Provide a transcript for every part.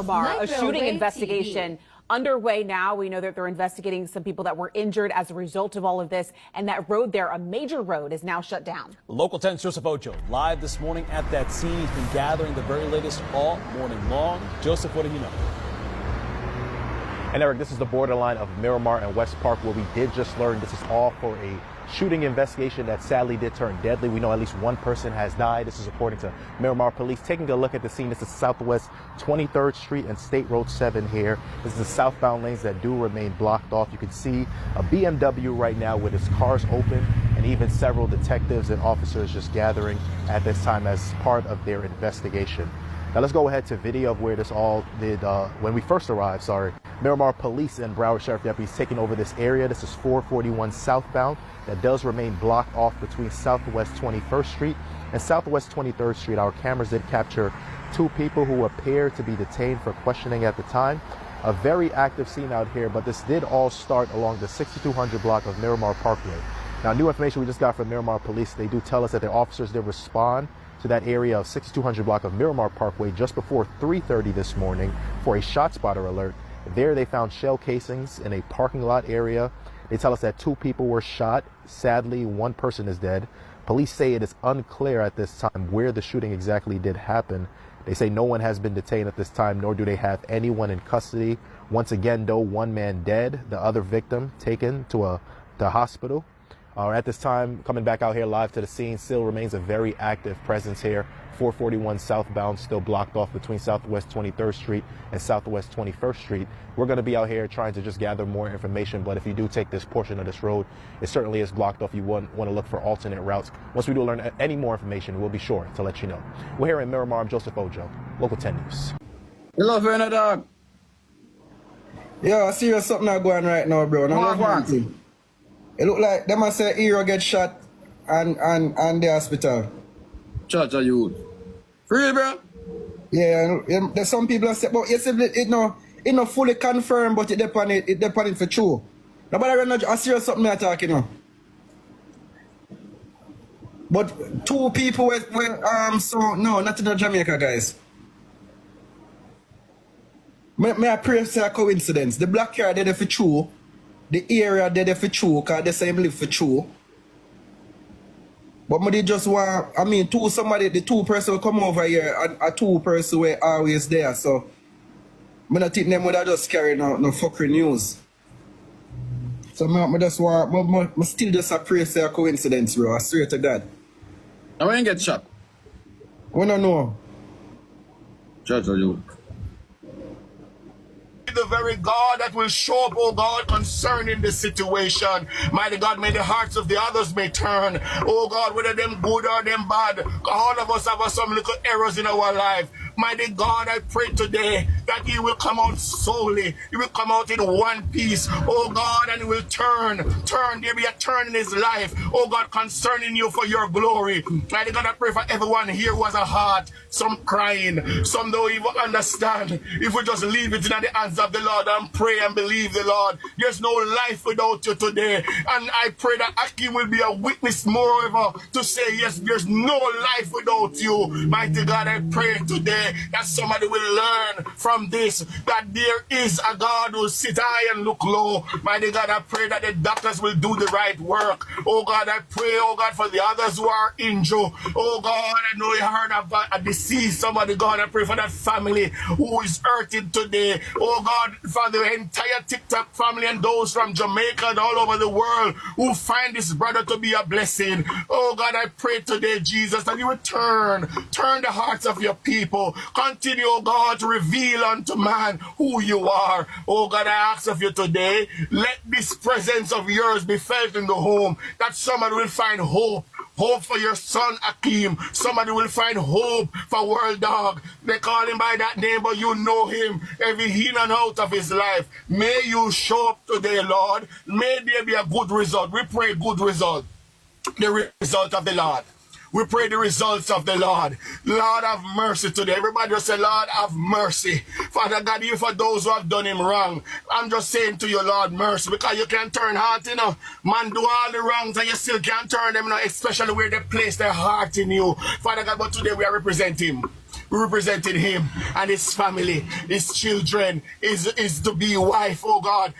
Miramar, a shooting investigation underway now. We know that they're investigating some people that were injured as a result of all of this, and that road there, a major road, is now shut down. Local 10's Joseph Ocho live this morning at that scene. He's been gathering the very latest all morning long. Joseph, what do you know? And Eric, this is the borderline of Miramar and West Park, where we did just learn this is all for a shooting investigation that sadly did turn deadly. We know at least one person has died. This is according to Miramar police. Taking a look at the scene, this is Southwest 23rd Street and State Road 7 here. This is the southbound lanes that do remain blocked off. You can see a BMW right now with its cars open, and even several detectives and officers just gathering at this time as part of their investigation. Now let's go ahead to video of where this all did when we first arrived. Miramar police and Broward Sheriff deputies taking over this area. This is 441 southbound that does remain blocked off between Southwest 21st Street and Southwest 23rd Street. Our cameras did capture two people who appear to be detained for questioning at the time. A very active scene out here, but this did all start along the 6200 block of Miramar Parkway. Now, new information we just got from Miramar police, they do tell us that their officers did respond to that area of 6200 block of Miramar Parkway just before 3:30 this morning for a shot spotter alert. There they found shell casings in a parking lot area. They tell us that two people were shot. Sadly, one person is dead. Police say it is unclear at this time where the shooting exactly did happen. They say no one has been detained at this time, nor do they have anyone in custody. Once again, though, one man dead, the other victim taken to the hospital. At this time, coming back out here live to the scene, still remains a very active presence here. 441 southbound still blocked off between Southwest 23rd Street and Southwest 21st Street. We're going to be out here trying to just gather more information, but if you do take this portion of this road, it certainly is blocked off. You want to look for alternate routes. Once we do learn any more information, we'll be sure to let you know. We're here in Miramar. I'm Joseph Ojo, Local 10 News. You love her, dog? Yeah, I see there's something going right now, bro. No love one. It look like them say hero get shot and the hospital. Church of youth. For real, bro? Yeah, there's some people that say, but you see, it no fully confirmed, but it depend it for true. Nobody really know. I see something I talking, you know. But two people were so no, not in Jamaica, guys. May I pray for a coincidence? The black car did it for true. The area did it for true, because they say him live for true. But they just want, I mean, the two person will come over here and a two person were always there. So I don't think them would have just carry no fucking news. So I just want, I still just a pray for a coincidence, bro. I swear to God. And when you get shot? We don't know. Church of youth. The very God that will show up, oh God, concerning the situation. Mighty God, may the hearts of the others may turn. Oh God, whether them good or them bad, all of us have some little errors in our life. Mighty God, I pray today that He will come out solely. He will come out in one piece, oh God, and He will turn. There be a turn in His life, oh God, concerning you for your glory. Mighty God, I pray for everyone here who has a heart, some crying, some don't even understand. If we just leave it in the hands of the Lord and pray and believe the Lord, there's no life without you today. And I pray that Akim will be a witness moreover to say, yes, there's no life without you. Mighty God, I pray today that somebody will learn from this, that there is a God who sits high and look low. Mighty God, I pray that the doctors will do the right work. Oh God, I pray, oh God, for the others who are injured. Oh God, I know you heard of a deceased somebody. God, I pray for that family who is hurting today. Oh God, for the entire TikTok family and those from Jamaica and all over the world who find this brother to be a blessing. Oh God, I pray today, Jesus, that you will turn the hearts of your people. Continue, oh God, to reveal unto man who you are. Oh God, I ask of you today, let this presence of yours be felt in the home, that somebody will find hope. Hope for your son Akeem. Somebody will find hope for World Dog. They call him by that name, but you know him every in and out of his life. May you show up today, Lord. May there be a good result. We pray good result. The result of the Lord. We pray the results of the Lord. Lord, have mercy today. Everybody just say, Lord, have mercy. Father God, even for those who have done him wrong, I'm just saying to you, Lord, mercy, because you can turn heart, you know. Man do all the wrongs and you still can't turn them, you know, especially where they place their heart in you. Father God, but today we are representing him. representing him and his family, his children, his to-be wife, oh God,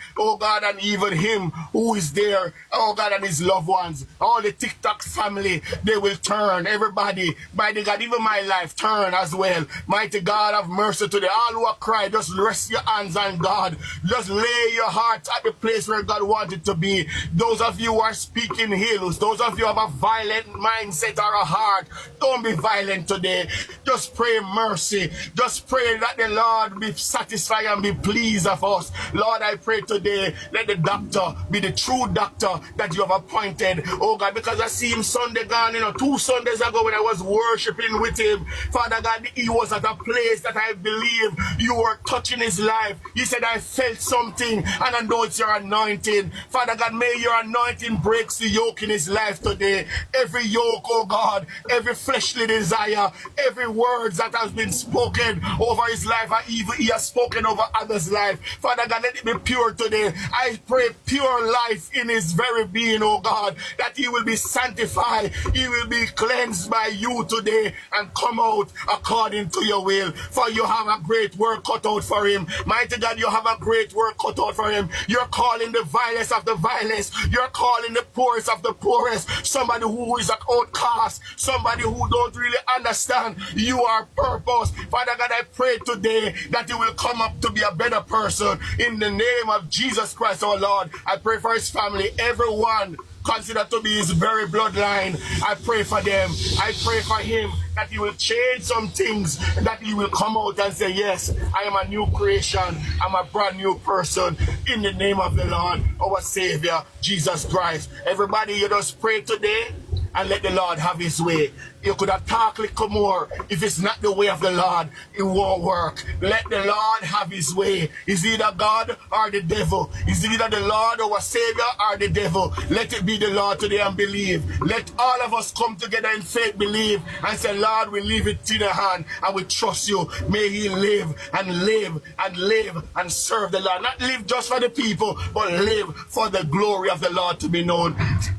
and even him who is there, oh God, and his loved ones, all the TikTok family, they will turn, everybody, mighty God, even my life, turn as well. Mighty God, have mercy today. All who are crying, just rest your hands on God. Just lay your heart at the place where God wanted to be. Those of you who are speaking hills, those of you who have a violent mindset or a heart, don't be violent today. Just pray mercy. Just pray that the Lord be satisfied and be pleased of us. Lord, I pray today, let the doctor be the true doctor that you have appointed. Oh God, because I see him Sunday gone, 2 Sundays ago when I was worshiping with him. Father God, he was at a place that I believe you were touching his life. He said, I felt something and I know it's your anointing. Father God, may your anointing break the yoke in his life today. Every yoke, oh God, every fleshly desire, every word that has been spoken over his life, or even he has spoken over others' life. Father God, let it be pure today. I pray pure life in his very being, oh God, that he will be sanctified, he will be cleansed by you today and come out according to your will. For you have a great work cut out for him. Mighty God, you have a great work cut out for him. You're calling the vilest of the vilest. You're calling the poorest of the poorest. Somebody who is an outcast. Somebody who don't really understand your purpose. Father God, I pray today that he will come up to be a better person. In the name of Jesus Christ, our Lord, I pray for his family, everyone considered to be his very bloodline. I pray for them. I pray for him that he will change some things, that he will come out and say, yes, I am a new creation. I'm a brand new person in the name of the Lord, our Savior, Jesus Christ. Everybody, you just pray today and let the Lord have his way. You could have talked a little more. If it's not the way of the Lord, it won't work. Let the Lord have his way. Is either God or the devil. Is either the Lord our Savior or the devil. Let it be the Lord today and believe. Let all of us come together in faith, believe, and say, Lord, we leave it in your hand and we trust you. May he live and live and live and serve the Lord. Not live just for the people, but live for the glory of the Lord to be known.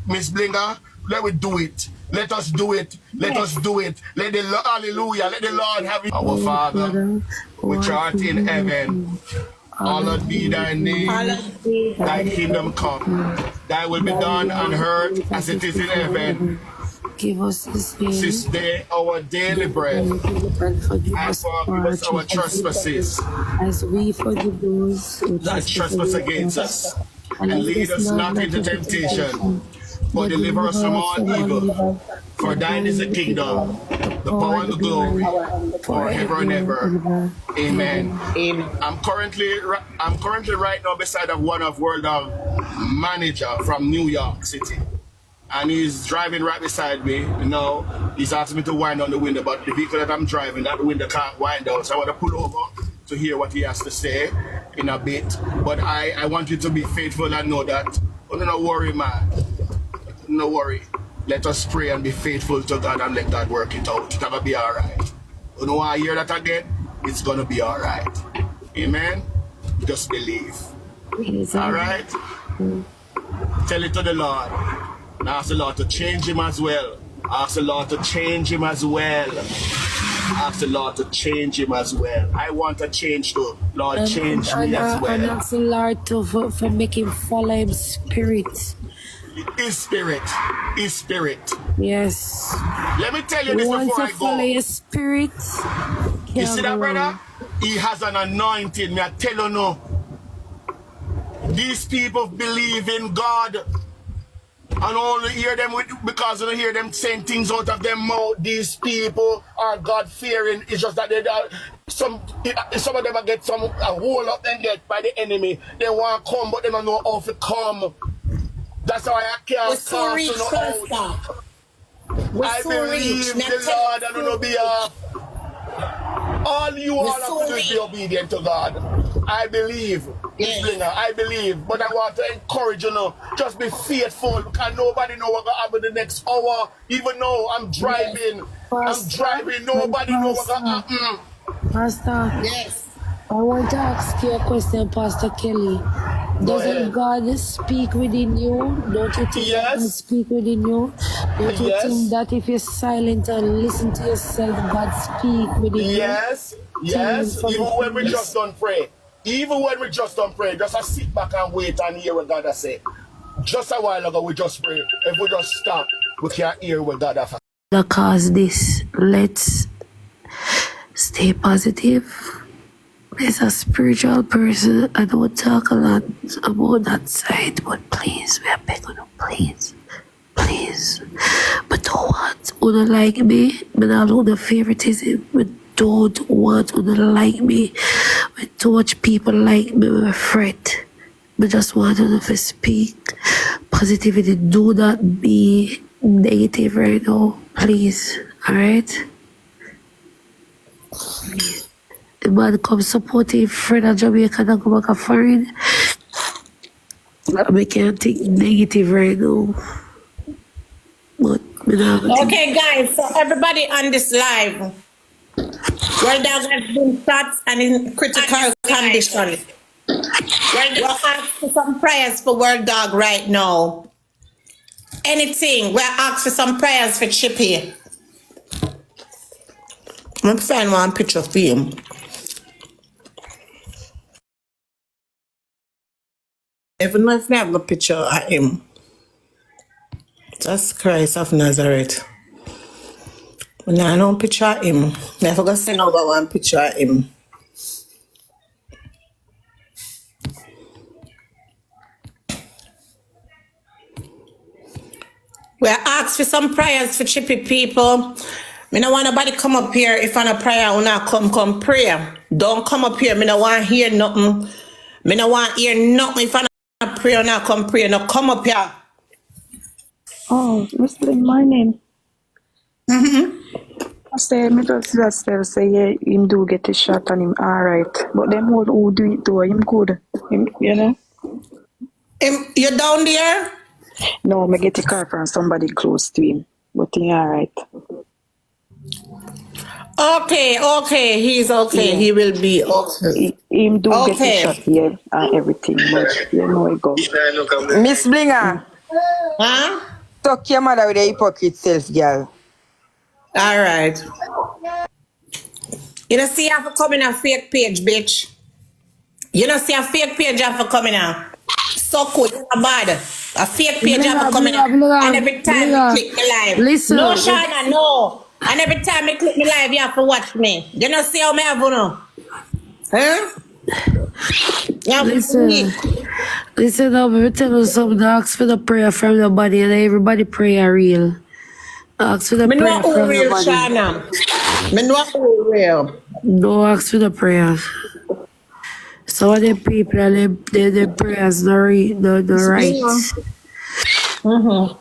Miss Blinger, let we do it. Let us do it. Let us do it. Let the hallelujah. Let the Lord have it. Our Father, which art in heaven, hallowed be thy name. Thy kingdom come. Thy will be done on earth as it is in heaven. Give us this day our daily bread, and forgive us our trespasses, as we forgive those that trespass against us, and lead us not into temptation, but deliver us from all evil. For thine is the kingdom, the power and the glory, forever and ever. Amen. I'm currently right now beside of one of World of Manager from New York City. And he's driving right beside me. He's asking me to wind down the window, but the vehicle that I'm driving, that window can't wind down. So I want to pull over to hear what he has to say in a bit. But I want you to be faithful and know that, don't worry, man. No worry. Let us pray and be faithful to God and let God work it out. It's going to be all right. You know why I hear that again? It's going to be all right. Amen? Just believe. All right? Tell it to the Lord. And ask the Lord to change him as well. Ask the Lord to change him as well. Ask the Lord to change him as well. I want a change too. Lord, change me as well. And ask the Lord to make him follow his spirit. His spirit. His spirit. Yes. Let me tell you this before I go. Follow your spirit. You see that, brother? He has an anointing. Me I tell you no. These people believe in God. And only hear them because you don't hear them saying things out of their mouth. These people are God-fearing. It's just that some of them get a hole up and get by the enemy. They want to come, but they don't know how to come. That's why I can't cast you out. I believe the Lord and on behalf. All you all have to do is be obedient to God. I believe. Yes. I believe. But I want to encourage you just be faithful because nobody knows what's going to happen the next hour. Even though I'm driving. Yes. I'm driving. Nobody knows what's going to happen. Pastor. Yes. I want to ask you a question, Pastor Kelly. Doesn't God speak within you? Don't you think God speak within you? Don't you think that if you're silent and listen to yourself, God speak within you? Yes. Even when we just don't pray. Just a sit back and wait and hear what God has said. Just a while ago, we just pray. If we just stop, we can't hear what God has said. Because this, let's stay positive. As a spiritual person, I don't talk a lot about that side, but please, we are begging you, please. But don't want who don't like me. But I know the favoritism. But don't want who don't like me. When too much people like me, we fret. But just want you to speak positivity. Do not be negative right now, please. Alright? The man come supportive friend of Jamaica and come back a foreign. I can't think negative right now. But okay, guys, so everybody on this live, well, dog has been shot and in critical condition. We're asking for some prayers for World Dog right now. Anything, we're asking for some prayers for Chippy. I'm going to find one picture for him. Even if I have a picture of him. Just Christ of Nazareth. When I don't picture him, I forgot to send over one picture of him. We're asked for some prayers for Chippy people. I don't want nobody come up here if I'm a prayer or not come pray. Don't come up here. I don't want to hear nothing. I don't want to hear nothing if I'm a prayer or not come pray. No, come up here. Oh, Mr. Morning. I say, me just say, yeah, him do get a shot and him alright. But them all who do it though, him good. Him, you know? You down there? No, me get a call from somebody close to him. But he alright. Okay, he's okay. Yeah. He will be okay. Him do get a shot, yeah, and everything. But you know it go. Miss Blinger. Huh? Talk your mother with a hypocrite self, girl. Alright. You don't see you have to come in a fake page, bitch. You don't see a fake page you have to come in a. So good, bad. A fake page you have to come in a. And every time you click me live. Listen. No, Shana, no. And every time you click me live, you have to watch me. You don't see how me have no. Huh? Listen, I'm going to tell you something. Ask for the prayer from the body and everybody pray are real. Ask for the prayer from the body. Shana. Me know who real. No, ask for the prayer. Some of the people, their prayers not right.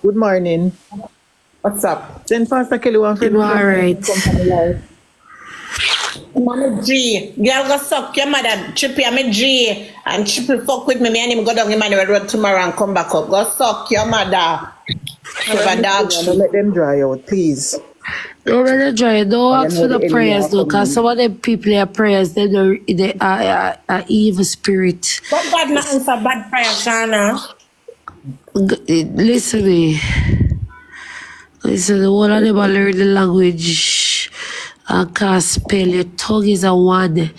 Good morning. What's up? Then Pastor Kelly wants to alright. I'm a G. Girl go suck your mother. Chippy, I'm a G. And Chippy fuck with me. Me and him go down in Manuel Road tomorrow and come back up. Go suck your mother. Don't let them dry out, please. Don't let them dry out. Don't ask for the prayers though, because some of the people their prayers, they are evil spirit. But God not answer bad prayers, Shana. Listen to me. Listen, the one of them are learn the language and can't spell. Your tongue is a one.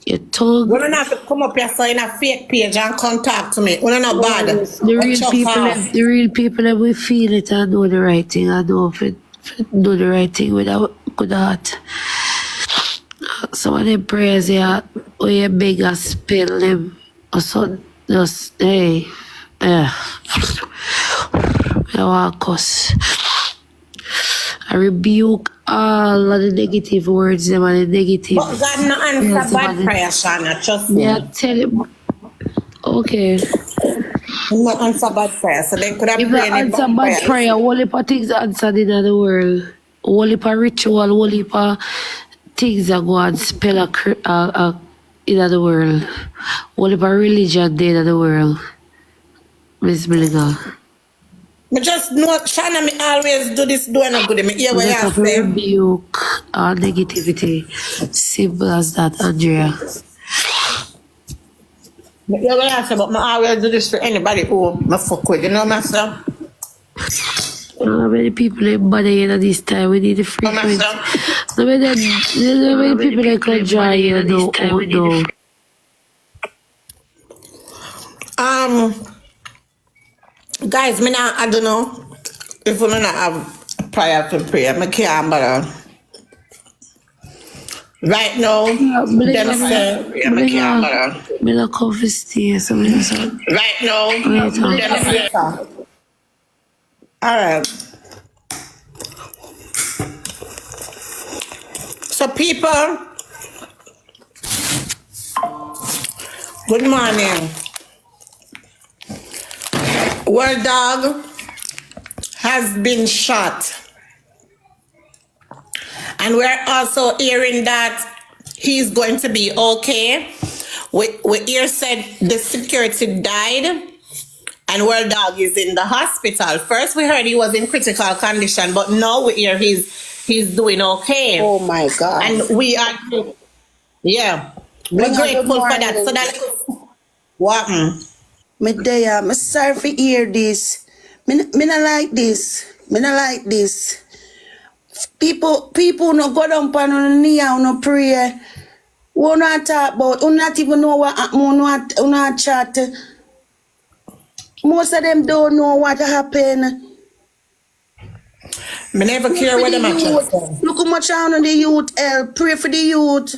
Your tongue. We don't have to come up here so in a fake page and contact to me. We don't know bad. The real people that we feel it and know the right thing. I know if it do the right thing with a good heart. Some of them prayers here, where you beg and spell them. Or so just, hey, I want to cuss. I rebuke all of the negative words, them and the negative. But God no answer bad prayer, Shana. Trust me. Yeah, tell him. Okay. He no answer bad prayer, so they could have prayed answer bad prayer. All heap of things answered in the world. All heap of ritual, all heap of things that go and spell in the world. All heap of religion in the world. Miss Billinger. I just know, Shana, me always do this, doing a good. Me hear what you say. Rebuke all negativity. Simple as that, Andrea. You know what I say, but I always do this for anybody who I fuck with, you know, myself. How many people in body at this time? We need the frequency. How many people that can join you though? Guys, I don't know if we not have a prayer to pray. I can't bother. Right now, them say, I can't bother. Me not come for stay, so me just Right now, them say. Alright. So people, good morning. World Dog has been shot. And we're also hearing that he's going to be okay. We hear said the security died and World Dog is in the hospital. First we heard he was in critical condition, but now we hear he's doing okay. Oh my God. And we are, yeah, we're grateful for that. So that, what? Me there, I'm sorry for hear this. Me not like this. Me not like this. People no go down on the knee and no pray. We not talk about, we not even know what happened, we not chat. Most of them don't know what happened. Me never care where them are. Look how much on the youth help. Pray for the youth.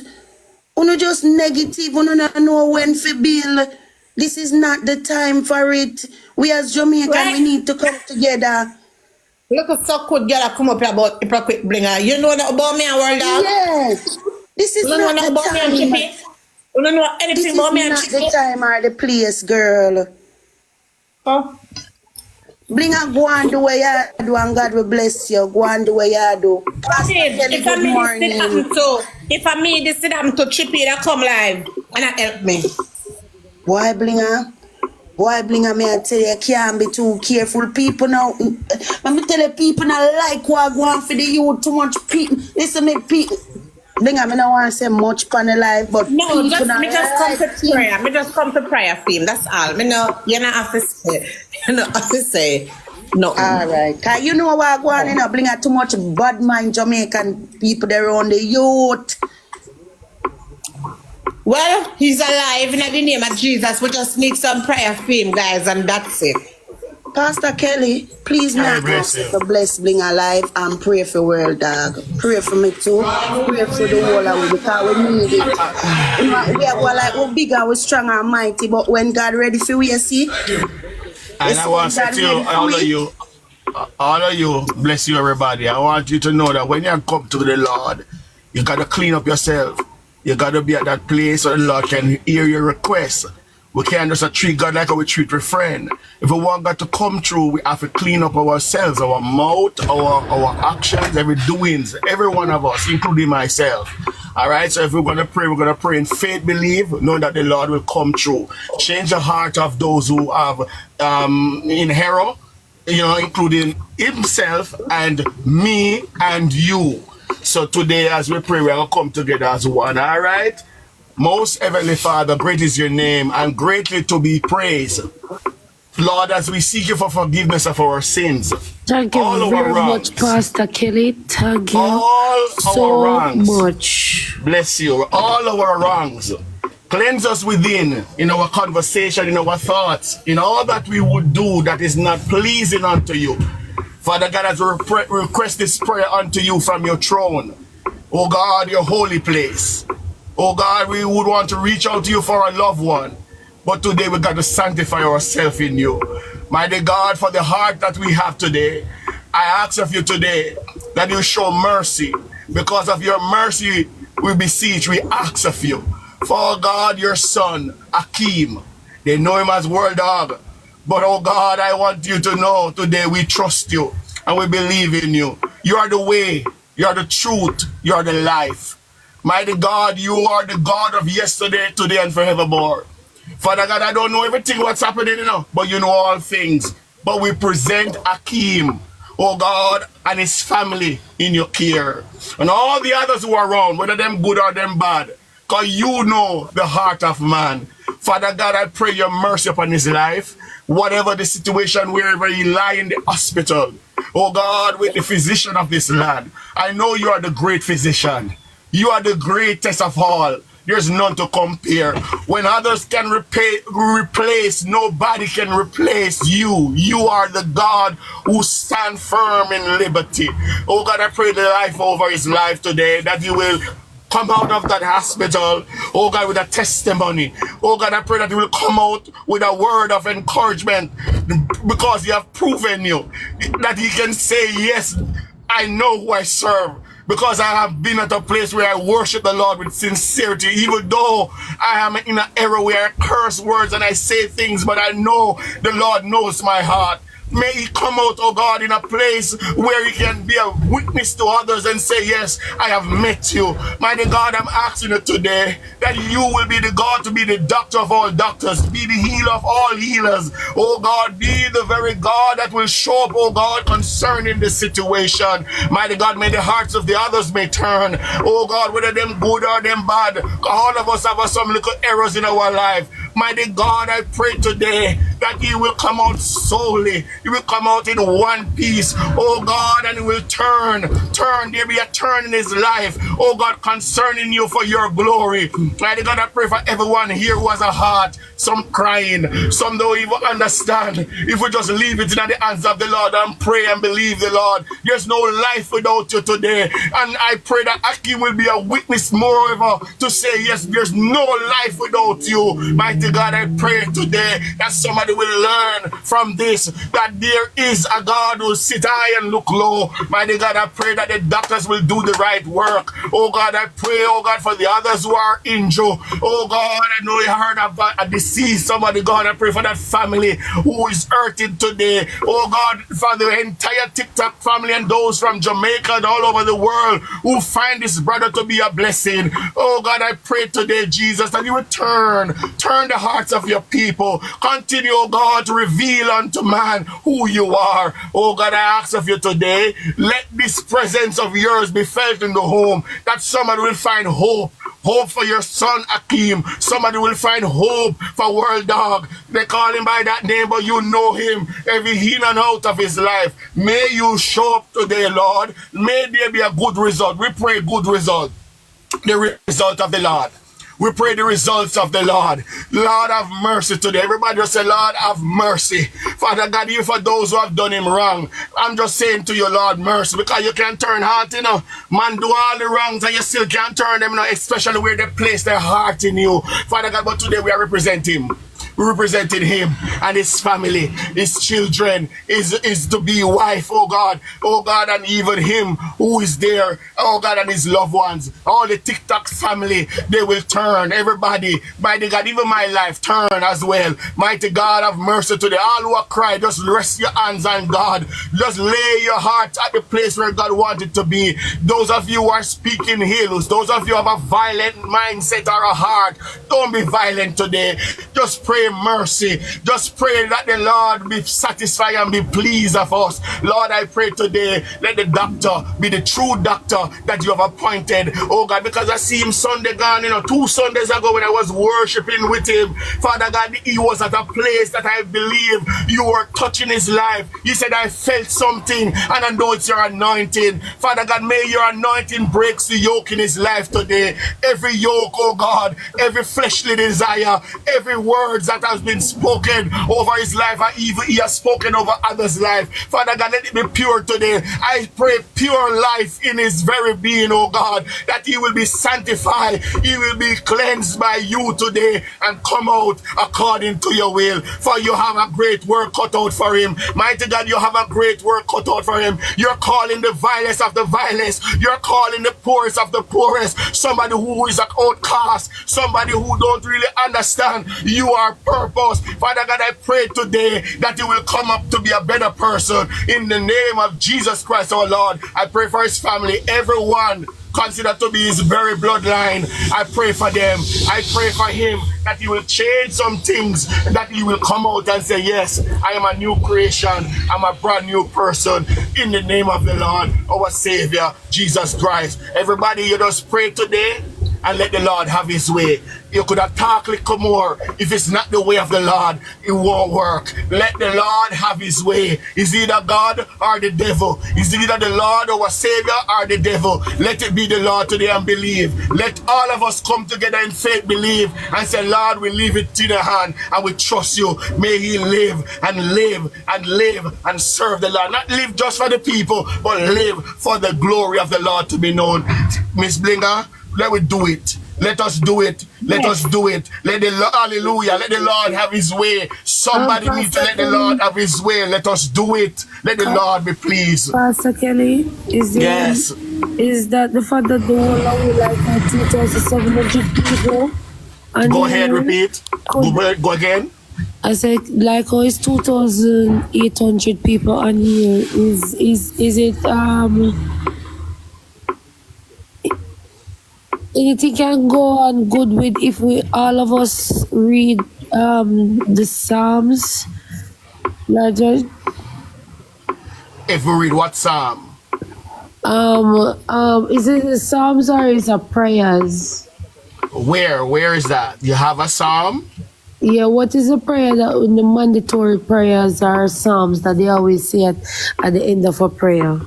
You just negative, you don't know when to bill. This is not the time for it. We as Jamaican, right? We need to come together. Look at so good girl come up here about hypocrite blinger. You know that about me and World Dog? Yes. This is not the about time. Me and Chippy? You don't know anything about me and Chippy? This is not the time or the place, girl. Oh. Blinger, go and do what you do and God will bless you. Go and do what you do. If I made this sit happen to Chippy that come live and that help me. Why Blinger? Why Blinger, me I tell you can't be too careful. People now, let me tell you, people now like what go on for the youth too much people. Listen me people. Blinger, me don't want to say much on the live, but no, me just come to prayer. Me just come to prayer for him. That's all. Me know you not have to say. You not have to say. No. All right. Cause you know what go on, you know, Blinger too much bad mind Jamaican people there on the youth. Well, he's alive in the name of Jesus. We just need some prayer for him, guys, and that's it. Pastor Kelly, please not ask to bless Blinger Alive and pray for World Dog. Pray for me too. Pray for the whole of it because we need it. You know, we are like we're bigger, we're strong and mighty, but when God ready for we, you see. And I want to say to you, all of you, bless you everybody. I want you to know that when you come to the Lord, you got to clean up yourself. You got to be at that place so the Lord can hear your requests. We can't just treat God like how we treat a friend. If we want God to come through, we have to clean up ourselves, our mouth, our actions, every doings, every one of us, including myself. All right, so if we're going to pray in faith, believe, know that the Lord will come through. Change the heart of those who have in error, you know, including himself and me and you. So today, as we pray, we're going to come together as one, all right? Most Heavenly Father, great is your name and greatly to be praised. Lord, as we seek you for forgiveness of our sins. Thank you all very much, Pastor Kelly. Thank you all so our wrongs. much. Bless you. All our wrongs. Cleanse us within, in our conversation, in our thoughts, in all that we would do that is not pleasing unto you. Father God, as we request this prayer unto you from your throne, oh God, your holy place. Oh God, we would want to reach out to you for a loved one. But today we got to sanctify ourselves in you. Mighty God, for the heart that we have today, I ask of you today that you show mercy. Because of your mercy, we beseech, we ask of you. For God, your son, Akeem, they know him as World Dog. But oh God, I want you to know today we trust you and we believe in you. You are the way, you are the truth, you are the life. Mighty God, you are the God of yesterday, today, and forevermore. Father God, I don't know everything what's happening, you know, but you know all things. But we present Akeem, oh God, and his family in your care. And all the others who are around, whether them good or them bad, because you know the heart of man. Father God, I pray your mercy upon his life. Whatever the situation, wherever he lie in the hospital, oh God, with the physician of this land, I know you are the great physician. You are the greatest of all. There's none to compare. When others can replace, nobody can replace you. You are the God who stand firm in liberty. Oh God, I pray the life over his life today, that you will come out of that hospital, oh God, with a testimony. Oh God, I pray that you will come out with a word of encouragement, because you have proven you, that he can say, yes, I know who I serve. Because I have been at a place where I worship the Lord with sincerity, even though I am in an era where I curse words and I say things, but I know the Lord knows my heart. May he come out, oh God, in a place where he can be a witness to others and say, yes, I have met you. Mighty God, I'm asking you today that you will be the God to be the doctor of all doctors, be the healer of all healers. Oh God, be the very God that will show up, oh God, concerning the situation. Mighty God, may the hearts of the others may turn. Oh God, whether them good or them bad, all of us have some little errors in our life. Mighty God, I pray today that he will come out solely. He will come out in one piece, oh God, and he will turn. There be a turn in his life, oh God, concerning you for your glory. Mighty God, I pray for everyone here who has a heart, some crying, some don't even understand. If we just leave it in the hands of the Lord and pray and believe the Lord, there's no life without you today. And I pray that Aki will be a witness moreover to say, yes, there's no life without you. Mighty God, I pray today that somebody will learn from this, that there is a God who sit high and look low. Mighty God, I pray that the doctors will do the right work. Oh God, I pray, oh God, for the others who are injured. Oh God, I know you heard about a deceased somebody. God, I pray for that family who is hurting today. Oh God, for the entire TikTok family and those from Jamaica and all over the world who find this brother to be a blessing. Oh God, I pray today, Jesus, that you will turn the hearts of your people. Continue, oh God, to reveal unto man who you are. Oh God, I ask of you today, let this presence of yours be felt in the home, that somebody will find hope for your son Akeem. Somebody will find hope for World Dog. They call him by that name, but you know him every in and out of his life. May you show up today, Lord. May there be a good result. We pray good result. The result of the Lord. We pray the results of the Lord. Lord, have mercy today. Everybody just say, Lord, have mercy. Father God, even for those who have done him wrong, I'm just saying to you, Lord, mercy, because you can turn heart, you know. Man do all the wrongs and you still can't turn them, you know, especially where they place their heart in you. Father God, but today we are representing him. We represented him and his family, his children, his to-be wife, oh God, and even him who is there, oh God, and his loved ones, all the TikTok family, they will turn. Everybody, mighty God, even my life, turn as well. Mighty God, have mercy today. All who are crying, just rest your hands on God. Just lay your heart at the place where God wanted to be. Those of you who are speaking hills, those of you who have a violent mindset or a heart, don't be violent today. Just pray mercy. Just pray that the Lord be satisfied and be pleased of us. Lord, I pray today, let the doctor be the true doctor that you have appointed. Oh God, because I see him Sunday gone, you know, 2 Sundays ago when I was worshiping with him. Father God, he was at a place that I believe you were touching his life. He said, I felt something and I know it's your anointing. Father God, may your anointing breaks the yoke in his life today. Every yoke, oh God, every fleshly desire, every word that has been spoken over his life, or even he has spoken over others' life. Father God, let it be pure today. I pray pure life in his very being, oh God, that he will be sanctified, he will be cleansed by you today and come out according to your will. For you have a great work cut out for him. Mighty God, you have a great work cut out for him. You're calling the vilest of the vilest. You're calling the poorest of the poorest. Somebody who is an outcast. Somebody who don't really understand you are purpose. Father God, I pray today that you will come up to be a better person in the name of Jesus Christ, our Lord. I pray for his family, everyone considered to be his very bloodline. I pray for them. I pray for him that he will change some things, that he will come out and say, yes, I am a new creation. I'm a brand new person in the name of the Lord, our Savior, Jesus Christ. Everybody, you just pray today and let the Lord have his way. You could have talked a little more. If it's not the way of the Lord, it won't work. Let the Lord have his way. Is either God or the devil. Is either the Lord our Savior or the devil. Let it be the Lord today and believe. Let all of us come together in faith, believe, and say, Lord, we leave it in your hand and we trust you. May he live and live and live and serve the Lord. Not live just for the people, but live for the glory of the Lord to be known. Miss Blinger, let we do it. Let us do it. Let us do it. Let the hallelujah. Let the Lord have his way. Somebody needs to let the Lord have his way. Let us do it. Let the Lord be pleased. Pastor Kelly, is that the fact that the whole of like 2,700 people? Go ahead, repeat. Go again. I said, like, oh, it's 2,800 people on here. Is it anything can go on good with if we all of us read the Psalms? Like, if we read what Psalm? Is it the Psalms or is it prayers? Where is that? You have a Psalm? Yeah, what is the prayer that the mandatory prayers are Psalms that they always say at the end of a prayer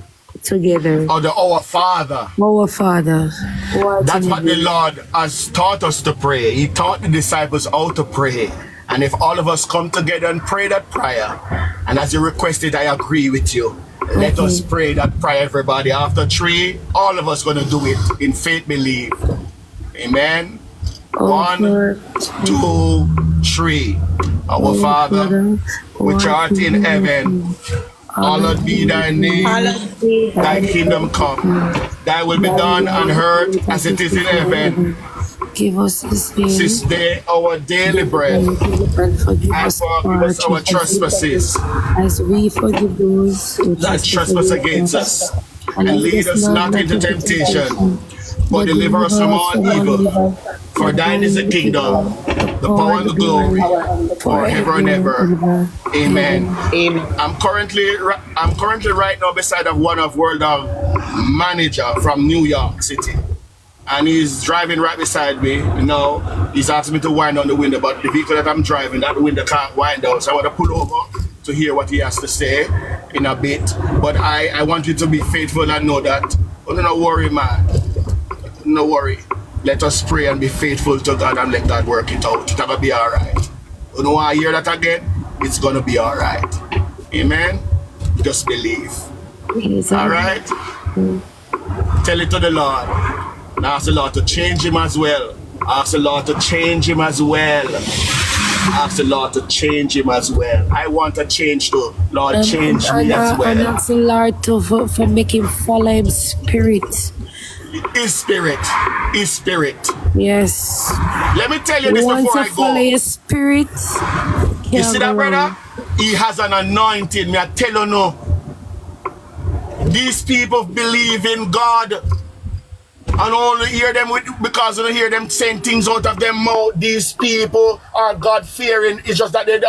together? Oh, the Our Father. Our Father. That's what the Lord has taught us to pray. He taught the disciples how to pray. And if all of us come together and pray that prayer, and as you requested, I agree with you. Let us pray that prayer, everybody. After 3, all of us going to do it in faith, believe. Amen. 1, 2, 3. Our Father, which art in heaven, hallowed be thy name. Thy kingdom come. Thy will be done on earth as it is in heaven. Give us this day our daily bread, and forgive us our trespasses, as we forgive those that trespass against us. And lead us not into temptation, but deliver us from all evil. For thine is the kingdom, the power and the glory, forever and ever. Amen. I'm currently right now beside of one of World Dog manager from New York City. And he's driving right beside me. You know, he's asking me to wind down the window, but the vehicle that I'm driving, that window can't wind down. So I want to pull over to hear what he has to say in a bit. But I want you to be faithful and know that. Oh, don't worry, man. No worry. Let us pray and be faithful to God and let God work it out. It's going to be all right. You know why I hear that again? It's going to be all right. Amen? Just believe. All right? Tell it to the Lord. And ask the Lord to change him as well. Ask the Lord to change him as well. Ask the Lord to change him as well. I want a change too. Lord, change me as well. And ask the Lord to for make him follow his spirit. His spirit. His spirit. Yes. Let me tell you this before I go. Follow his spirit. You see that, brother? He has an anointing. Me I tell you no. These people believe in God. And only hear them because you don't hear them saying things out of their mouth. These people are God-fearing. It's just that they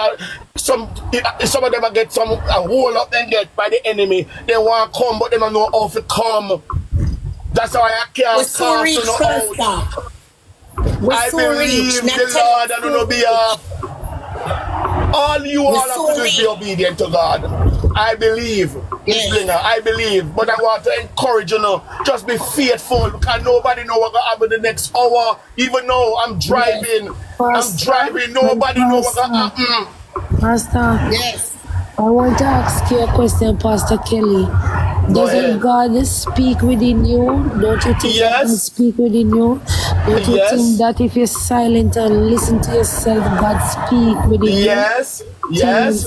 some of them get a hole up and get by the enemy. They want to come, but they don't know how to come. That's why I can't call to no out. I believe the Lord and on your behalf. All you all have to do is be obedient to God. I believe, Miss Blinger, I believe. But I want to encourage you now. Just be faithful because nobody knows what's going to happen the next hour. Even though I'm driving, nobody knows what's going to happen. Pastor, I want to ask you a question, Pastor Kelly. Doesn't God speak within you? Don't you think God speak within you? Don't you think that if you're silent and listen to yourself, God speak within you? Yes.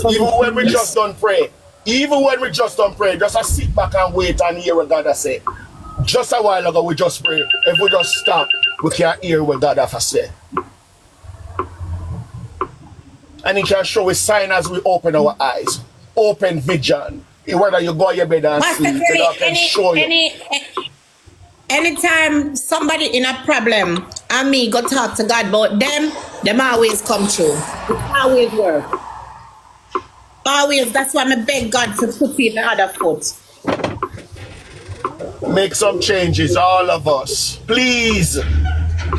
Even when we just don't pray. Just sit back and wait and hear what God has said. Just a while ago, we just pray. If we just stop, we can't hear what God has said. And He can show a sign as we open our eyes. Open vision. Whether you go to your bed and sleep, the Lord can show you. Anytime somebody in a problem and me go talk to God about them always come true. It always work. Always. That's why I beg God to put in the other foot. Make some changes, all of us. Please.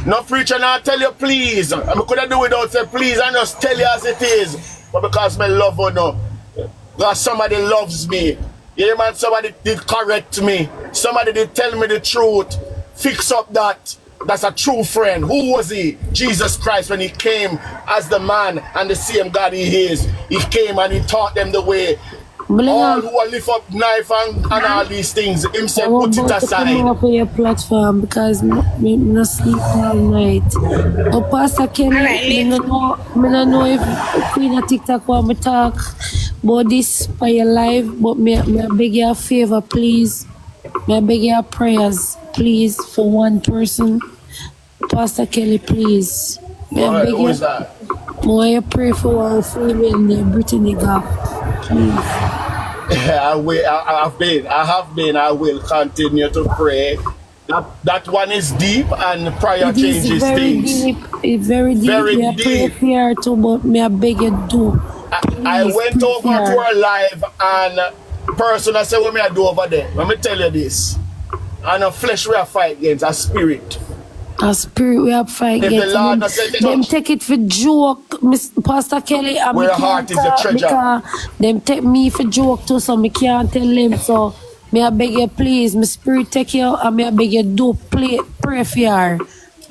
No preacher not tell you please. I could have do without say please and just tell you as it is. But because my love you know. Because somebody loves me. Yeah man, somebody did correct me. Somebody did tell me the truth. Fix up that. That's a true friend. Who was he? Jesus Christ, when he came as the man and the same God he is. He came and he taught them the way. All who will lift up knife and all these things, himself put it aside. I'm off your platform because I'm not sleep all night. Oh, Pastor Kelly, I don't know if Queen of TikTok want me talk about this for your life, but may I beg you a favor, please. May I beg you prayers, please, for one person. Pastor Kelly, please. May I beg who is that? May I pray for our female named Brittany Gap, please. I will continue to pray. That one is deep and prayer changes things. It's very deep. Very I pray for her too, but may I beg you do. I went over to her live and person I said what me I do over there. Let me tell you this. And a flesh we are fight against, a spirit. A spirit we have fight against. Them take it for joke, Pastor Kelly. And where heart is a treasure. Them take me for joke too, so me can't tell them. So may I beg you please, my spirit take you and may I beg you do pray for her.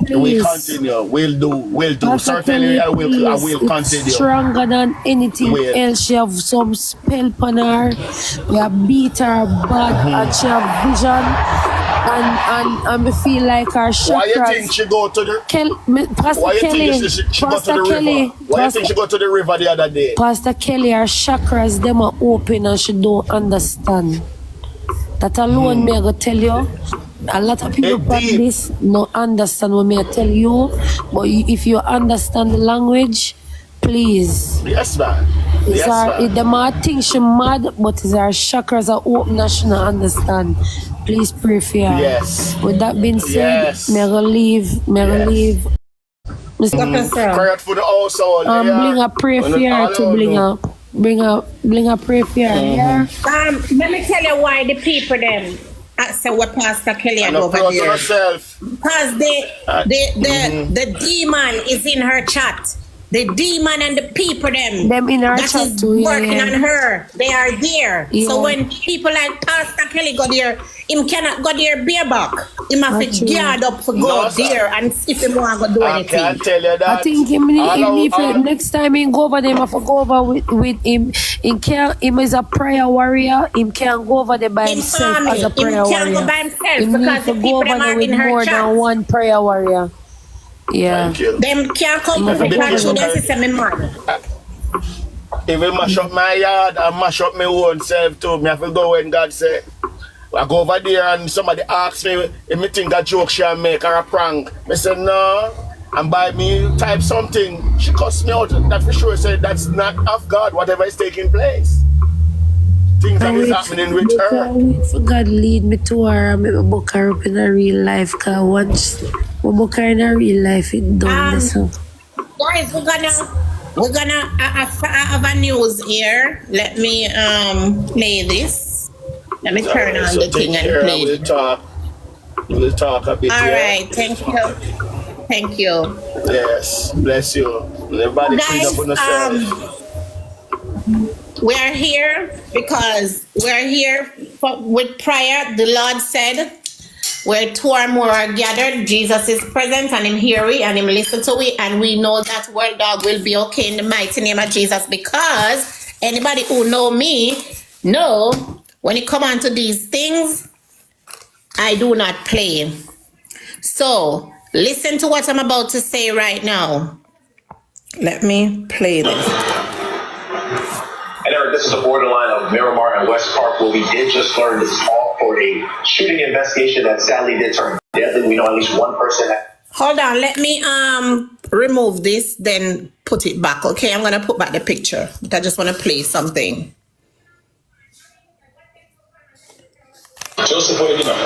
Please. We continue. We'll do. Certainly I will continue. Stronger than anything else. She have some spell on her. We have beat her bad and she have vision. And I feel like her chakras. Why you think she go to the Pastor Kelly, Why you think she go to the river the other day? Pastor Kelly, her chakras them are open and she don't understand. That alone me I go tell you. A lot of people practice no understand what me I tell you, but if you understand the language, please. Yes, man. The man think she mad, but it's her chakras are open and she not understand. Please pray for her. Yes. With that being said, may I leave. Cry out for the household. Bring a prayer for her to bring a prayer for her. Yeah. Let me tell you why the people them. Say what Pastor Kelly had over there. Because the demon is in her chat. The demon and the people them in her that chat is too, working on her. They are there. Yeah. So when people like Pastor Kelly go there, him cannot go there bareback. He must be geared up to go there and if he want to do anything. I can't tell you that. I think next time he go over there, I have to go over with him. Him is a prayer warrior. Him can't go over there by himself as a prayer warrior. He can't go by himself he because the people them are in her more chat. than one prayer warrior. Yeah. Them can't come to the country, them system in man. If we mash up my yard and mash up my own self too, me have to go when God say, I go over there and somebody asks me if me think a joke she make or a prank. I say no. And by me type something, she cussed me out. That for sure said that's not of God, whatever is taking place. Things that is happening with her. Wait for God lead me to her and make me book her up in a real life. Cause once we book her in a real life, it done this. Guys, we're gonna have a news here. Let me play this. Let me turn on the thing and play it. We'll talk a bit. All right, thank you. Thank you. Yes, bless you. Everybody clean up on yourself. We are here because we're here with prayer. The Lord said, where two or more are gathered, Jesus is present and him hear we and him listen to we. And we know that World Dog will be okay in the mighty name of Jesus, because anybody who know me know when it come on to these things, I do not play. So listen to what I'm about to say right now. Let me play this. And Eric, this is a borderline of Miramar and West Park where we did just learn this is all for a shooting investigation that sadly did turn deadly. We know at least one person. Hold on, let me remove this, then put it back. Okay, I'm gonna put back the picture, but I just want to play something. Joseph, what do you know?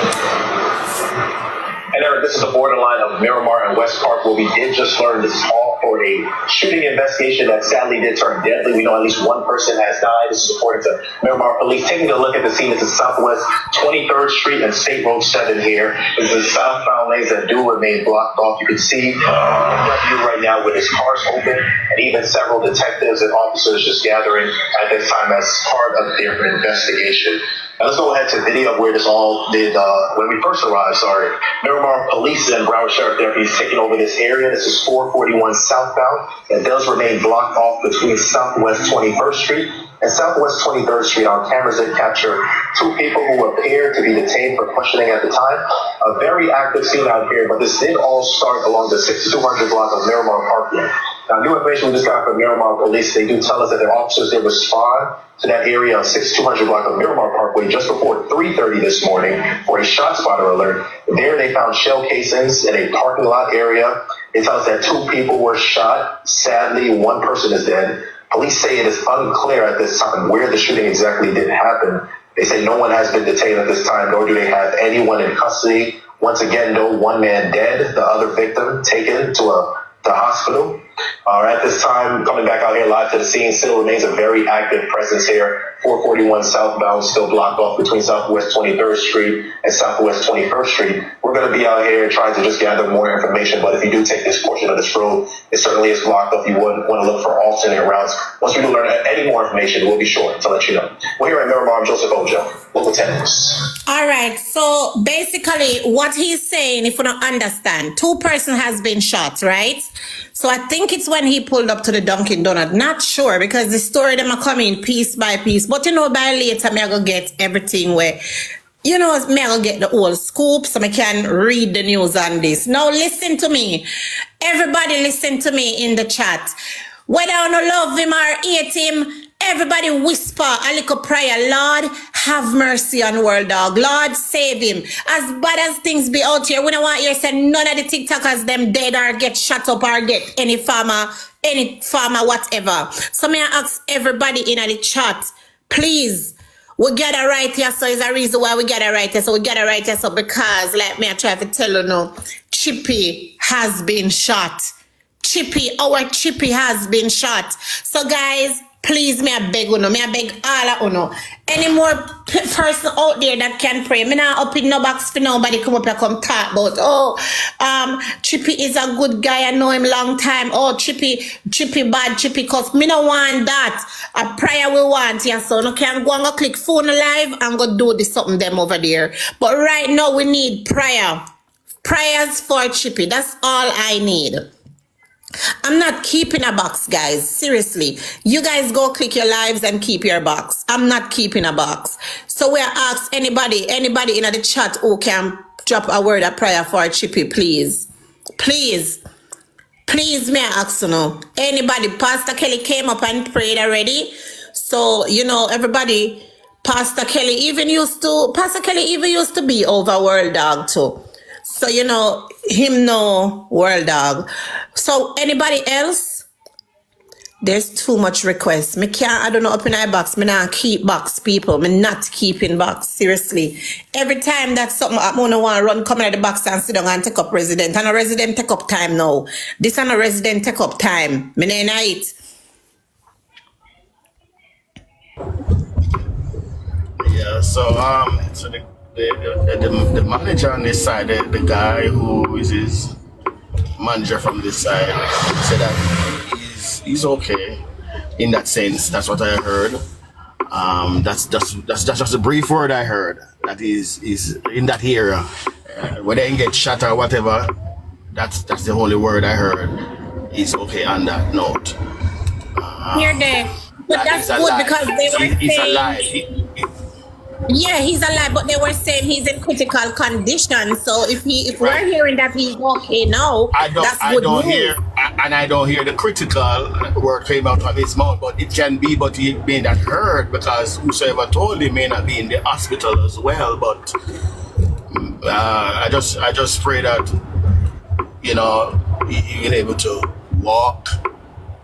And Eric, this is a borderline of Miramar and West Park where we did just learn this is all for a shooting investigation that sadly did turn deadly. We know at least one person has died. This is according to Miramar Police. Taking a look at the scene, this is Southwest 23rd Street and State Road 7 here. This is southbound lanes that do remain blocked off. You can see right now with his cars open and even several detectives and officers just gathering at this time as part of their investigation. Now let's go ahead to video of where this all did when we first arrived. Miramar Police and Broward Sheriff deputies taking over this area. This is 441 southbound. It does remain blocked off between Southwest 21st Street and Southwest 23rd Street. Our cameras did capture two people who appeared to be detained for questioning at the time. A very active scene out here, but this did all start along the 6200 block of Miramar Parkway. Now, new information we just got from Miramar Police. They do tell us that their officers did respond to that area of 6200 block of Miramar Parkway just before 3:30 this morning for a shot spotter alert. There they found shell casings in a parking lot area. They tell us that two people were shot. Sadly, one person is dead. Police say it is unclear at this time where the shooting exactly did happen. They say no one has been detained at this time, nor do they have anyone in custody. Once again, no one man dead, the other victim taken to the hospital. At this time, coming back out here live to the scene, still remains a very active presence here. 441 southbound still blocked off between Southwest 23rd Street and Southwest 21st Street. We're going to be out here trying to just gather more information, but if you do take this portion of this road, it certainly is blocked up. You would want to look for alternate routes. Once we do learn any more information, we'll be sure to let you know. We're here at Miramar. I'm Joseph Ojo, Local 10 News. All right, so basically what he's saying, if you don't understand, two person has been shot, right? So I think it's when he pulled up to the Dunkin' Donut. Not sure, because the story them are coming piece by piece. But you know, by later, me I go get everything where, you know, me I go get the whole scoop so I can read the news on this. Now listen to me. Everybody listen to me in the chat. Whether I don't love him or hate him, everybody whisper a little prayer. Lord, have mercy on World Dog. Lord, save him. As bad as things be out here, we don't want you to say none of the TikTokers them dead or get shot up or get any farmer, whatever. So may I ask everybody in the chat, please, we gotta write here, so it's a reason why we gotta write here. So we gotta write here, so because, like me, I try to tell you now, Chippy has been shot. Our Chippy has been shot. So guys, please, me I beg uno, me I beg all of uno. Any more person out there that can pray? Me not up in no box for nobody come up and come talk about, Chippy is a good guy, I know him long time. Oh, Chippy bad, Chippy cause me no want that. A prayer we want, yeah, so no can go and go click phone live and go do this something them over there. But right now we need prayer. Prayers for Chippy. That's all I need. I'm not keeping a box, guys. Seriously. You guys go click your lives and keep your box. I'm not keeping a box. So we ask anybody in the chat who can drop a word of prayer for Chippy, please. Please, may I ask you know. Anybody, Pastor Kelly came up and prayed already. So, you know, everybody, Pastor Kelly even used to be over World Dog too. So, you know, him know World Dog. So, anybody else? There's too much requests. I don't know, up in my box. Me not keep box, people. Me not keeping box. Seriously. Every time that something I want to run, come out of the box and sit down and take up resident. And a resident take up time now. This and a resident take up time. Me nah eat. Yeah, so the manager on this side, the guy who is his manager from this side, said that he's okay in that sense. That's what I heard. That's just a brief word I heard. That is in that area. Whether he get shot or whatever, that's the only word I heard. He's okay on that note. Here they, but that's good because they were he's saying alive. yeah, he's alive, but they were saying he's in critical condition. So if we're hearing that he's okay now, I don't hear the critical word came out of his mouth, but it can be, but he may not heard because whosoever told him may not be in the hospital as well. But I just pray that, you know, he's able to walk,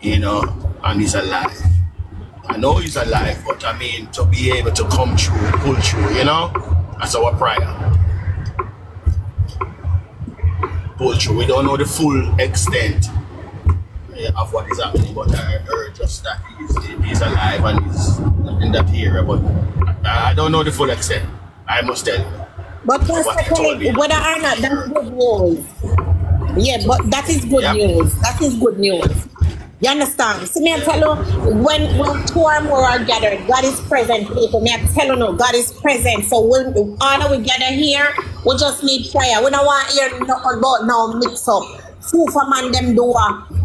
you know, and he's alive. I know he's alive, but I mean, to be able to come through, pull through, you know, that's our prayer. Pull through. We don't know the full extent, of what is happening, but I heard just that he's alive and he's in that area. But I don't know the full extent. I must tell you. But Pastor Kelly, whether or not that's good news. Yeah, but that is good news. That is good news. You understand? See, me I tell you, when two or more are gathered, God is present, people. Me I tell you no, God is present. So when all that we gather here, we just need prayer. We don't want to hear nothing about no mix up. Two for man them do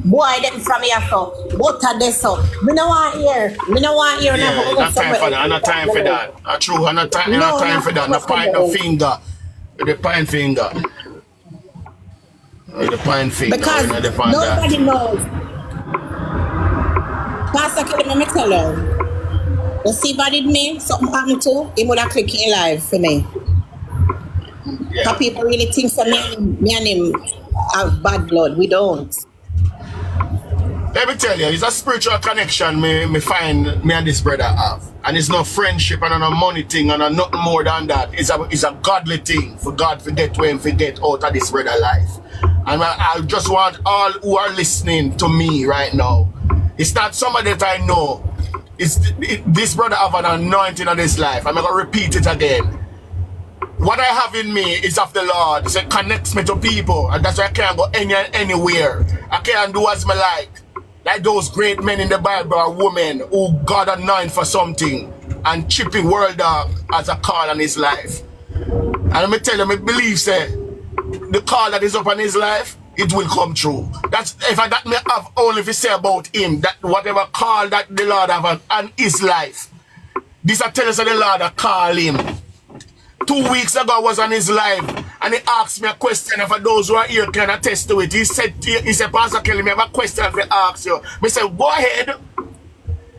boy them from here so. Butter this so. We don't want to hear. We don't want to hear nothing. Not time for that. Not time for that. True. Not time for that. Not point no finger. The pine finger. The pine finger. Because nobody knows. Pastor Kelly, let me tell you. You see what did me? Something happened to him would have clicked in live for me. Yeah. Because people really think so me and him have bad blood. We don't. Let me tell you, it's a spiritual connection me find me and this brother have. And it's not friendship and not a money thing and nothing more than that. It's a godly thing for God to get where him to get out of this brother life. And I just want all who are listening to me right now. It's not somebody that I know. This brother have an anointing on his life. I'm going to repeat it again. What I have in me is of the Lord. It connects me to people. And that's why I can't go anywhere. I can't do as I like. Like those great men in the Bible or women who God anointed for something. And Chippy World Dog has a call on his life. And let me tell you, I believe, say, the call that is up on his life, it will come true. That's if I that may have only to say about him, that whatever call that the Lord have on his life. This I tell us that the Lord call him. 2 weeks ago I was on his live and he asked me a question, and for those who are here can attest to it. He said, Pastor Kelly, me have a question to ask you. Me said, go ahead.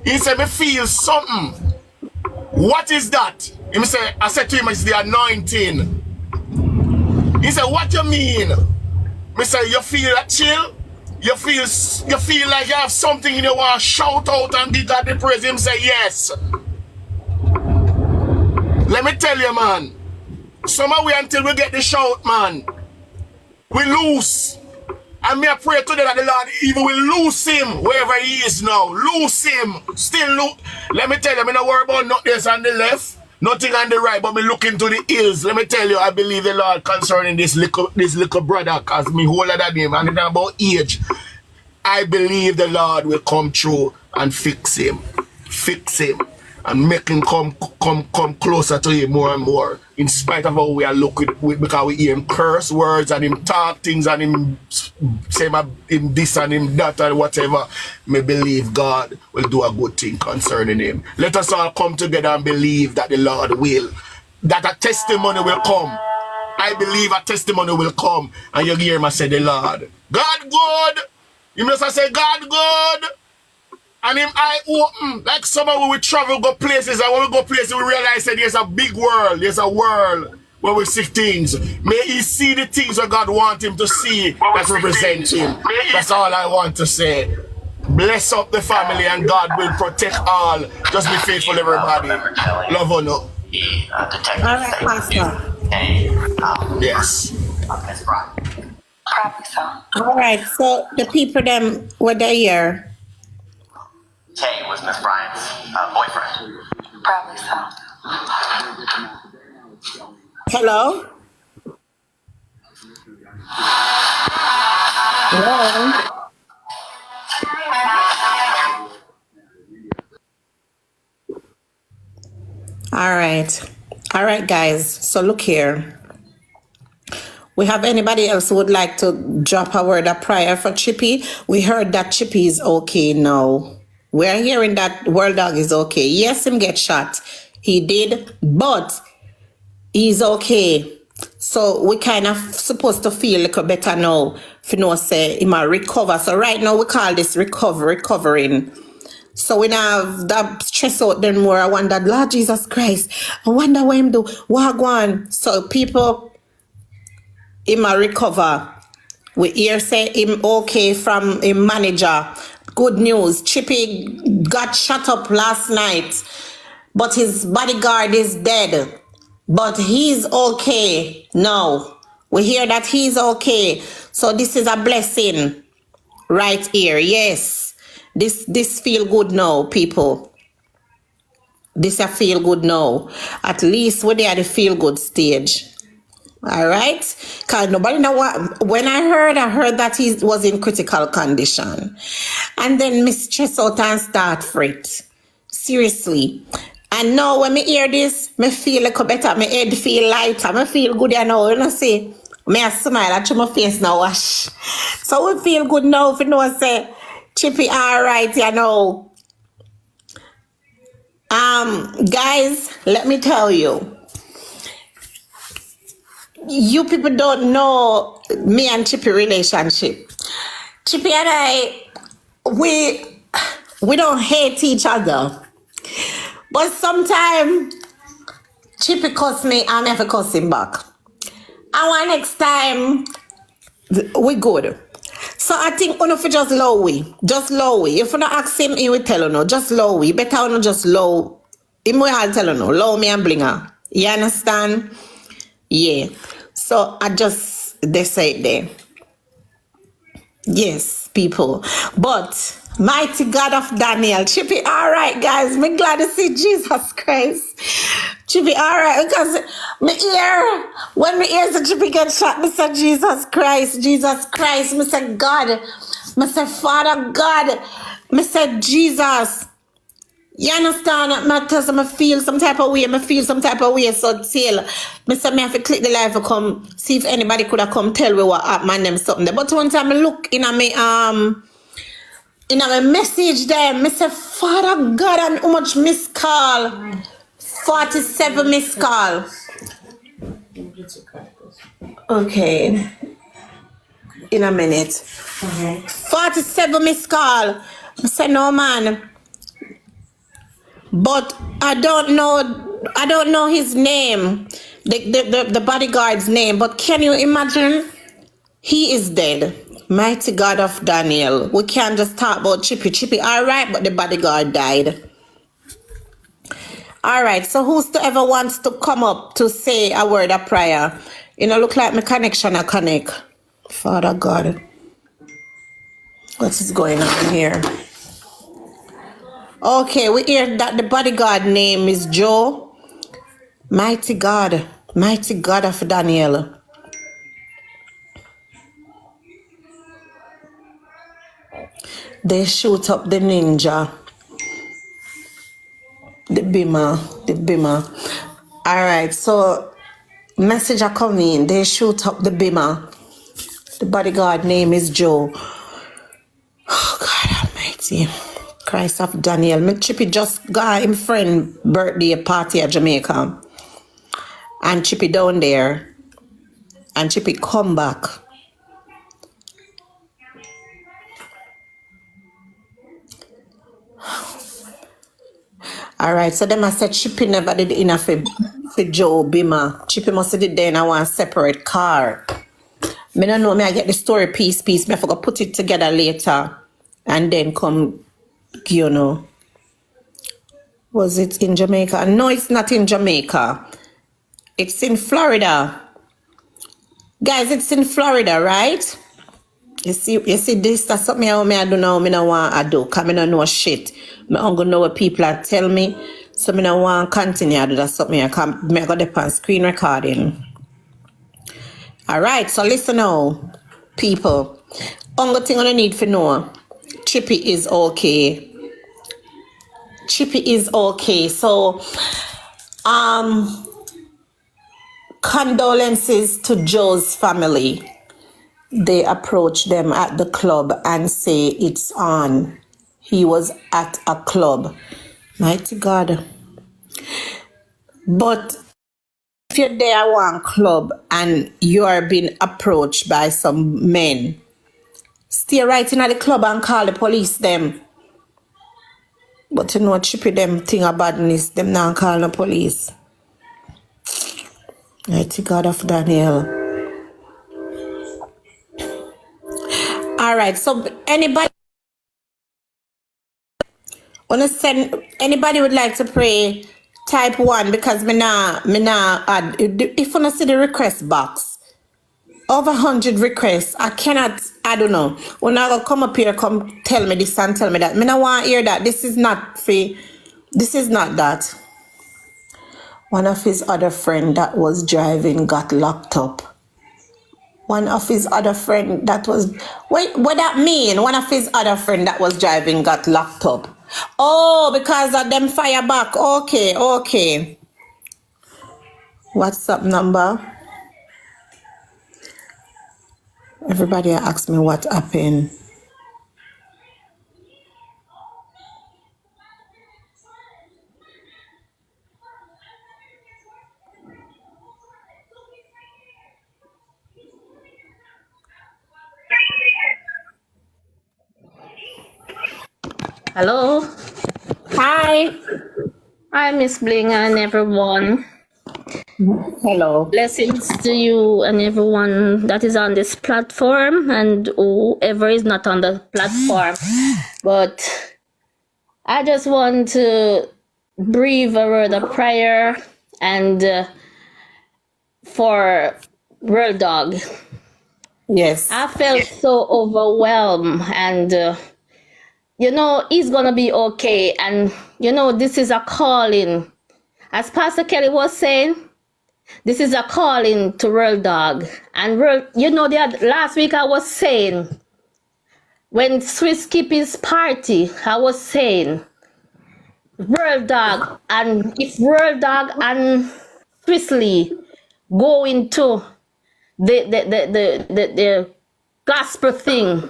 He said, me feel something. What is that? He said, I said to him, it's the anointing. He said, what you mean? Me say, you feel that chill? You feel like you have something in you want to shout out and give God the praise? Him say, yes. Let me tell you, man. Somehow we until we get the shout, man. We lose. And me I pray today that the Lord even will lose him wherever he is now. Lose him. Still lose. Let me tell you, I'm not worried about nothing on the left. Nothing on the right, but me look into the hills. Let me tell you, I believe the Lord concerning this little brother, because me older than him, and it's about age. I believe the Lord will come through and fix him, and make him come closer to him more and more. In spite of how we are looking, because we hear him curse words and him talk things and him say him this and him that and whatever. Me believe God will do a good thing concerning him. Let us all come together and believe that the Lord will. That a testimony will come. I believe a testimony will come. And you hear me say the Lord. God good. You must say God good. And him eye open. Like someone when we travel, go places, and when we go places, we realize that there's a big world. There's a world where we see things. May he see the things that God wants him to see that represent him. That's all I want to say. Bless up the family and God will protect all. Just be faithful, everybody. Love or no. All right, Pastor. Yes. Probably so. All right, so the people them were there. Tay was Miss Bryant's boyfriend. Probably so. Hello? Hello? All right, guys. So look here. We have anybody else who would like to drop a word of prayer for Chippy? We heard that Chippy is okay now. We're hearing that World Dog is okay. Yes, him get shot. He did, but he's okay. So we kind of supposed to feel a little better now. If you know, say, he might recover. So right now we call this recovering. So we have that stress out then more. I wonder, Lord Jesus Christ, I wonder what him do. What go on? So people, he might recover. We hear say him okay from a manager. Good news, Chippy got shot up last night, but his bodyguard is dead. But he's okay now. We hear that he's okay. So this is a blessing. Right here, yes. This feel good now, people. This a feel good now. At least we're there at the feel good stage. All right? Because nobody know what. When I heard that he was in critical condition. And then me stress out and start fret. Seriously. And now when me hear this, me feel like better. My head feel lighter. Me feel good, you know. You know, see? Me a smile. I show my face now wash. So we feel good now if you know say, Chippy all right, you know. Guys, let me tell you. You people don't know me and Chippy relationship. Chippy and I, we don't hate each other. But sometimes Chippy cuss me, I never cuss him back. And one next time, we good. So I think you fi just low we. Just low we. If you not ask him, he will tell you no. Just low we. Better you just low. He will tell you no. Low me and blinger. You understand? Yeah. So they say it there. Yes, people. But mighty God of Daniel, Chippy, all right, guys. Me glad to see Jesus Christ. Chippy, all right, because when me ears the Chippy get shot, me say Jesus Christ, me say God, me say Father God, me say Jesus. You understand? I feel some type of way. So till me say me have to click the live to come see if anybody could have come tell me what happened and them something there. But one time I look in my message there, me say Father God, and how much missed call? 47 missed call. Okay. In a minute. 47 missed call. I say no man. But I don't know his name, the bodyguard's name. But can you imagine? He is dead. Mighty God of Daniel. We can't just talk about Chippy. Chippy, all right, but the bodyguard died. All right, so whosoever wants to come up to say a word of prayer? You know, look like my connection I connect. Father God. What is going on here? Okay, we hear that the bodyguard name is Joe. Mighty God of Daniel. They shoot up the ninja. The bimmer. All right, so message are coming. They shoot up the bimmer. The bodyguard name is Joe. Oh, God Almighty. Christ of Daniel. My Chippy just got him friend birthday party at Jamaica. And Chippy down there. And Chippy come back. All right, so them I said Chippy never did enough for Joe Bima. Chippy must have did then I want a separate car. Me don't know, me I get the story piece. Me I forgot put it together later. And then come, you know. Was it in Jamaica? No, it's not in Jamaica. It's in Florida. Guys, it's in Florida, right? You see this, that's something I do now, I don't want to do, because I don't know shit. I don't know what people are telling me, so I don't want to continue to do that something. I got the on screen recording. All right, so listen now, people. Only thing I need to know, Chippy is okay. Chippy is okay. So, condolences to Joe's family. They approach them at the club and say it's on. He was at a club. Mighty God. But if you're there at one club and you are being approached by some men, stay right in at the club and call the police them. But you know, Chippy them thing about badness, them now call the police. Mighty God of Daniel. All right, so anybody would like to pray, type 1 because me nah add. If you see the request box, over 100 requests, I cannot I don't know. When I go come up here, come tell me this and tell me that. Me no want to hear that. This is not free. This is not that. One of his other friend that was driving got locked up. One of his other friend that was... Wait, what that mean? One of his other friend that was driving got locked up. Oh, because of them fire back. Okay, okay. WhatsApp number. Everybody ask me what happened. Hello. Hi. Hi, Miss Bling and everyone. Hello. Blessings to you and everyone that is on this platform and whoever is not on the platform. But I just want to breathe a word of prayer and for Real Dog. Yes. I felt so overwhelmed and you know, he's gonna be okay. And you know, this is a calling. As Pastor Kelly was saying, this is a calling to Real Dog. And you know, last week I was saying, when Swiss keep his party, I was saying, Real Dog, and if Real Dog and Swissley go into the gospel thing,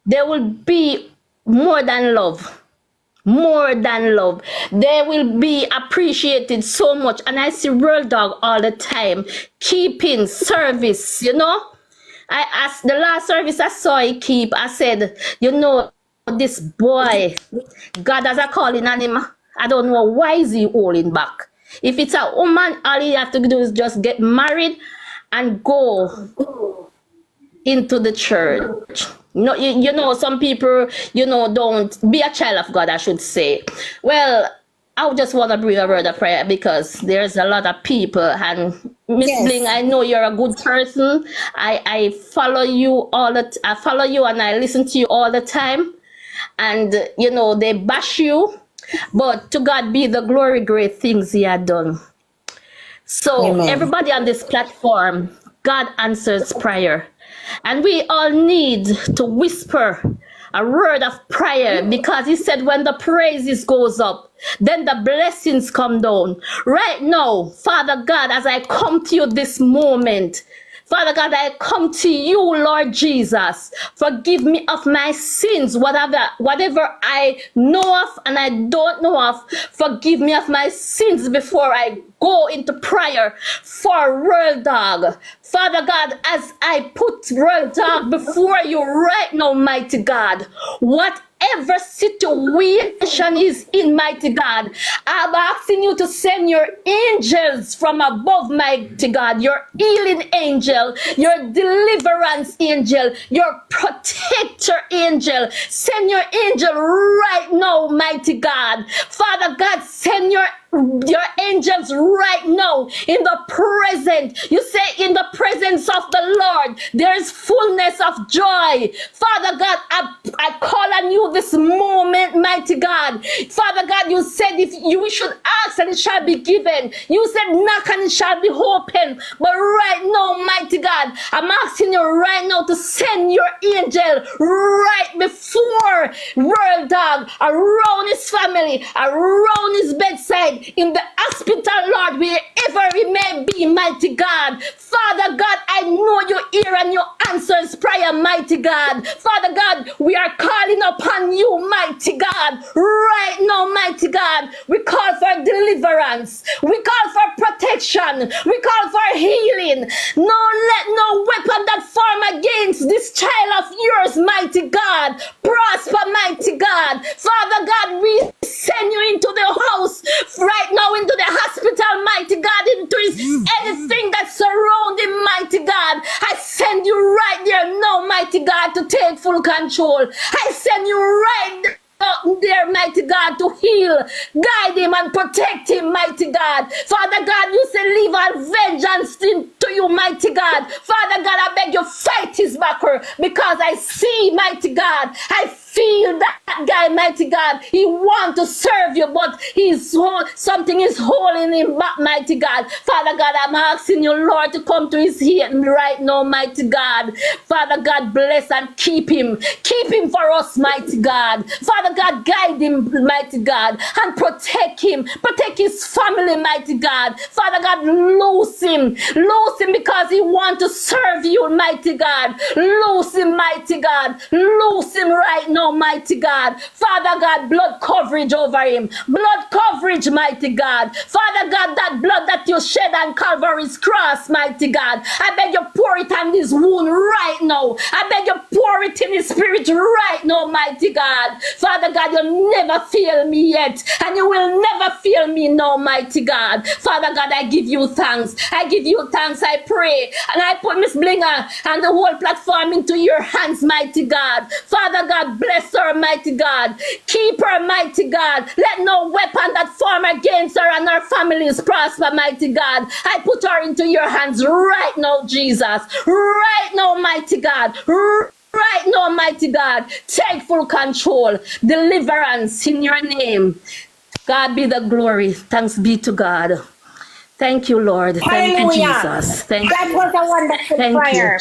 there will be more than love. More than love. They will be appreciated so much. And I see Real Dog all the time keeping service, you know. I asked the last service I saw he keep, I said, you know, this boy, God has a calling on him. I don't know why is he holding back. If it's a woman, all he have to do is just get married and go into the church. No, you know, some people, you know, don't be a child of God, I should say. Well, I just want to bring a word of prayer because there's a lot of people. And Miss Bling, I know you're a good person. I follow you I follow you and I listen to you all the time. And you know, they bash you, but to God be the glory, great things he had done. So Amen. Everybody on this platform, God answers prayer. And we all need to whisper a word of prayer because he said when the praises goes up, then the blessings come down. Right now, Father God, as I come to you this moment, Father God, I come to you, Lord Jesus. Forgive me of my sins, whatever I know of and I don't know of. Forgive me of my sins before I go into prayer for Real Dog. Father God, as I put Real Dog before you right now, mighty God, whatever situation is in, mighty God, I'm asking you to send your angels from above, mighty God, your healing angel, your deliverance angel, your protector angel. Send your angel right now, mighty God. Father God, send your angels right now in the present. You say in the presence of the Lord there is fullness of joy. Father God, I call on you this moment, mighty God. Father God, you said if you should ask and it shall be given. You said knock and it shall be open. But right now, mighty God, I'm asking you right now to send your angel right before Real Dog, around his family, around his bedside, in the hospital, Lord, wherever he may be, mighty God. Father God, I know you hear and you answers prayer, mighty God. Father God, we are calling upon you, mighty God. Right now, mighty God, we call for deliverance. We call for protection. We call for healing. Let no weapon that form against this child of yours, mighty God, prosper, mighty God. Father God, we send you into the house right now, into the hospital, mighty God, into anything that's surrounding, mighty God. I send you right there now, mighty God, to take full control. I send you right there, mighty mighty God, to heal, guide him and protect him, mighty God. Father God, you say leave all vengeance to you, mighty God. Father God, I beg you, fight his backer, because I see, mighty God, I feel that guy, mighty God, he want to serve you, but something is holding him back, mighty God. Father God, I'm asking you, Lord, to come to his head right now, mighty God. Father God, bless and keep him for us, mighty God. Father God, guide him, mighty God, and protect him, protect his family, mighty God. Father God, loose him because he want to serve you, mighty God. Loose him, mighty God. Loose him right now, mighty God. Father God, blood coverage over him. Blood coverage, mighty God. Father God, that blood that you shed on Calvary's cross, mighty God. I beg you, pour it on this wound right now. I beg you, pour it in his spirit right now, mighty God. Father God, you never fail me yet, and you will never fail me now, mighty God. Father God, I give you thanks. I give you thanks. I pray, and I put Miss Blinger and the whole platform into your hands, mighty God. Father God, bless her, mighty God. Keep her, mighty God. Let no weapon that form against her and her families prosper, mighty God. I put her into your hands right now, Jesus. Right now, mighty God. Right now, mighty God. Take full control. Deliverance in your name. God be the glory. Thanks be to God. Thank you, Lord. Thank you, Jesus. Thank that you. was a wonderful prayer.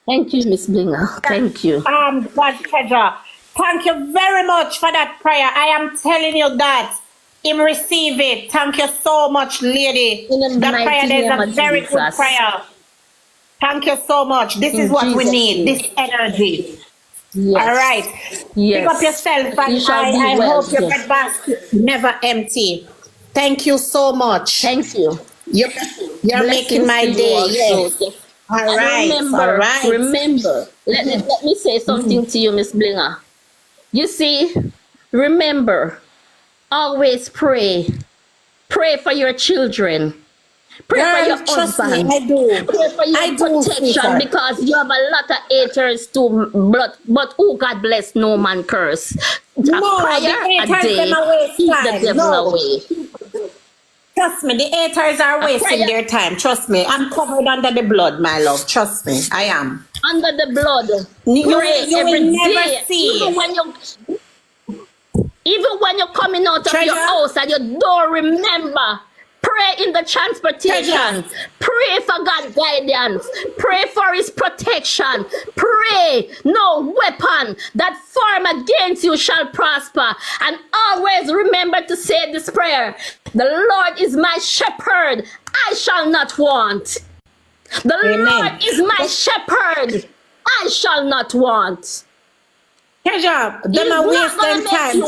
Thank you, Miss Blinger. Thank you. God treasure. Thank you very much for that prayer. I am telling you that him receive it. Thank you so much, lady. That prayer is a very good prayer. Thank you so much. This is what we need. This energy. Yes. All right. Yes. Pick up yourself, and I hope your bread basket never empty. Thank you so much. Thank you. You're making my day. Yes. All right. All right. Remember. Let me say something to you, Miss Blinger. You see, remember, always pray. Pray for your children. Pray for your husband. Me, I do. Pray for your protection, because you have a lot of haters too. But oh, God bless, no man curse. A prayer a day, keep the devil away. Trust me, the haters are wasting their time. Trust me, I'm covered under the blood, my love. Trust me, I am. Under the blood. Pray You every will never day. see. Even when you're coming out of your house and you don't remember, pray in the transportation. Pray for God's guidance. Pray for his protection. Pray no weapon that form against you shall prosper. And always remember to say this prayer. The Lord is my shepherd. I shall not want. The Lord is my shepherd. I shall not want. Treasure, them are wasting time.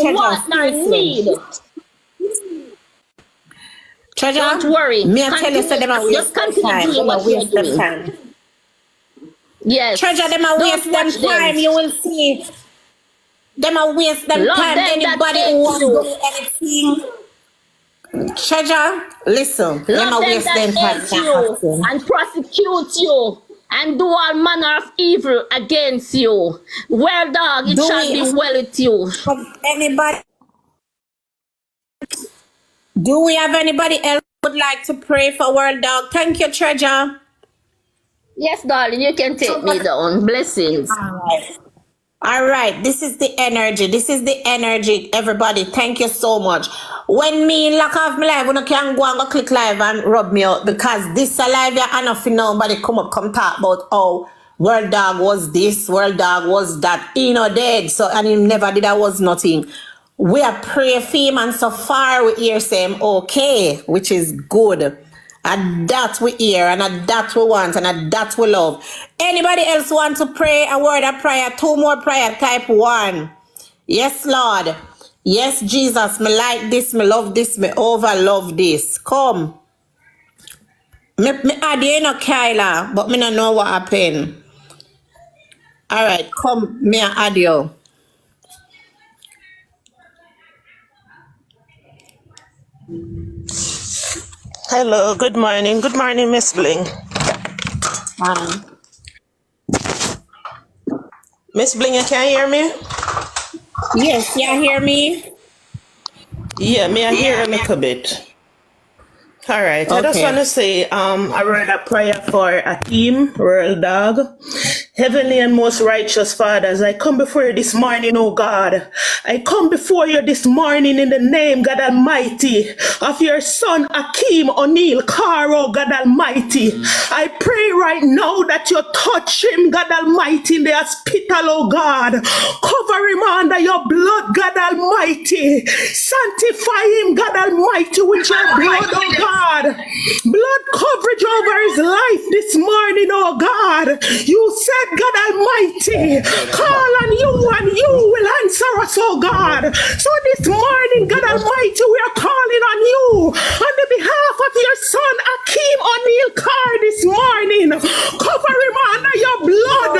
Treasure, don't worry. Me I tell you, so them are wasting time. Them are wasting time. Yes. Treasure, them are wasting time. You will see. Them are wasting time. Anybody who wants to do anything. Treasure, listen. Them are wasting time. And prosecute you. And do all manner of evil against you. Well, dog, it shall be well with you. Anybody? Do we have anybody else who would like to pray for World Dog? Thank you, Treasure. Yes, darling, you can take me down. Blessings. All right. This is the energy. This is the energy, everybody. Thank you so much. When me lock off my live, you can go and go click live and rub me out, because this live, you're enough, nobody come talk about, oh, World Dog was this, World Dog was that, dead. So, and he never did, that was nothing. We are praying for him, and so far we hear him okay, which is good. And that we hear, and that we want, and that we love. Anybody else want to pray a word of prayer? 2 more prayer, type 1. Yes, Lord. Yes, Jesus. Me like this, me love this, me over love this. Come. Me add you, Kyla, but me don't know what happened. All right, come, me add you. Hello, good morning. Good morning, Miss Bling. Miss Bling, you can hear me? Yes, you hear me? Yeah, may I hear a little bit? All right. I just want to say a word of prayer for Akeem, Royal Dog. Heavenly and most righteous Father, as I come before you this morning, oh God, I come before you this morning in the name, God Almighty, of your son Akeem O'Neal Caro, God Almighty. I pray right now that you touch him, God Almighty, in the hospital, oh God. Cover him under your blood, God Almighty. Sanctify him, God Almighty, with your blood, oh God. Blood coverage over his life this morning, oh God. You said, God Almighty, call on you and you will answer us, oh God. So this morning, God Almighty, we are calling on you on the behalf of your son Akeem O'Neal Carr this morning. Cover him under your blood.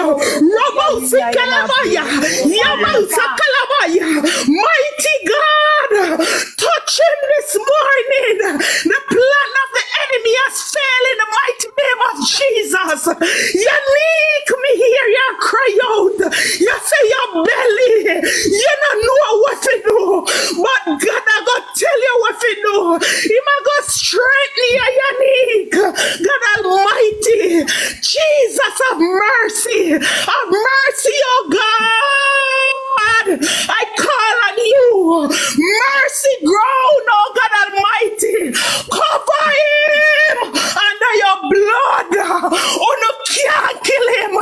Mighty God, touch him this morning. The plan of the enemy has failed in the mighty name of Jesus. Unique me here, you cry out. You say your belly. You don't know what to do. But God, I got tell you what to do. He might go straighten you, unique. God Almighty. Jesus have mercy. Have mercy, oh God. I call on you. Mercy ground, oh God Almighty. Cover him under your blood. Oh, no, can't kill him.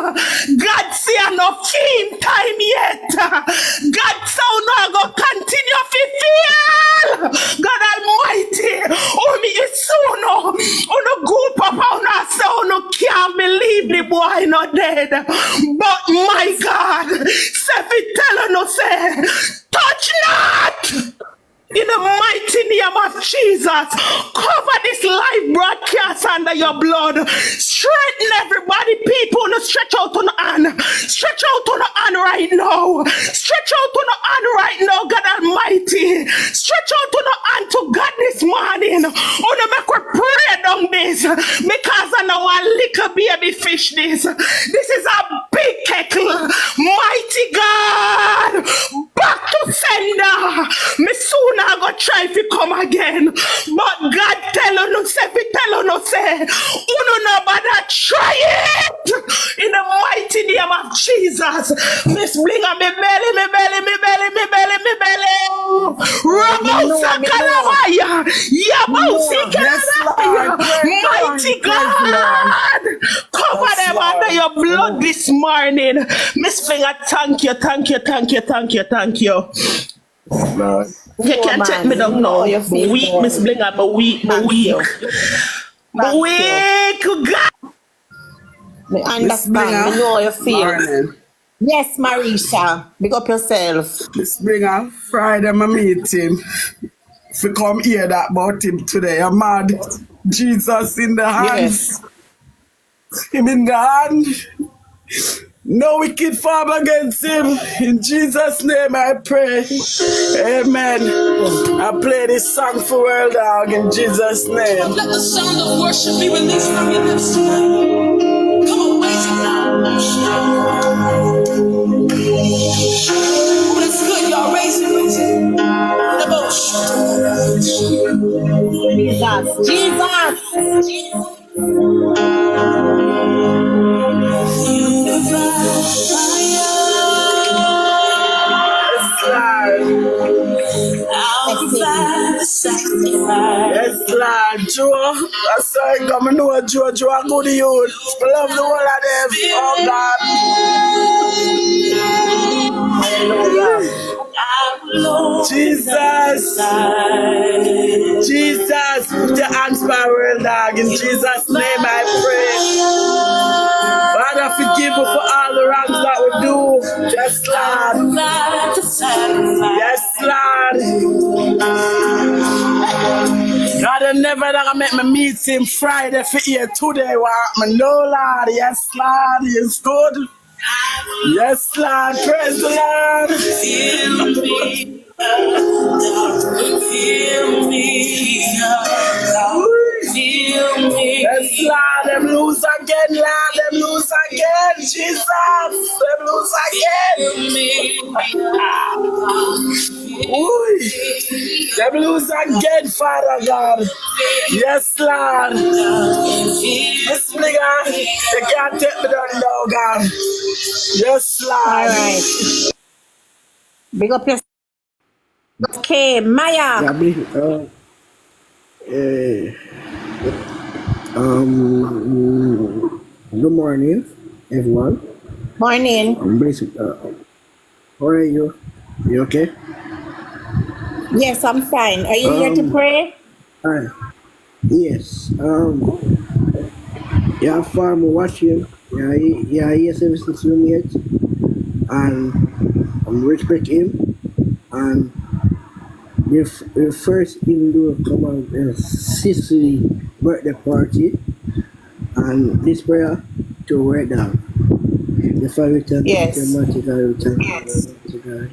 God say enough him time yet. God say no go continue to feel. God Almighty. Oh, me is soon. Oh, no go papa. Oh, no say oh, no can't believe the boy not dead. But my God, say fi tell her no say, touch not. In the mighty name of Jesus, cover this live broadcast under your blood. Straighten everybody, people. No stretch out on the hand. Stretch out on the hand right now. Stretch out on the hand right now, God Almighty. Stretch out on the hand to God this morning. Oh, no, make we pray down this because I know a little baby fish this. This is a big kettle. Mighty God, back to sender. Me soon I go try to come again. But God tell you no say, tell you no say, uno no bother try it. In the mighty name of Jesus. Miss Bling on me belly, me belly, me belly, me belly, me belly. Rabosa Kalamaya. Yabosi Kalamaya. Mighty God. Cover them under your blood this morning. Miss Finger, thank you, thank you, thank you, thank you, thank you. You can't take me down now. But weak, Miss Blinger, but weak, but weak. But weak, God. Me understand. Me know how you feel. Morning. Yes, Marisha. Big up yourself. Miss Bringer, Friday I meet him. If you come hear that about him today, I'm mad. Jesus in the hands. Yes. Him in the hand. No wicked farm against him. In Jesus' name I pray. Amen. I play this song for World Dog in Jesus' name. Let the sound of worship be released from your lips tonight. Come on, raise it now. Oh, that's good, y'all. Raise it, raise it. Jesus. Jesus. Yes, Lord. Joe, I saw him coming to Joe. Joe, I go to you. I love the whole of them. Oh, God. Hallelujah. Jesus. Jesus. Put your hands by World Dog. In Jesus' name I pray. Father, forgive us for all the wrongs that we do. Yes, Lord. Yes, Lord. God, I never gonna make me meet him Friday for here today. What me know, Lord. Yes, Lord. He's good. Yes, Lord. Praise the Lord. Feel me. Feel me. Feel me. Yes, Lord. Them lose again, Lord. Them lose again. Jesus. Them lose again. Ooh. Let me lose again, Father God. Yes, Lord. This nigga, they can't take me down now, God. Yes, Lord. All right. Big up your okay, Maya. Yeah, please, good morning, everyone. Morning. Basic, how are you? You okay? Yes, I'm fine. Are you here to pray? Hi. Yes. Yeah, farm watching. Yeah, yes, ever since you met, and respect him. And the first Hindu come on Sicily birthday party, and this prayer to wear down. The Father, we thank you, Yes. mighty God, we thank you, mighty God.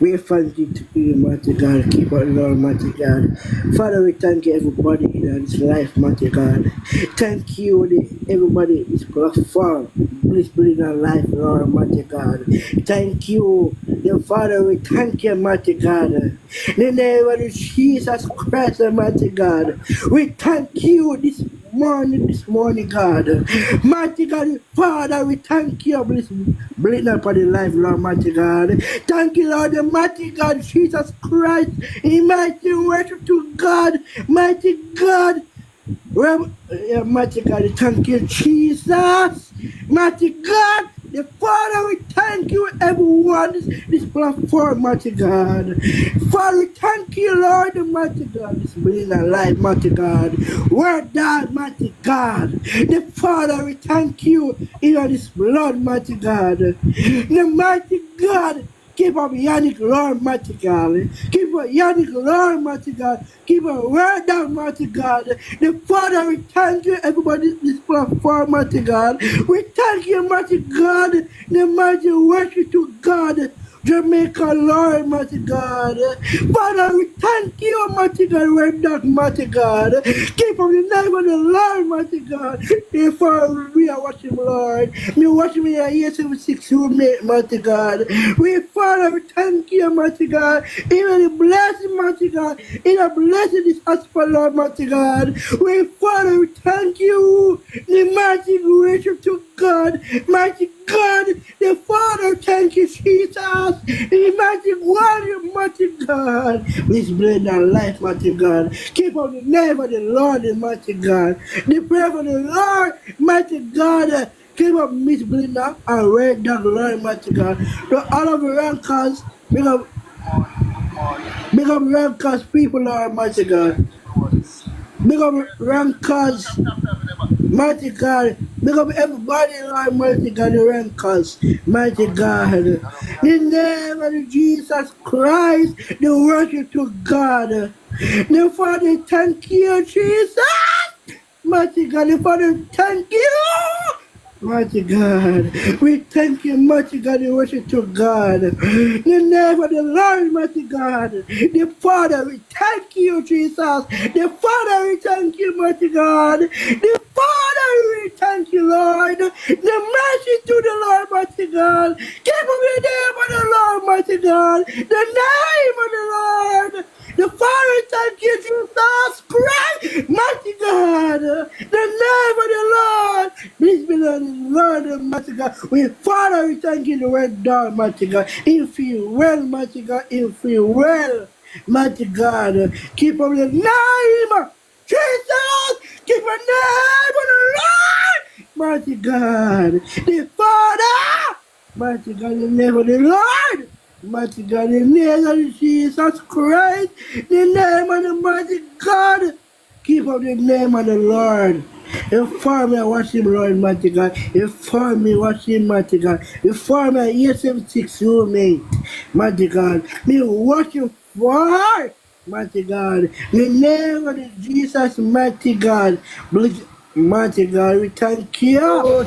We thank you to be mighty God, keep on Lord, mighty God. Father, we thank you, everybody in this life, mighty God. Thank you, everybody in this platform. Please bring our life, Lord, mighty God. Thank you, the Father, we thank you, mighty God. In the name of Jesus Christ, mighty God. We thank you this morning, God. Mighty God, Father, we thank you for this brilliant for the life, Lord, mighty God. Thank you, Lord, the mighty God, Jesus Christ, in mighty worship to God, mighty God. Well, mighty God, thank you, Jesus. Mighty God, the Father, we thank you, everyone, this platform, mighty God. Father, we thank you, Lord, mighty God, this being alive, mighty God. Word down, mighty God. The Father, we thank you, this blood, mighty God. The mighty God. Keep up Yannick Lord, mighty God. Keep up Yannick Lord, mighty God. Keep up word down, mighty God. The Father, we thank you, everybody, this platform, mighty God. We thank you, mighty God. The mighty worship to God. Jamaica, Lord, mighty God. Father, we thank you, mighty God, word down, mighty God. Keep up the name of the Lord, mighty God. Therefore, we are watching, Lord. Me watching me a year 76 roommate, mighty God. We, Father, we thank you, mighty God. Even the blessing, mighty God. In a blessing is us for Lord, mighty God. We, Father, we thank you. The mighty worship to God, mighty God. The Father, thank you, Jesus. The mighty one, mighty God. Please bless our life, mighty God. Keep on the name of the Lord, the mighty God. The prayer for the Lord, mighty God. Keep up Miss Belinda and read down the Lord, mighty God. To all of the rankers, big up rankers, people are mighty God. Big up rankers, mighty God. Big up everybody, Lord, mighty God, the rankers, mighty God. The name of Jesus Christ, the worship to God. The Father, thank you, Jesus. Mighty God, the Father, thank you. Mighty God, we thank you, mighty God, we worship to God. The name of the Lord, mighty God. The Father, we thank you, Jesus. The Father, we thank you, mighty God. The Father, we thank you, Lord. The mercy to the Lord, mighty God. Give up the name of the Lord, mighty God. The name of the Lord. The Father, thank you, Jesus Christ, mighty God. The name of the Lord. Please be the Lord, mighty God. We, Father, we thank you, the word down, mighty God. You feel well, mighty God. You feel well, mighty God. Keep up the name, Jesus. Keep the name of the Lord, mighty God. The Father, mighty God, the name of the Lord. Mighty God, in the name of Jesus Christ, the name of the mighty God, keep up the name of the Lord. Inform me, watch him, Lord, mighty God. Inform me, watch him, mighty God. Inform me, yes, 76 roommate, mighty God. Me watch him for, mighty God. In the name of the Jesus, mighty God. Mighty God, we thank you,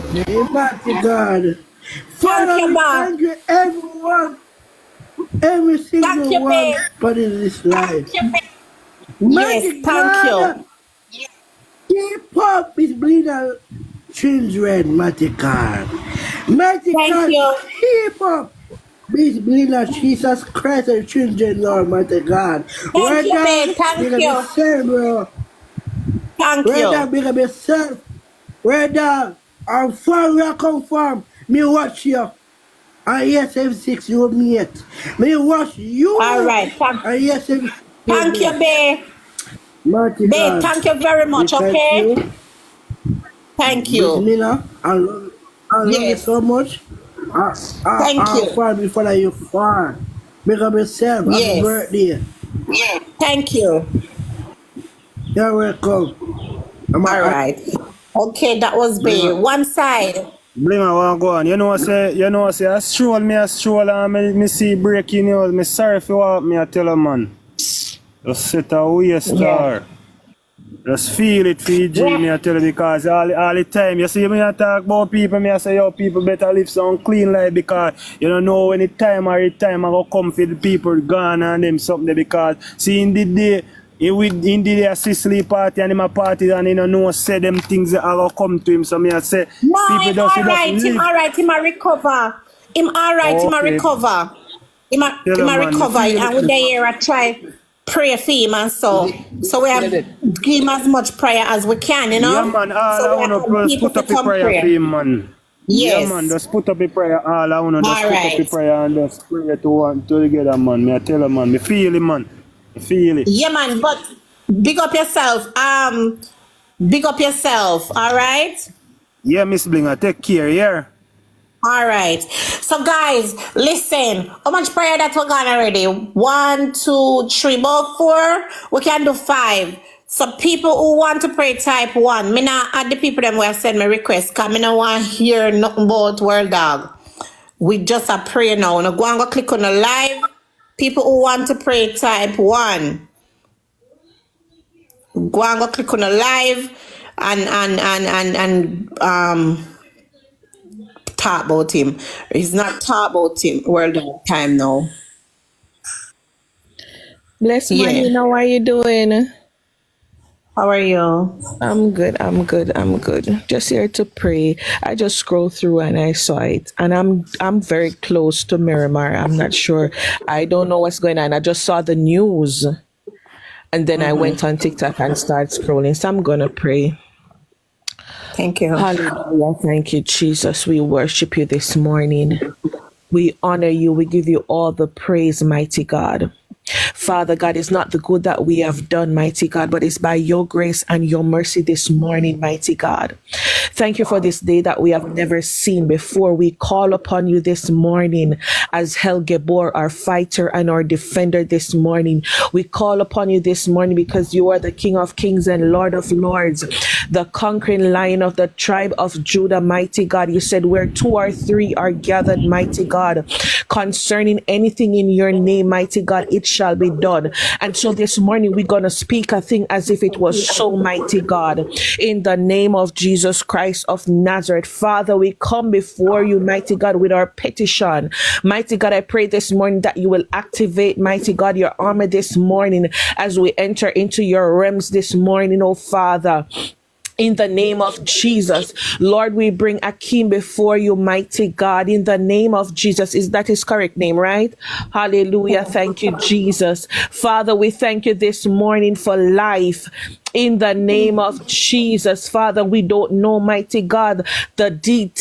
mighty God. Thank Father, you, we Bob. thank you, everyone. Every Thank single you, one babe. but in this life. Yes, Mighty thank you. God, keep up his bleeding children, mighty God. Mighty Thank God, you. keep up. Believe that Jesus Christ and children, Lord, mighty God. Thank you, babe. Big Thank up you. yourself, bro. Thank Where you. down, big up yourself. Where down? I'm from where I come from. Me watch you. And yes, M6 you me yet. Me watch you. All right. And yes, M6 Thank you, babe. Mighty Babe, God. thank you very much, We thank okay? you. Thank Miss you. Miller, I love you Yes. so much. Thank I'll you. far before you far. Make up yourself. Happy Yes. birthday. Thank you. You're welcome. All right. Okay, that was babe. One side. Bling I want go on. You know say I stroll and me see breaking news. Me sorry for what me I tell a man. Just set away star. Just feel it for G, me I tell you, because all the time you see me I talk about people, me I say yo people better live some clean life, because you don't know when the time I go come for the people gone and them something there, because see in the day in the day I see sleep party and him a party and he don't know say them things that I go come to him, so me I say No, people him just alright, him alright, him a recover. Him alright, him a Okay. recover. Him a Tell him, man, recover. me feel And it. we there here I try pray for him and so we have give him as much prayer as we can, you know? Yeah man, all So I we wanna have just people put to up a come prayer pray. for him, man. Yes. Yeah man, just put up a prayer, all I wanna just put up a Alright. prayer and just pray to one together, man. Me I tell him, man, me feel it, man. I feel it. Yeah, man, but big up yourself. Big up yourself, all right? Yeah, Miss Blinger, take care, yeah. All right. So, guys, listen. How much prayer that we got already? 1, 2, 3, about 4. We can do 5. So, people who want to pray, type 1. Me not add the people them who have sent me request, because me not want to hear nothing about World Dog. We just a pray now. Now go and go click on the live. People who want to pray, type 1. Go and go click on the live and talk about him. He's not talk about him world of time now. Bless Yeah. morning, how are you doing? How are you? I'm good. Just here to pray. I just scrolled through and I saw it. And I'm very close to Miramar. I'm not sure. I don't know what's going on. I just saw the news. And then I went on TikTok and started scrolling. So I'm gonna pray. Thank you. Hallelujah. Thank you, Jesus. We worship you this morning. We honor you. We give you all the praise, mighty God. Father God, it's not the good that we have done, mighty God, but it's by your grace and your mercy this morning, mighty God. Thank you for this day that we have never seen before. We call upon you this morning as Hel Gabor, our fighter and our defender this morning. We call upon you this morning because you are the King of Kings and Lord of Lords, the conquering Lion of the tribe of Judah, mighty God. You said where 2 or 3 are gathered, mighty God, concerning anything in your name, mighty God, it shall be done. And so this morning we're going to speak a thing as if it was so, mighty God, in the name of Jesus Christ of Nazareth. Father, we come before you, mighty God, with our petition. Mighty God, I pray this morning that you will activate, mighty God, your armor this morning as we enter into your realms this morning, oh Father. In the name of Jesus, Lord, we bring Akeem before you, mighty God, in the name of Jesus. Is that his correct name, right? Hallelujah. Thank you, Jesus. Father, we thank you this morning for life. In the name of Jesus, Father, we don't know, mighty God, the deep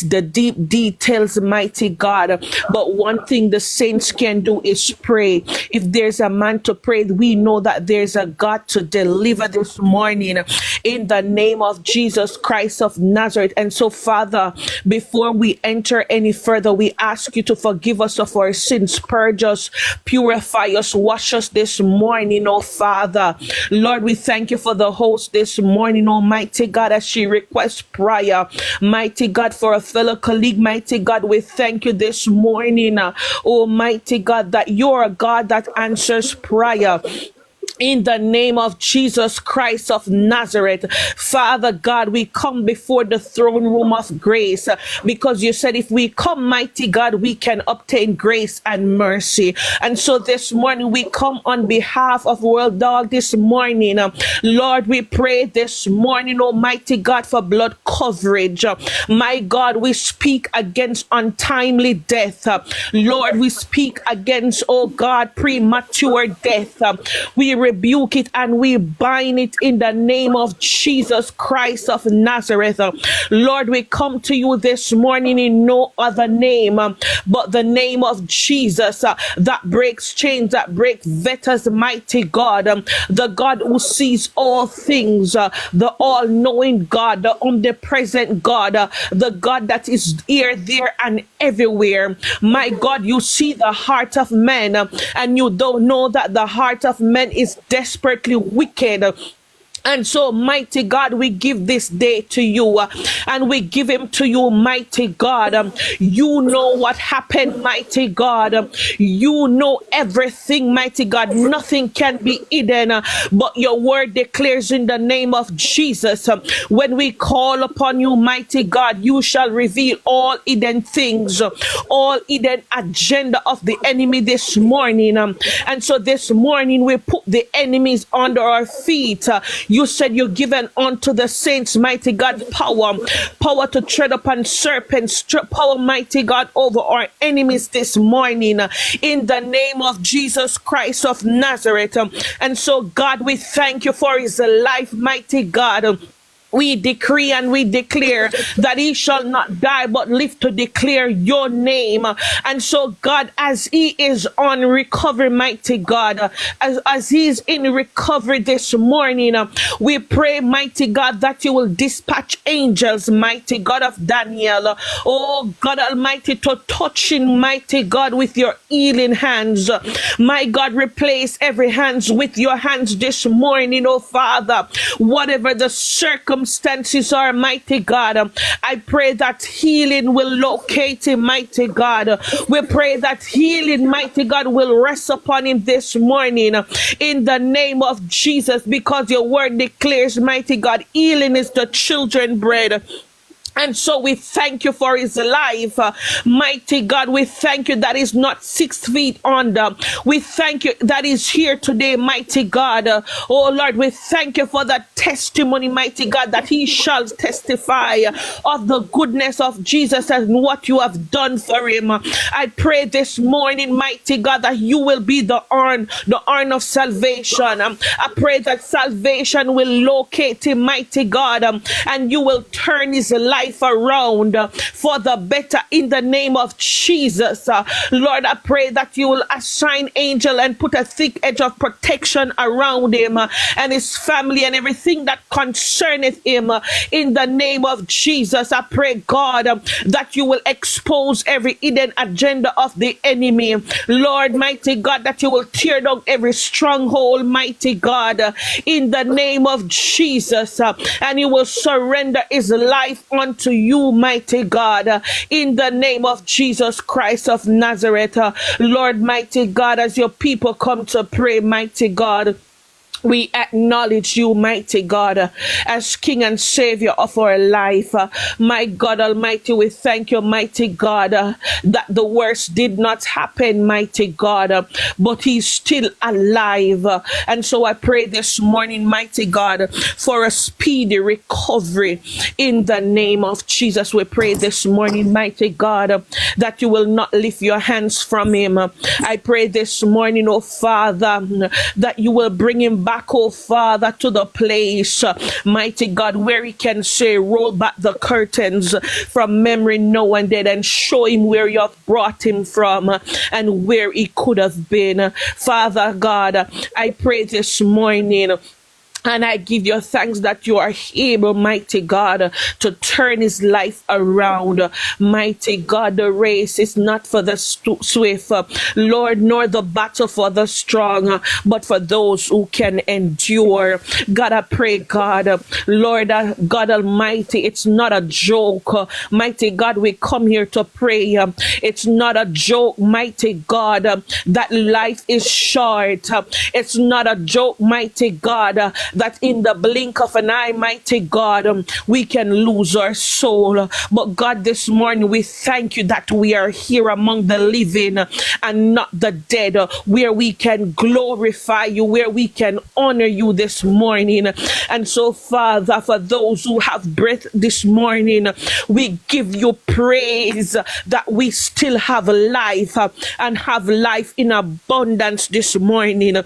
details, mighty God. But one thing the saints can do is pray. If there's a man to pray, we know that there's a God to deliver this morning in the name of Jesus Christ of Nazareth. And so, Father, before we enter any further, we ask you to forgive us of our sins, purge us, purify us, wash us this morning, oh Father. Lord, we thank you for the host this morning, almighty God, as she requests prayer, mighty God, for a fellow colleague, mighty God. We thank you this morning, almighty God, that you're a God that answers prayer. In the name of Jesus Christ of Nazareth, Father God, we come before the throne room of grace because you said if we come, mighty God, we can obtain grace and mercy. And so this morning we come on behalf of World Dog this morning. Lord, we pray this morning, Almighty God, for blood coverage. My God, we speak against untimely death. Lord, we speak against, oh God, premature death. We rebuke it and we bind it in the name of Jesus Christ of Nazareth. Lord, we come to you this morning in no other name but the name of Jesus that breaks chains, that breaks fetters, mighty God, the God who sees all things, the all-knowing God, the omnipresent God, the God that is here, there, and everywhere. My God, you see the heart of man, and you don't know that the heart of man is desperately wicked. And so, mighty God, we give this day to you and we give him to you, mighty God. You know what happened, mighty God. You know everything, mighty God. Nothing can be hidden, but your word declares in the name of Jesus. When we call upon you, mighty God, you shall reveal all hidden things, all hidden agenda of the enemy this morning. And so this morning we put the enemies under our feet. You said you're given unto the saints, mighty God, power to tread upon serpents, power, mighty God, over our enemies this morning in the name of Jesus Christ of Nazareth. And so, God, we thank you for his life, mighty God. We decree and we declare that he shall not die but live to declare your name. And so, God, as he is on recovery, mighty God, as he is in recovery this morning, we pray, mighty God, that you will dispatch angels, mighty God of Daniel, oh God Almighty, to touch him, mighty God, with your healing hands. My God, replace every hands with your hands this morning, oh Father. Whatever the circumstances are, mighty God, I pray that healing will locate him, mighty God. We pray that healing, mighty God, will rest upon him this morning in the name of Jesus, because your word declares, mighty God, healing is the children's bread. And so we thank you for his life. Mighty God, we thank you that he's not 6 feet under. We thank you that he's here today, mighty God. Oh Lord, we thank you for that testimony, mighty God, that he shall testify of the goodness of Jesus and what you have done for him. I pray this morning, mighty God, that you will be the horn of salvation. I pray that salvation will locate him, mighty God, and you will turn his life around for the better in the name of Jesus. Lord, I pray that you will assign angel and put a thick edge of protection around him and his family and everything that concerneth him in the name of Jesus. I pray, God, that you will expose every hidden agenda of the enemy. Lord, mighty God, that you will tear down every stronghold, mighty God, in the name of Jesus, and you will surrender his life unto you, mighty God, in the name of Jesus Christ of Nazareth. Lord, mighty God, as your people come to pray, mighty God, we acknowledge you, mighty God, as King and Savior of our life. My God Almighty, we thank you, mighty God, that the worst did not happen, mighty God, but he's still alive. And so I pray this morning, mighty God, for a speedy recovery in the name of Jesus. We pray this morning, mighty God, that you will not lift your hands from him. I pray this morning, oh Father, that you will bring him back, oh Father, to the place, mighty God, where he can say, roll back the curtains from memory now and then, and show him where you have brought him from and where he could have been. Father God, I pray this morning And I give you thanks that you are able, mighty God, to turn his life around. Mighty God, the race is not for the swift, Lord, nor the battle for the strong, but for those who can endure. God, I pray, God, Lord, God Almighty, it's not a joke. Mighty God, we come here to pray. It's not a joke, mighty God, that life is short. It's not a joke, mighty God, that in the blink of an eye, mighty God, we can lose our soul. But God, this morning we thank you that we are here among the living and not the dead, where we can glorify you, where we can honor you this morning. And so, Father, for those who have breath this morning, we give you praise that we still have life and have life in abundance this morning.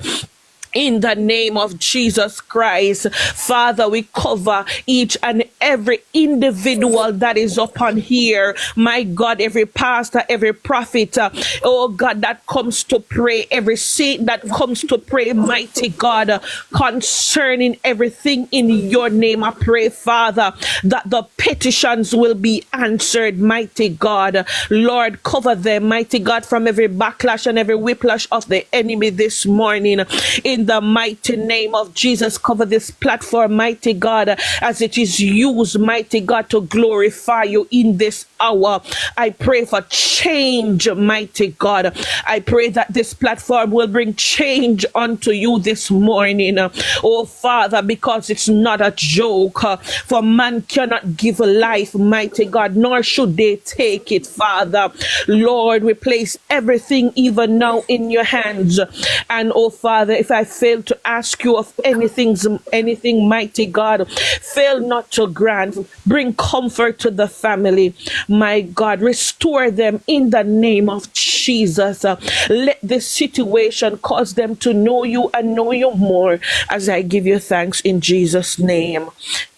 In the name of Jesus Christ, Father, we cover each and every individual that is upon here. My God, every pastor, every prophet, oh God, that comes to pray, every saint that comes to pray, mighty God, concerning everything in your name. I pray, Father, that the petitions will be answered, mighty God. Lord, cover them, mighty God, from every backlash and every whiplash of the enemy this morning. In the mighty name of Jesus, cover this platform, mighty God, as it is used, mighty God, to glorify you in this hour. I pray for change, mighty God. I pray that this platform will bring change unto you this morning, oh Father, because it's not a joke. For man cannot give life, mighty God, nor should they take it, Father. Lord, we place everything even now in your hands. And oh Father, if I fail to ask you of anything, mighty God, fail not to grant. Bring comfort to the family, my God. Restore them in the name of Jesus. Let this situation cause them to know you and know you more, as I give you thanks in Jesus' name.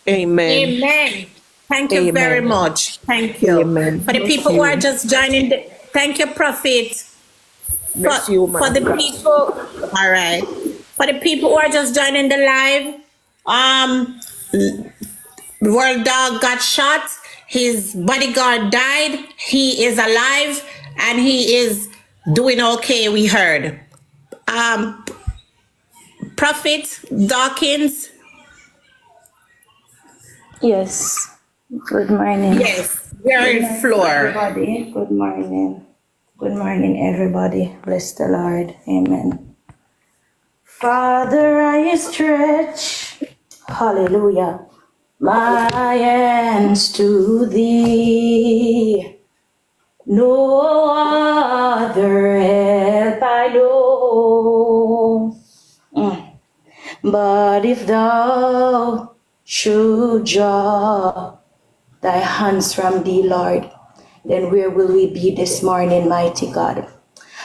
Amen. Amen. Thank you very much. Thank you. Amen. For the people who are just joining, thank you, Prophet. For the people, all right. For the people who are just joining the live, World Dog got shot. His bodyguard died. He is alive and he is doing okay. We heard. Prophet Dawkins. Yes. Good morning. Yes. You're in floor. Everybody. Good morning. Good morning, everybody. Bless the Lord. Amen. Father, I stretch, hallelujah, my hands to thee. No other help I know. But if thou should draw thy hands from thee, Lord, then where will we be this morning, mighty God?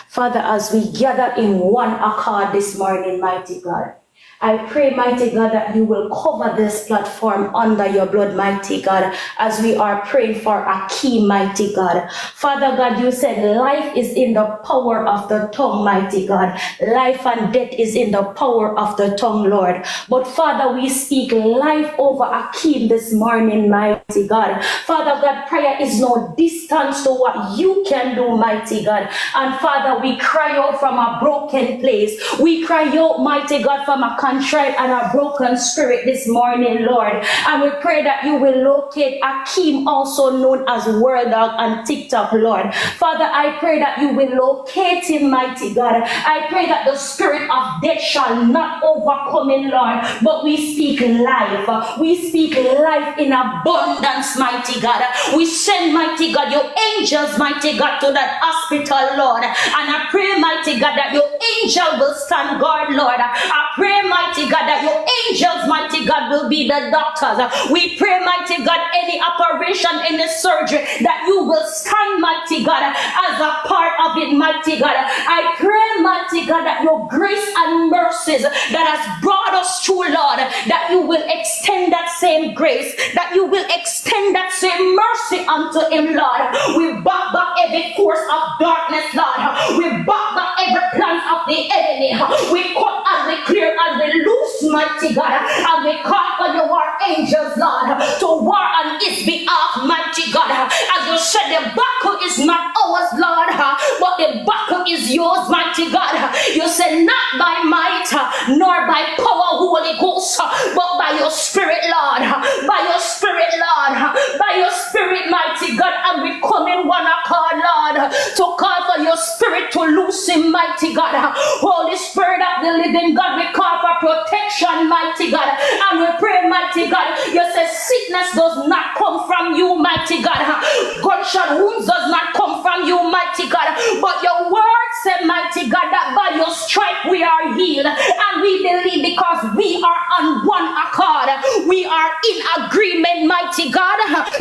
Father, as we gather in one accord this morning, mighty God, I pray, mighty God, that you will cover this platform under your blood, mighty God, as we are praying for a key, mighty God. Father God, you said life is in the power of the tongue, mighty God. Life and death is in the power of the tongue, Lord. But Father, we speak life over Akeem this morning, mighty God. Father God, prayer is no distance to what you can do, mighty God. And Father, we cry out from a broken place. We cry out, mighty God, from a contrite and a broken spirit this morning, Lord. And we pray that you will locate Akeem, also known as World Dog on TikTok, Lord. Father, I pray that you will locate him, mighty God. I pray that the spirit of death shall not overcome him, Lord. But we speak life. We speak life in abundance, mighty God. We send, mighty God, your angels, mighty God, to that hospital, Lord. And I pray, mighty God, that your angel will stand guard, Lord. I pray, mighty God, that your angels, mighty God, will be the doctors. We pray, mighty God, any operation, any surgery, that you will stand, mighty God, as a part of it, mighty God. I pray, mighty God, that your grace and mercies that has brought us through, Lord, that you will extend that same grace, that you will extend that same mercy unto him, Lord. We back every force of darkness, Lord. We back every plan of the enemy. We cut and we clear and we loose, mighty God. And we call for your angels, Lord, to war on his behalf, mighty God. As you said, the battle is not ours, Lord, but the battle is yours, mighty God. You said, not by might, nor by power, Holy Ghost, but by your spirit, Lord. By your spirit, Lord. By your spirit, mighty God. And we come in one accord, Lord, to call for your spirit to loose him, mighty God. Holy Spirit of the living God, we call for protection, mighty God. And we pray, mighty God, you say sickness does not come from you, mighty God. Gunshot wounds does not come from you, mighty God. But your word said, mighty God, that by your stripe we are healed. And we believe because we are on one accord. We are in agreement, mighty God,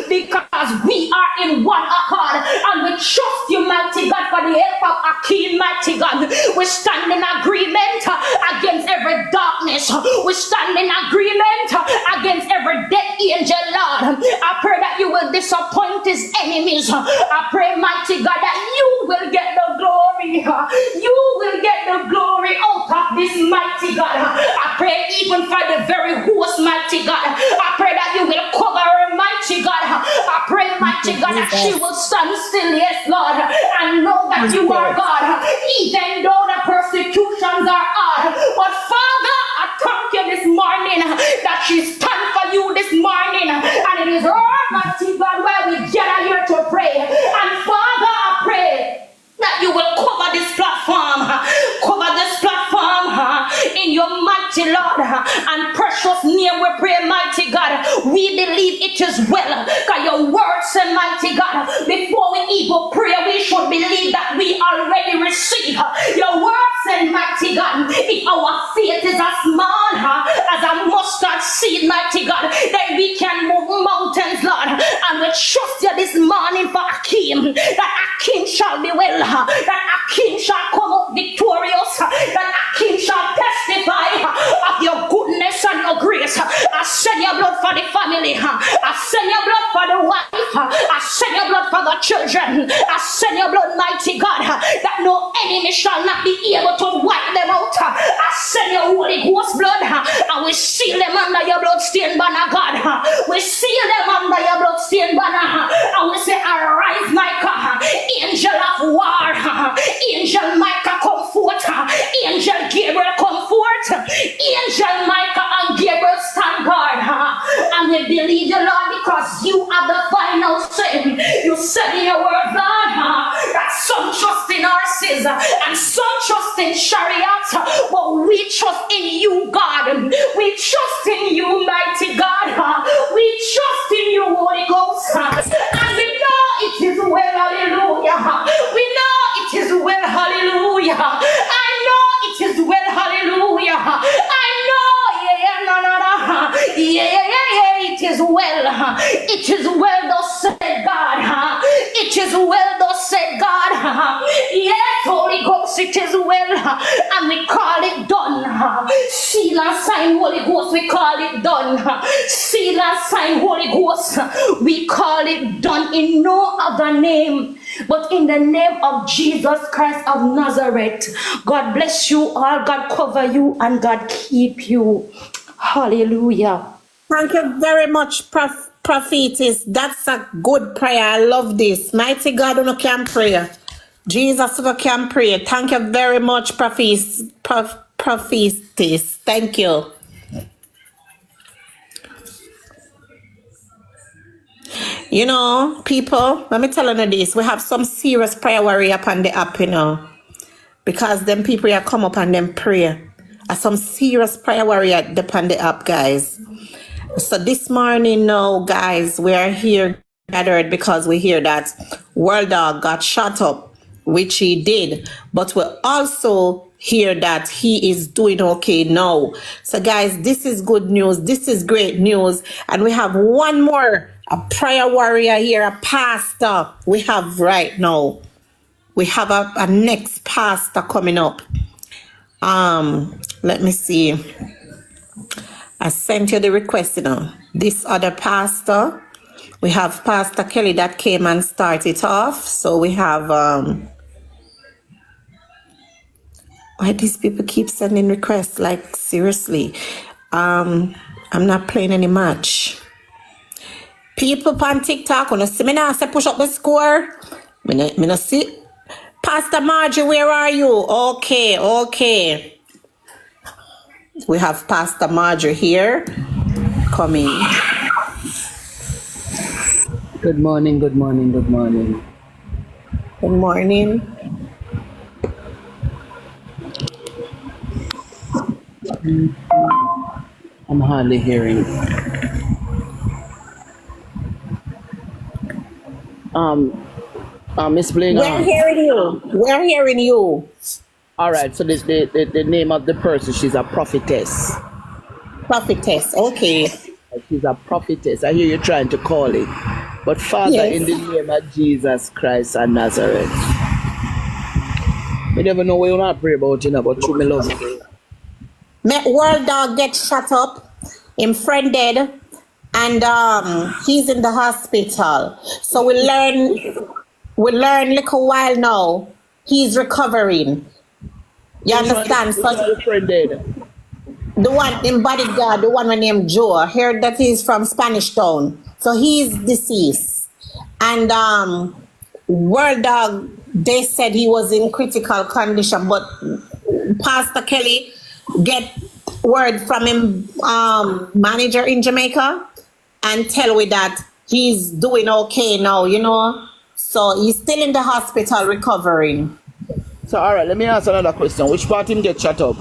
because we are in one accord. And we trust you, mighty God, for the help of Akeem, mighty God. We stand in agreement against every darkness. We stand in agreement against every dead angel, Lord. I pray that you will disappoint his enemies. I pray, mighty God, that you will get the glory. You will get the glory out of this, mighty God. I pray even for the very host, mighty God. I pray that you will cover her, mighty God. I pray, mighty God, that she will stand still, yes, Lord, and know that you are God, even though the persecutions are hard. But Father, I thank you this morning that she stand for you this morning, and it is her, mighty God, where we gather here to pray. And Father, I pray that you will cover this platform in your mighty Lord and precious name. We pray, mighty God. We believe it is well, because your word said, mighty God, before we even pray, we should believe that we already receive. Your word said, mighty God, if our faith is as small as a mustard seed, mighty God, then we can move mountains, Lord. And we trust you this morning for Akeem, that Akeem shall be well, that Akeem shall come out victorious, that Akeem shall testify of your goodness and your grace. I send your blood for the family. I send your blood for the wife. I send your blood for the children. I send your blood, mighty God, that no enemy shall not be able to wipe them out. I send your Holy Ghost blood, and we seal them under your blood-stained banner, God. We seal them under your blood-stained banner, and we say, arise, Micah, angel of war, angel Micah, come forth, angel Gabriel, come forth, angel Micah and Gabriel, stand guard. And we believe you, Lord, because you are the final say. You said in your word, Lord, that some trust in horses and some trust in chariots, but we trust in you, God. We trust in you, mighty God. We trust in you, Holy Ghost. And we know it is well, hallelujah. We know it is well, hallelujah. I know it is well, hallelujah. I know, it is well. It is well, thus said God. It is well, thus said God. Yes, Holy Ghost, it is well. And we call it done. Seal and sign, Holy Ghost, we call it done. Seal and sign, Holy Ghost, we call it done in no other name but in the name of Jesus Christ of Nazareth. God bless you all, God cover you, and God keep you. Hallelujah. Thank you very much, prophetess. That's a good prayer. I love this. Mighty God, who can pray. Jesus who can pray. Thank you very much, prophetess. Thank you. You know, people, let me tell you this. We have some serious prayer warrior upon the app, you know, because them people here come up and them pray. Some serious prayer warrior upon the app, guys. So this morning now, guys, we are here gathered because we hear that World Dog got shot up, which he did. But we also hear that he is doing okay now. So guys, this is good news. This is great news. And we have one more, a prayer warrior here, a pastor we have right now. We have a next pastor coming up. Let me see. I sent you the request, you know. This other pastor, we have Pastor Kelly that came and started off. So we have, why these people keep sending requests? Like, seriously. I'm not playing any match. People on TikTok, when you see me now say push up the score, me no see. Pastor Margie, where are you? Okay. We have Pastor Margie here coming. Good morning. Good morning. I'm hardly hearing. Miss Bling. We're hearing you. All right. So the name of the person, she's a prophetess. Prophetess. Okay. She's a prophetess. I hear you trying to call it. But Father, in the name of Jesus Christ of Nazareth, we never know what you want to pray about, but you me love you. World Dog get shut up. Him friend dead. And he's in the hospital. So we learn little while now. He's recovering. You understand? So your friend dead? The one in bodyguard, the one named Joe. I heard that he's from Spanish Town. So he's deceased. And World Dog, they said he was in critical condition, but Pastor Kelly get word from him manager in Jamaica and tell me that he's doing okay now, So he's still in the hospital recovering. So all right, let me ask another question. Which part him get shut up?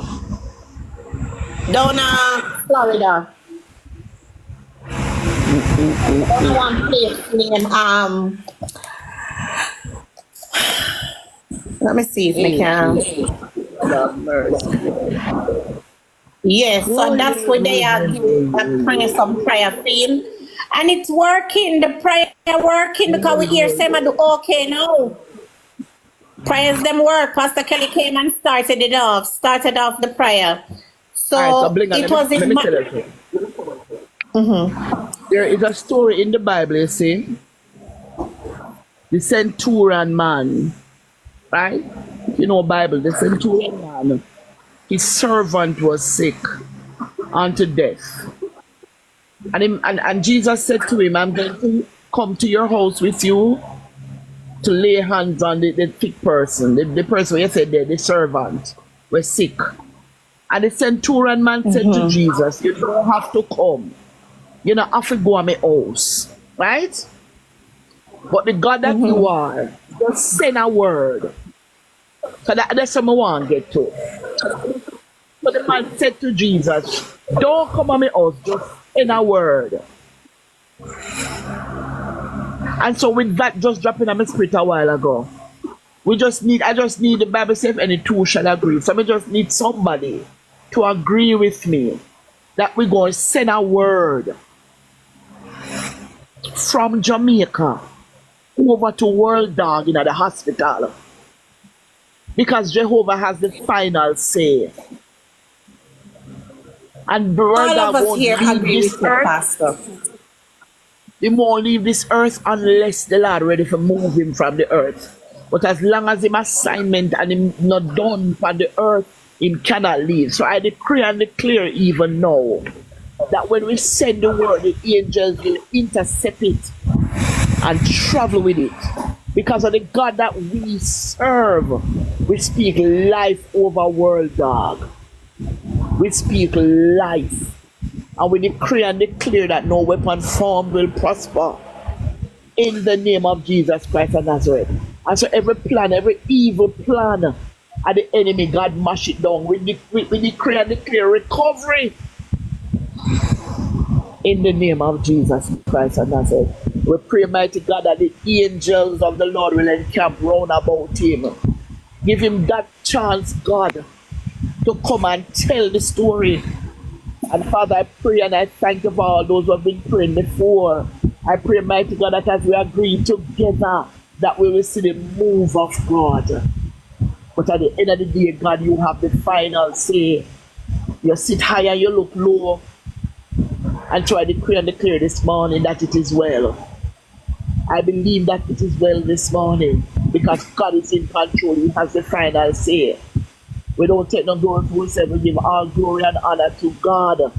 Down Florida. One place named let me see if I can. Yes, so that's where they are praying some prayer theme. And it's working. The prayer working because we hear Sema do okay now. Prayers them work. Pastor Kelly came and started off the prayer. So, it was in There is a story in the Bible, you see. The centurion man, right? You know Bible, the centurion man, his servant was sick unto death. And Jesus said to him, I'm going to come to your house with you to lay hands on the sick person. The person you said there, the servant, was sick. And the centurion man said to Jesus, you don't have to come. You don't have to go to my house. Right? But the God that you are, just send a word. So that's what I want to get to. But the man said to Jesus, don't come to my house, just send a word. And so with that just dropping on my spirit a while ago, I just need the Bible says any two shall agree. So I just need somebody to agree with me that we're going to send a word from Jamaica over to World Dog in the hospital. Because Jehovah has the final say. And World Dog won't leave this earth. Pastor. He won't leave this earth unless the Lord ready to move him from the earth. But as long as him assignment and him not done on the earth, him cannot leave. So I decree and declare even now that when we send the word, the angels will intercept it and travel with it. Because of the God that we serve, we speak life over World Dog. We speak life. And we decree and declare that no weapon formed will prosper in the name of Jesus Christ of Nazareth. And so every plan, every evil plan of the enemy, God mash it down. We decree and declare recovery in the name of Jesus Christ of Nazareth. We pray, mighty God, that the angels of the Lord will encamp round about him. Give him that chance, God, to come and tell the story. And Father, I pray and I thank you for all those who have been praying before. I pray, mighty God, that as we agree together, that we will see the move of God. But at the end of the day, God, you have the final say. You sit high and you look low. And try to decree and declare this morning that it is well. I believe that it is well this morning because God is in control. He has the final say. We don't take no glory for ourselves. We give all glory and honor to God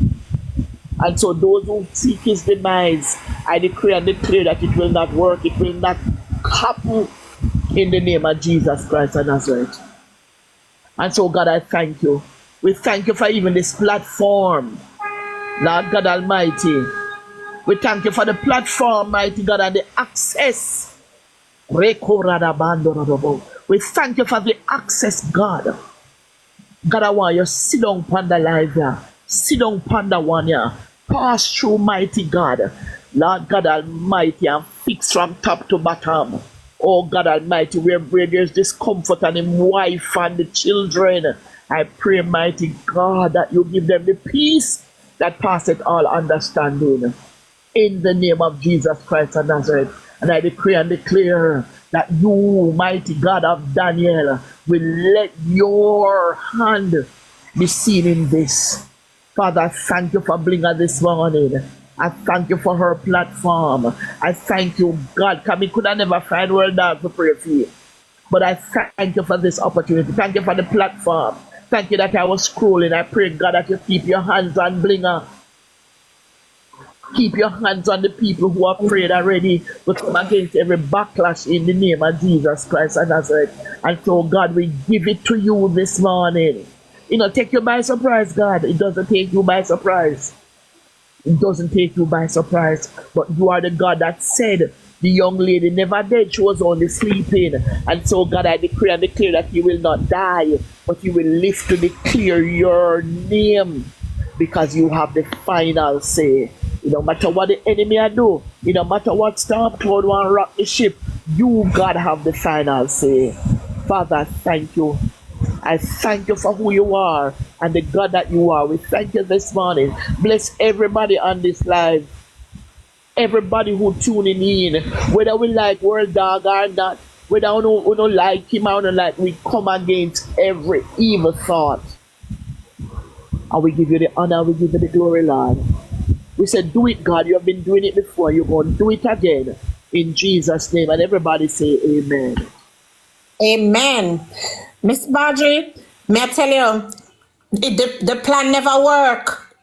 And so those who seek his demise, I decree and declare that it will not work, it will not happen in the name of Jesus Christ of Nazareth. And so God, I thank you. We thank you for even this platform, Lord God Almighty. We thank you for the platform, mighty God, and the access. We thank you for the access, God. God, I want you sit down upon the live here. Sit down upon the one here. Pass through, mighty God. Lord God Almighty, and fix from top to bottom. Oh God Almighty, where there's discomfort and him wife and the children, I pray, mighty God, that you give them the peace that passeth all understanding. In the name of Jesus Christ of Nazareth. And I decree and declare that you, mighty God of Daniel, will let your hand be seen in this. Father, I thank you for Blinga this morning. I thank you for her platform. I thank you, God, because we could have never find word down to pray for you. But I thank you for this opportunity. Thank you for the platform. Thank you that I was scrolling. I pray, God, that you keep your hands on Blinga. Keep your hands on the people who have prayed already. We come against every backlash in the name of Jesus Christ of Nazareth. And so, God, we give it to you this morning. You know, take you by surprise, God. It doesn't take you by surprise. It doesn't take you by surprise. But you are the God that said the young lady never dead. She was only sleeping. And so, God, I decree and declare that you will not die, but you will live to declare your name, because you have the final say. It no matter what the enemy do, it no matter what storm cloud want rock the ship, you, God, have the final say. Father, I thank you. I thank you for who you are and the God that you are. We thank you this morning. Bless everybody on this live. Everybody who tuning in, whether we like World Dog or not, whether we don't like him or not like, we come against every evil thought. And we give you the honor, we give you the glory, Lord. We said, do it, God. You have been doing it before. You're going to do it again. In Jesus' name. And everybody say amen. Amen. Miss Marjorie, may I tell you, the plan never work.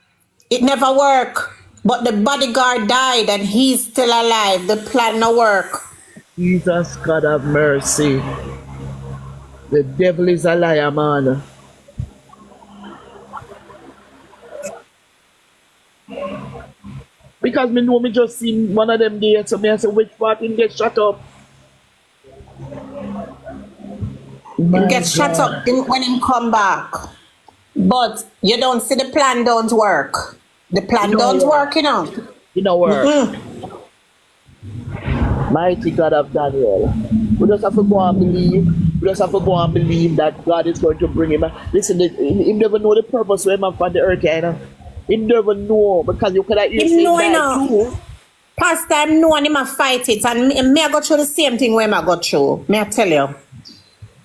It never work. But the bodyguard died and he's still alive. The plan no work. Jesus, God have mercy. The devil is a liar, man. Because me know me just seen one of them there, so me I say, which part him get shut up? Him get shut up when him come back. But you don't see the plan don't work. The plan don't work, you know. You know work. Mighty God of Daniel. We just have to go and believe. We just have to go and believe that God is going to bring him back. Listen, he never know the purpose of him on the earth, you know. He never know, because you could have easily died too. Past time, no one him a fight it, and me I go through the same thing where I go through. May I tell you?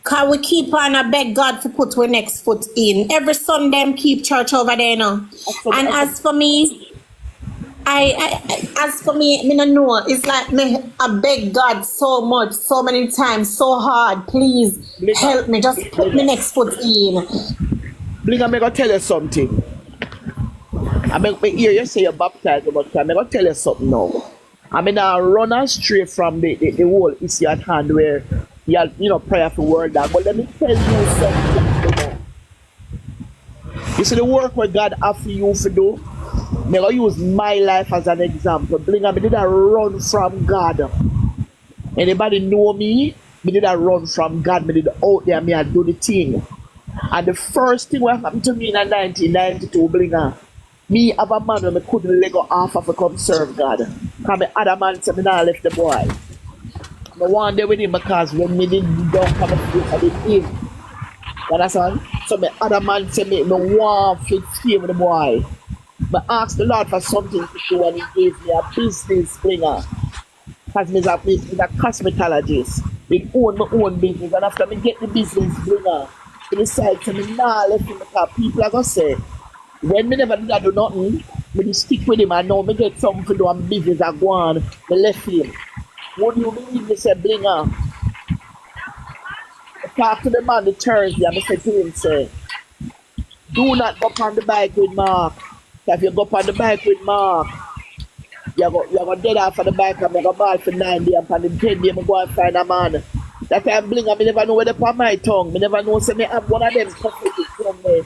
Cause we keep on a beg God to put our next foot in. Every Sunday, keep church over there, you know. And as for me, me no know. It's like me I beg God so much, so many times, so hard. Please help me. Just put my next foot in. Blinga, I'm gonna tell you something. I make me hear you say you're baptized about time. I'm gonna tell you something now. I mean, I run astray from the whole issue at hand where you know, prayer for word down. But let me tell you something. You see the work where God after you to do. I'm gonna use my life as an example. Blinga, me did a run from God. Anybody know me? Me did a run from God. Me did out there. Me I do the thing. And the first thing what happened to me in 1992, Blinga, me have a man when I couldn't let go off of to come serve God. Because my other man said me now left the boy. I one day with him because when me didn't don't come and sleep, I didn't eat. You understand? So my other man said me want to stay with the boy. I asked the Lord for something to do and he gave me a business, Blinga. Because me is a cosmetologist. Me own my own business, and after me get the business, Blinga, he decided to me nah left him because people are gonna say when me never did I do nothing, me just stick with him and now me get something to do and business I go on, me left him. Would you believe me say Blinga? I talked to the man the Thursday and I said to him, say, do not go on the bike with Mark. If you go up on the bike with Mark, you're going to dead off on the bike and you're going to ball for 9 days and on the 10 days, I go and find a man. That time bling, I never know where they put my tongue. I never know, say me have one of them prophetic from me.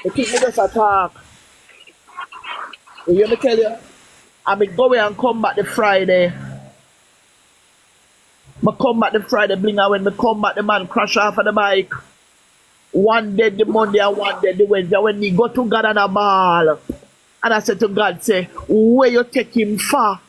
I think me just attack. You hear me tell you? I mean, go away and come back the Friday. I come back the Friday, bling, and when I come back, the man crash off of the bike. One day the Monday and one day the Wednesday. When he go to God and a ball. And I said to God, say, where you take him for?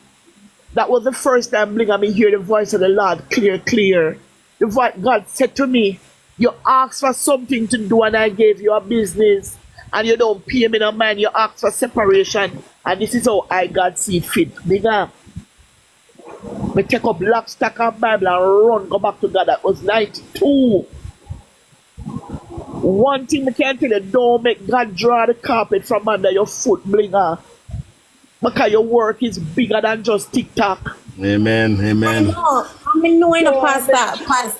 That was the first time, bling, I hear the voice of the Lord clear. The voice, God said to me, you asked for something to do and I gave you a business. And you don't pay me no mind, you ask for separation. And this is how I God see fit. Bigger. Me take up lock, stack and Bible and run, go back to God. That was 92. One thing I can tell you, don't make God draw the carpet from under your foot, blinger. Because your work is bigger than just TikTok. Amen. Amen. I know in a pastor. I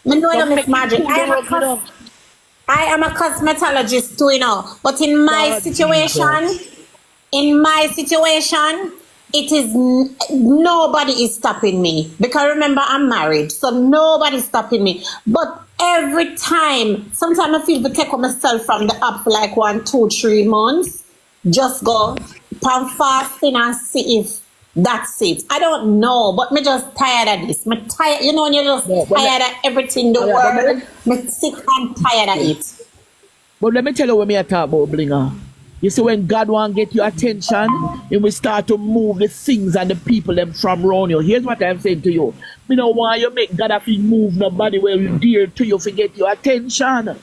know in a Miss Margaret. I am a cosmetologist too, you know. But in my situation, it is nobody is stopping me. Because remember, I'm married, so nobody's stopping me. But every time, sometimes I feel to take myself from the app for like 1, 2, 3 months. Just go pan fasting and see if that's it. I don't know, but me just tired of this. Me tired, you know, when you're just tired of everything in the world. Me sick and tired of it. But let me tell you what me I talk about, blinger. You see, when God want to get your attention, He will start to move the things and the people them from around you. Here's what I'm saying to you. Me don't want you make God have to move nobody where you dear to you to get your attention.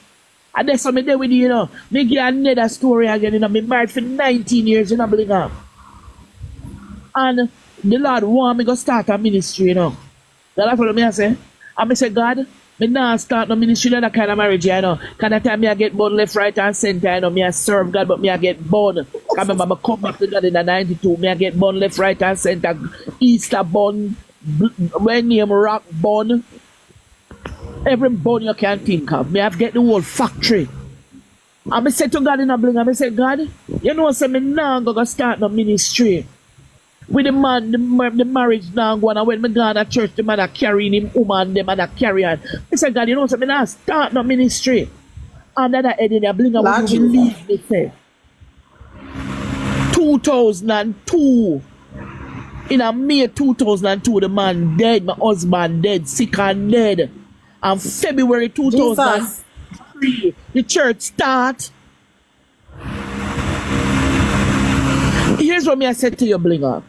And that's what me do with you, you know. Me give another story again, you know. Me married for 19 years, you know, blinger. And the Lord want me to start a ministry, you know. That's what I say. And I say, God, me not start no ministry, that kind of marriage, you know. Because that time me I get born left, right, and center, you know. Me I serve God, but me I get born. I remember I come back to God in the 92. Me I get born left, right, and center. Easter born, when name rock born. Every bone you can think of. Me have get the whole factory. And I said to God in a bling, I said, God, you know, say me now go start no ministry. With the man, the marriage now go on, and when me go to church, the man are carrying him woman, the man are carrying. I said, God, you know, say me now start no ministry. And then I head in a bling, I will believe me, say. 2002. In a May 2002, the man dead, my husband dead, sick and dead. And February 2003, the church start. Here's what me I said to you, blinger.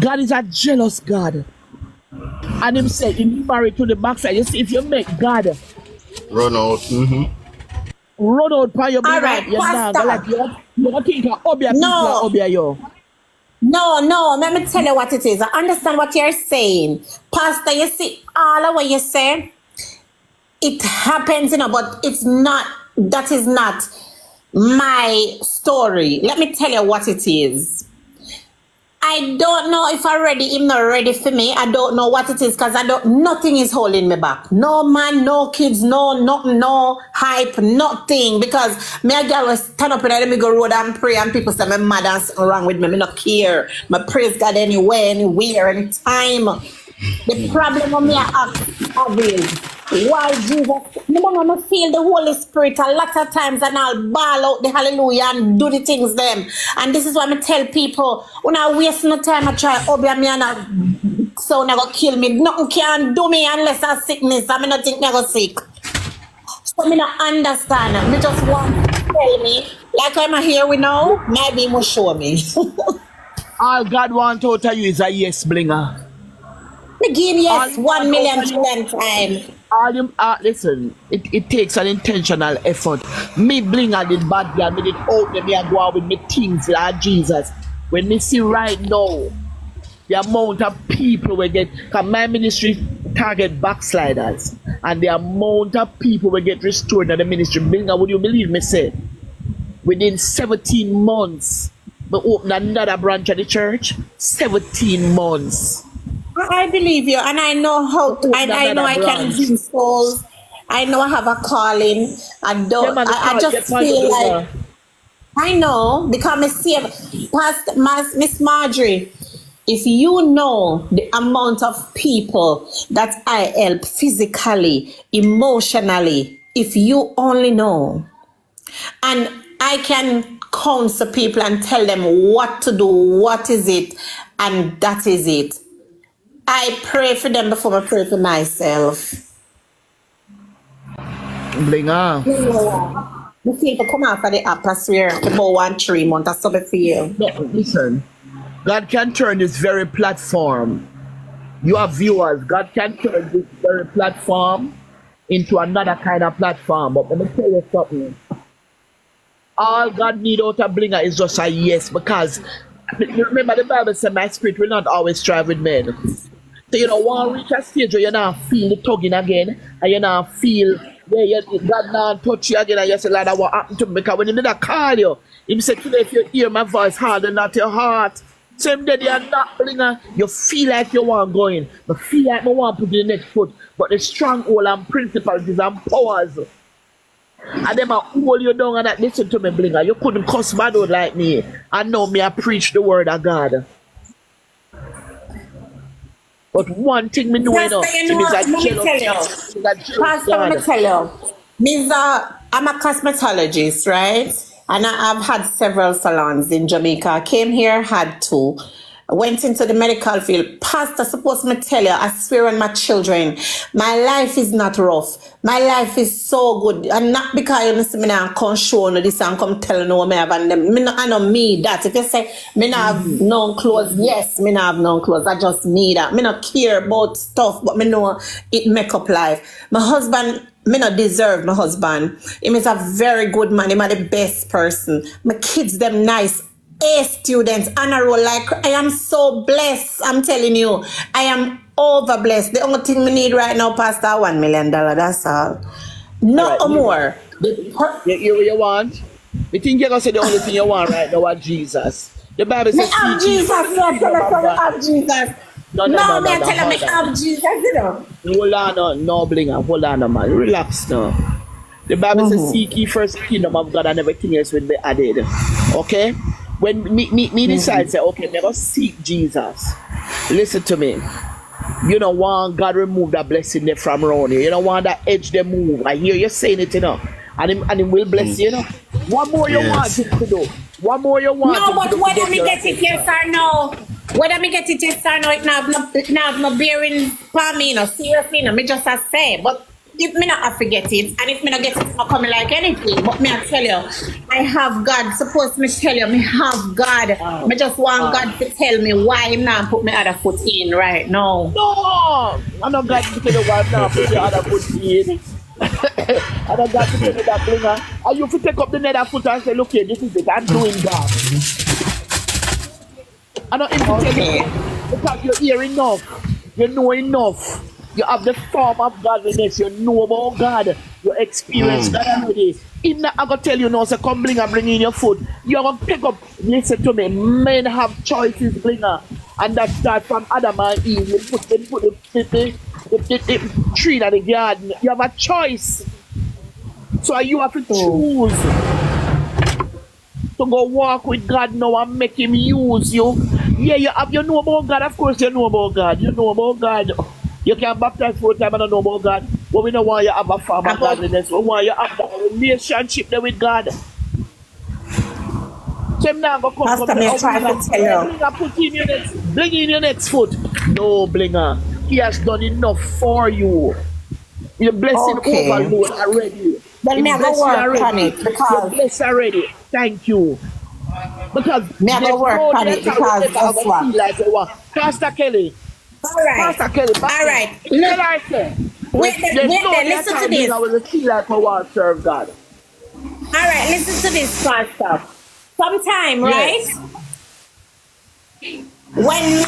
God is a jealous God. And him said, you married to the backside. You see, if you make God run out. Run out by your blinger, right, you're not like you don't think Obia people are Obia you. No, let me tell you what it is. I understand what you're saying. Pastor, you see, all of what you say, it happens, you know, but it's not, that is not my story. Let me tell you what it is. I don't know if I'm not ready for me. I don't know what it is because nothing is holding me back. No man, no kids, no hype, nothing. Because me a girl will stand up and let me go road and pray and people say I'm mad and something wrong with me. Me not care. My praise God anywhere, anytime. The problem with me I ask is, why Jesus? I feel the Holy Spirit a lot of times and I'll bawl out the hallelujah and do the things them. And this is why I tell people, when I waste no time I try obey me and so never kill me. Nothing can do me unless I sickness. I not think I go sick. So I not understand. Me just want to tell me, like I'm here we know, maybe he will show me. All God want to tell you is a yes, blinger. Me give yes 1 million times. Listen, it takes an intentional effort. Me blinger did bad girl, me did out there, me I go out with me things like Jesus. When me see right now, the amount of people we get, because my ministry target backsliders, and the amount of people we get restored in the ministry, blinger, would you believe me say, within 17 months, we open another branch of the church, 17 months. I believe you, and I know how to, I know I can win souls. I know I have a calling. I just feel like I know, because me see, Miss Marjorie, if you know the amount of people that I help physically, emotionally, if you only know, and I can counsel people and tell them what to do, what is it, and that is it. I pray for them before I pray for myself. Blinger. The people come out of the atmosphere for about 1 3 months or something for you. No, listen. God can turn this very platform. You have viewers. God can turn this very platform into another kind of platform. But let me tell you something. All God need out of Blinger is just a yes. Because you remember the Bible said my spirit will not always strive with men. So you know, one reach a stage where you now feel the tugging again, and you now feel God now touch you again, and you say, Lord, what happened to me? Because when he did call you, he said, today if you hear my voice harder, not your heart. Same day you are not Blinger, you feel like you want going, but feel like you want to put the next foot. But the stronghold and principalities and powers, and them are hold you down and that. Listen to me, Blinger. You couldn't cuss bad out like me. And now me I preach the word of God. But one thing me know enough, let me tell you. Pastor, let me tell you. I'm a cosmetologist, right? And I've had several salons in Jamaica. I came here, had 2. I went into the medical field. Pastor, suppose me tell you, I swear on my children, my life is not rough. My life is so good. And not because you see me now come show no this and come tell no me have and them. I know me that. If you say me not have no clothes, yes, me not have no clothes. I just need that. Me not care about stuff, but me know it make up life. My husband, me not deserve my husband. He is a very good man. He is the best person. My kids, them nice. A students, honor roll, like I am so blessed. I'm telling you, I am over blessed. The only thing we need right now, Pastor, $1 million. That's all. No right, more. You want? You think you're gonna say the only thing you want right now is Jesus? The Bible says, have Jesus. Have Jesus. No, me tell me have Jesus. You know. Hold on, no Blinger. Hold on, man. Relax now. The Bible says, seek ye first the kingdom of God, and everything else will be added. Okay? When me decide, say, okay, never seek Jesus. Listen to me. You don't want God remove that blessing there from around you. You don't want that edge they move. I hear you saying it, you know. And him will bless you, you know. One more you want him to do. One more you want no, but whether me get it yes or no, whether me get it yes or no, it not no bearing for me, no, seriously, no, me just a say. But if me not forget it, and if me not get it, it's not coming like anything. But me I tell you, I have God. Suppose me tell you, me have God. Me just want God to tell me why Him not put me other foot in right now. No, I'm not glad to tell you why not put your other foot in. I don't got to tell you that, Blinger. And you have to take up the nether foot and say, look here, this is it. I'm doing God. I don't even tell you because you hear enough. You know enough. You have the form of godliness. You know about God. You experience God already. I'm going to tell you now, so come Blinger, bring in your food. You're going to pick up, listen to me, men have choices, Blinger. And that starts from Adam and Eve. You put the tree in the garden. You have a choice. So you have to choose to go walk with God now and make Him use you. Yeah, you know about God. Of course you know about God. You know about God. You can baptize 4 times and don't know about God. But we don't want you to have a form of godliness. We want you to have a relationship there with God. So I'm not going to come from the bring in your next foot. No, Blinger. He has done enough for you. Your blessing overload already. Then me go work on it because you're blessed already. Thank you. Because me go work on it because that's what. Pastor Kelly. All right. Pastor Kelly. All right. Wait, listen to this. I will feel like I want to serve God. All right, listen to this, Pastor. Sometime, right? When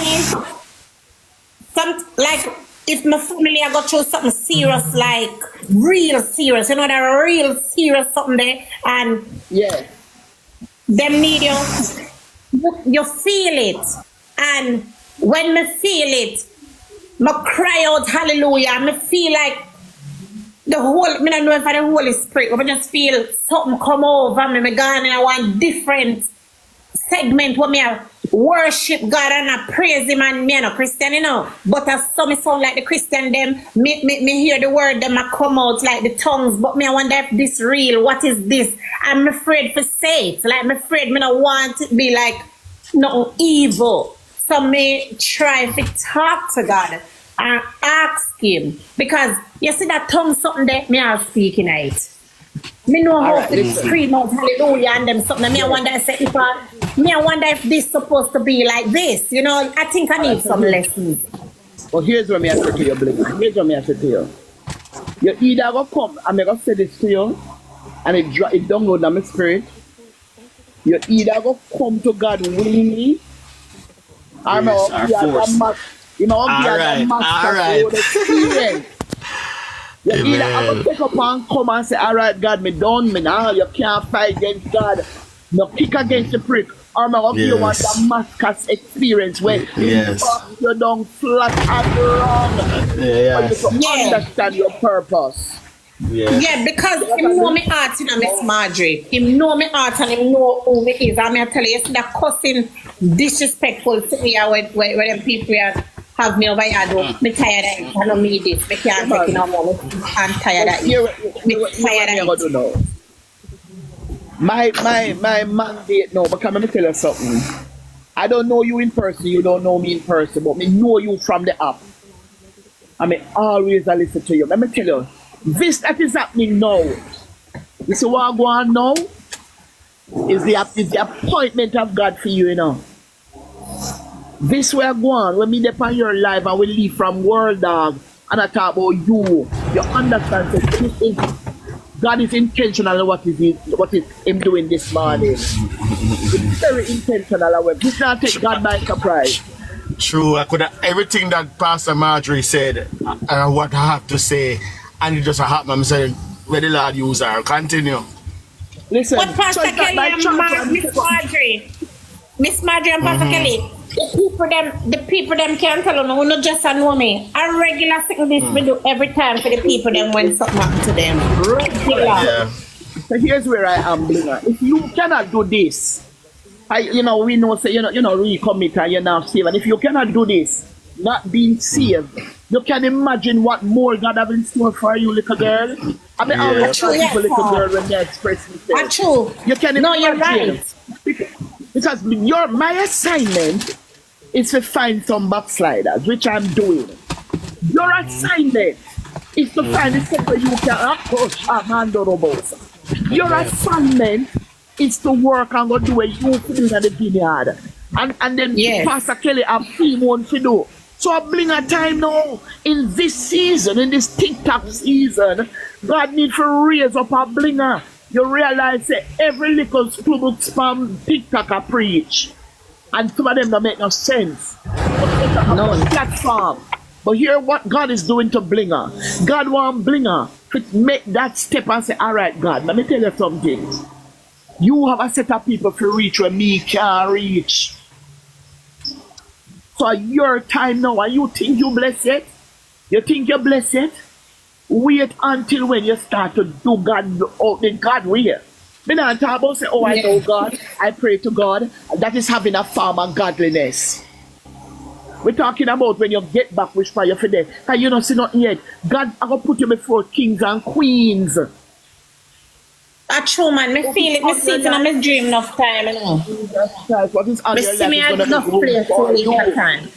if my family I go through something serious, like real serious, you know, that real serious something there, and them need you feel it, and when me feel it, me cry out hallelujah. Me feel like the whole, me don't know if the Holy Spirit, but I just feel something come over me. Me gone in one different segment where me I worship God and I praise Him, and me no Christian, you know. But as some sound like the Christian them, me hear the word them I come out like the tongues. But me I wonder if this real. What is this? I'm afraid to say it. Like I'm afraid me no want it be like no evil. So me try to talk to God and ask Him, because you see that tongue something that me are speaking it. Me know how to scream out hallelujah and them something. Me I wonder if this supposed to be like this. You know, I think I need some lessons. Well, here's what me I say to you, Blink. Here's what me I say to you. You either go come and me go say this to you, and it download on my spirit. You either go come to God willingly, or me all right. You either have to take up and come and say, all right, God, me done, me now. You can't fight against God. No kick against the prick. Or me up you want a Damascus experience where you don't flat and wrong. You understand your purpose. Yeah, because him know me heart, you know, Miss Marjorie. Him know me heart and him know who me is. I mean, I tell you, it's that cussing disrespectful to me where them people have me over here. Me tired of it. I don't need this. Me can't take it no more. I'm tired of it. Me tired of it. My mandate now, but let me tell you something. I don't know you in person, you don't know me in person, but me know you from the app. I mean, always I listen to you. Let me tell you, this that is happening now. You see what I go on now? Is the appointment of God for you, you know. This way I go on, when me depend your life and we leave from World Dog and I talk about you. You understand that God is intentional in what is him doing this morning. It's very intentional. This not take God by surprise. True, I could have everything that Pastor Marjorie said what I have to say, and it just happened. I'm saying where the Lord use her. Continue. Listen, what Pastor Kelly and Miss Marjorie and Pastor Kelly, the people them can't tell them, not just know me. I regular thing this we do every time for the people them when something happen to them. Regular. Yeah. So here's where I am, Blinger. If you cannot do this, we know say you know recommit and you're not saved. And if you cannot do this, not being saved, you can imagine what more God have in store for you, little girl. I mean, I always tell people, little girl, when they express themselves. True. You can imagine. No, you're right. Because my assignment is to find some backsliders, which I'm doing. Your assignment is to find the sector you can approach Amanda Robosa. Your assignment is to work and go do what you do in the vineyard. And then Pastor Kelly have 3 months to do. So I bring a time now in this season, in this TikTok season, God needs to raise up a blinger. You realize that every little spam TikTok I preach, and some of them don't make no sense. No platform. But hear what God is doing to blinger. God want blinger to make that step and say, all right, God, let me tell you something. You have a set of people to reach where me can't reach. So your time now, and you think you blessed yet? You think you're blessed yet? Wait until when you start to do the God way. Me not talk about say, oh, I know God, I pray to God. That is having a form of godliness. We're talking about when you get back with fire for them. And you don't see nothing yet. God, I'm going to put you before kings and queens. That's true, man. Me feel it. Me see it and I dream enough time, you know. What is on your life me is enough place for you time.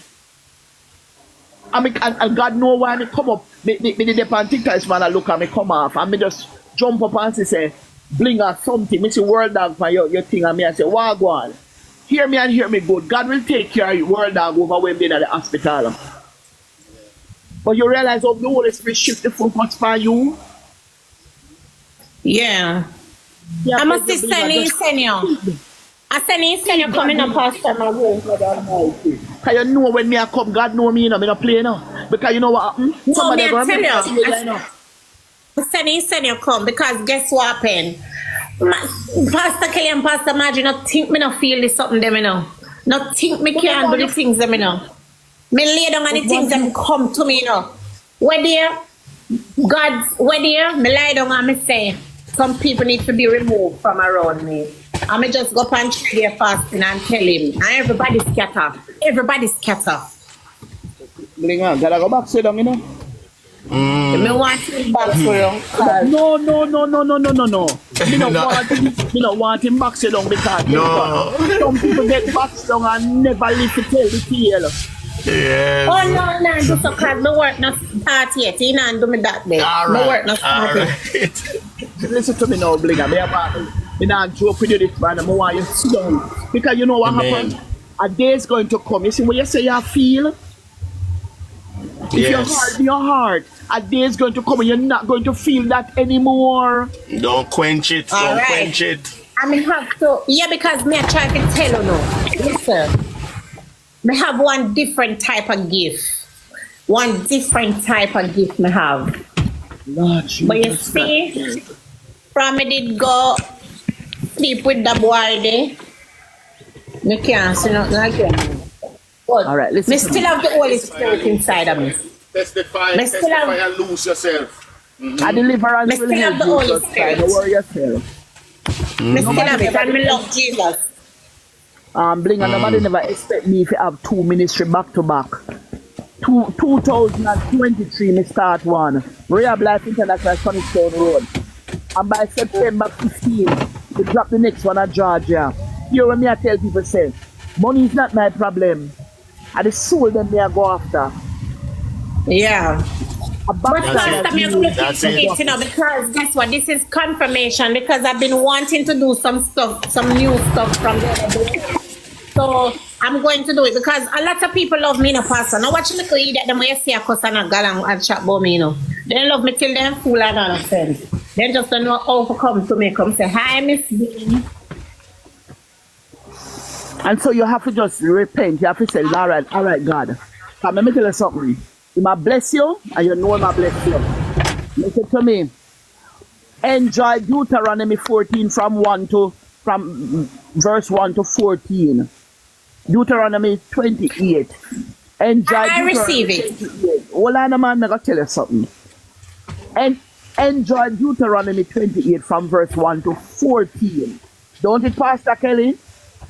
I mean, and God know why me come up. Me the on TikTok man, I look at me come off and me just jump up and say, bling or something. Me see World Dog for your thing and me I say, what go on? Hear me and hear me good. God will take care of you, World Dog over when being at the hospital. But you realize how the Holy Spirit shift the focus for you? Yeah. I must send you. I send you coming up Pastor Margot. Because you know when me I come, God know me, you know, me not play now. Because you know what happened? No, me I tell you. Send you come because guess what happened? Pastor Kelly and Pastor Margie not think me not feel this something them, you know. Not think me can't do the things them, you know. Me lay down and the things them come to me, you know. Where there, God, when you me lie down and me say some people need to be removed from around me. I me just go up and 3-day fasting and tell him, and everybody scatter. Everybody scatter. Bling on, gotta go back sit down, you know. Me want him back for you. No. Me don't want him back sit down because some people get back sit down and never live to tell the tale. Yes. Oh no, do so cause me work not start yet. You know, do me that day. Me work not start yet. Listen to me now, Blinga. Me not joke with you this man. I want you to sit down. Because you know what happened? A day is going to come. You see what you say you feel? If your heart be your heart, a day is going to come and you're not going to feel that anymore. Don't quench it. Don't quench it. I mean have to because me I try to tell you now. Listen. Me have one different type of gift. One different type of gift me have. Lord, but you see, from me did go sleep with the boy there. Me can't see nothing again. But all right, listen. Me still have the Holy Spirit inside of me. Testify and lose yourself. A deliverance will help you. Holy Spirit. Don't worry yourself. Me still have it and me love Jesus. Bling and nobody never expect me if you have 2 ministry back to back. 2023 me start one. Rehab Life International Sunnystone Road. And by September 15, we drop the next one at Georgia. Here when me I tell people say, money is not my problem. And the soul them me I go after. Yeah. But That's first, I'm going to fix it, you know, because guess what? This is confirmation because I've been wanting to do some stuff, some new stuff from the other day. So I'm going to do it because a lot of people love me in a person. Now watch me eat that them way see a cuss and a galang and chat about me, you know. They love me till them fool and nonsense. They just don't know how to come to me, come say, hi, Miss Bean. And so you have to just repent. You have to say, all right, God. Let me tell you something. He might bless you, and you know he might bless you. Listen to me. Enjoy Deuteronomy 14 from verse 1 to 14. Deuteronomy 28. Enjoy I receive it. Hold on, man, I'm going to tell you something. And enjoy Deuteronomy 28 from verse 1 to 14. Don't it, Pastor Kelly?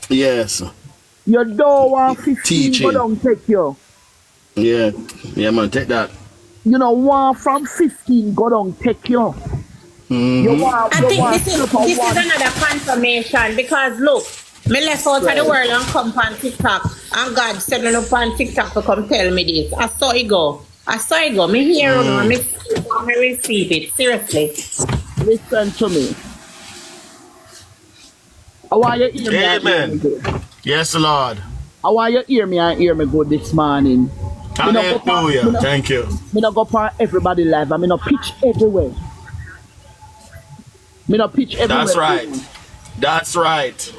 Yes. You don't want 15, Teaching. but don't take you. Yeah, man, take that. You know, one from 15, go down, take you. I think this is another confirmation because look, me left out of the world and come on TikTok and God sent me up on TikTok to come tell me this. I saw it go. Me hear it and me receive it. Seriously. Listen to me. I want you to hear me. Amen. Yes, Lord. I want you to hear me and hear me good this morning. Hallelujah. Thank you. Me not go for everybody live. I mean, not pitch everywhere. Me not pitch everywhere. That's right. That's right.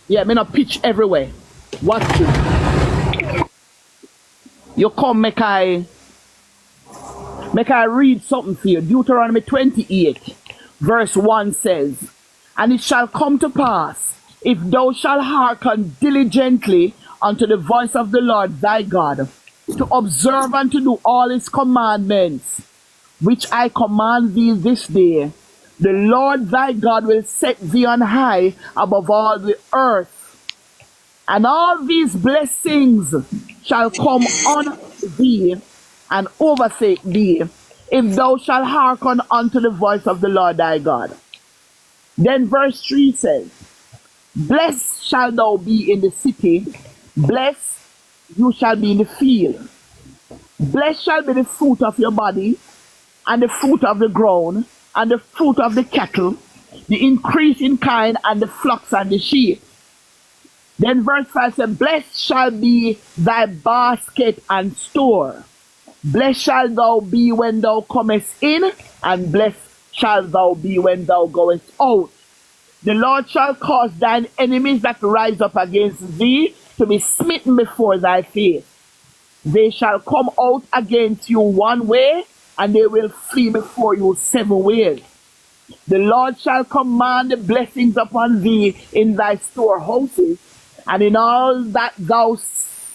Yeah, me not pitch everywhere. Watch it. You come, make I read something for you. Deuteronomy 28, verse 1 says, and it shall come to pass, if thou shalt hearken diligently unto the voice of the Lord thy God, to observe and to do all his commandments, which I command thee this day, the Lord thy God will set thee on high above all the earth. And all these blessings shall come on thee and overtake thee, if thou shalt hearken unto the voice of the Lord thy God. Then verse 3 says, blessed shalt thou be in the city, blessed you shall be in the field. Blessed shall be the fruit of your body, and the fruit of the ground, and the fruit of the cattle, the increase in kind, and the flocks and the sheep. Then verse 5 says, blessed shall be thy basket and store. Blessed shall thou be when thou comest in, and blessed shall thou be when thou goest out. The Lord shall cause thine enemies that rise up against thee to be smitten before thy face. They shall come out against you one way, and they will flee before you 7 ways. The Lord shall command the blessings upon thee in thy storehouses, and in all that thou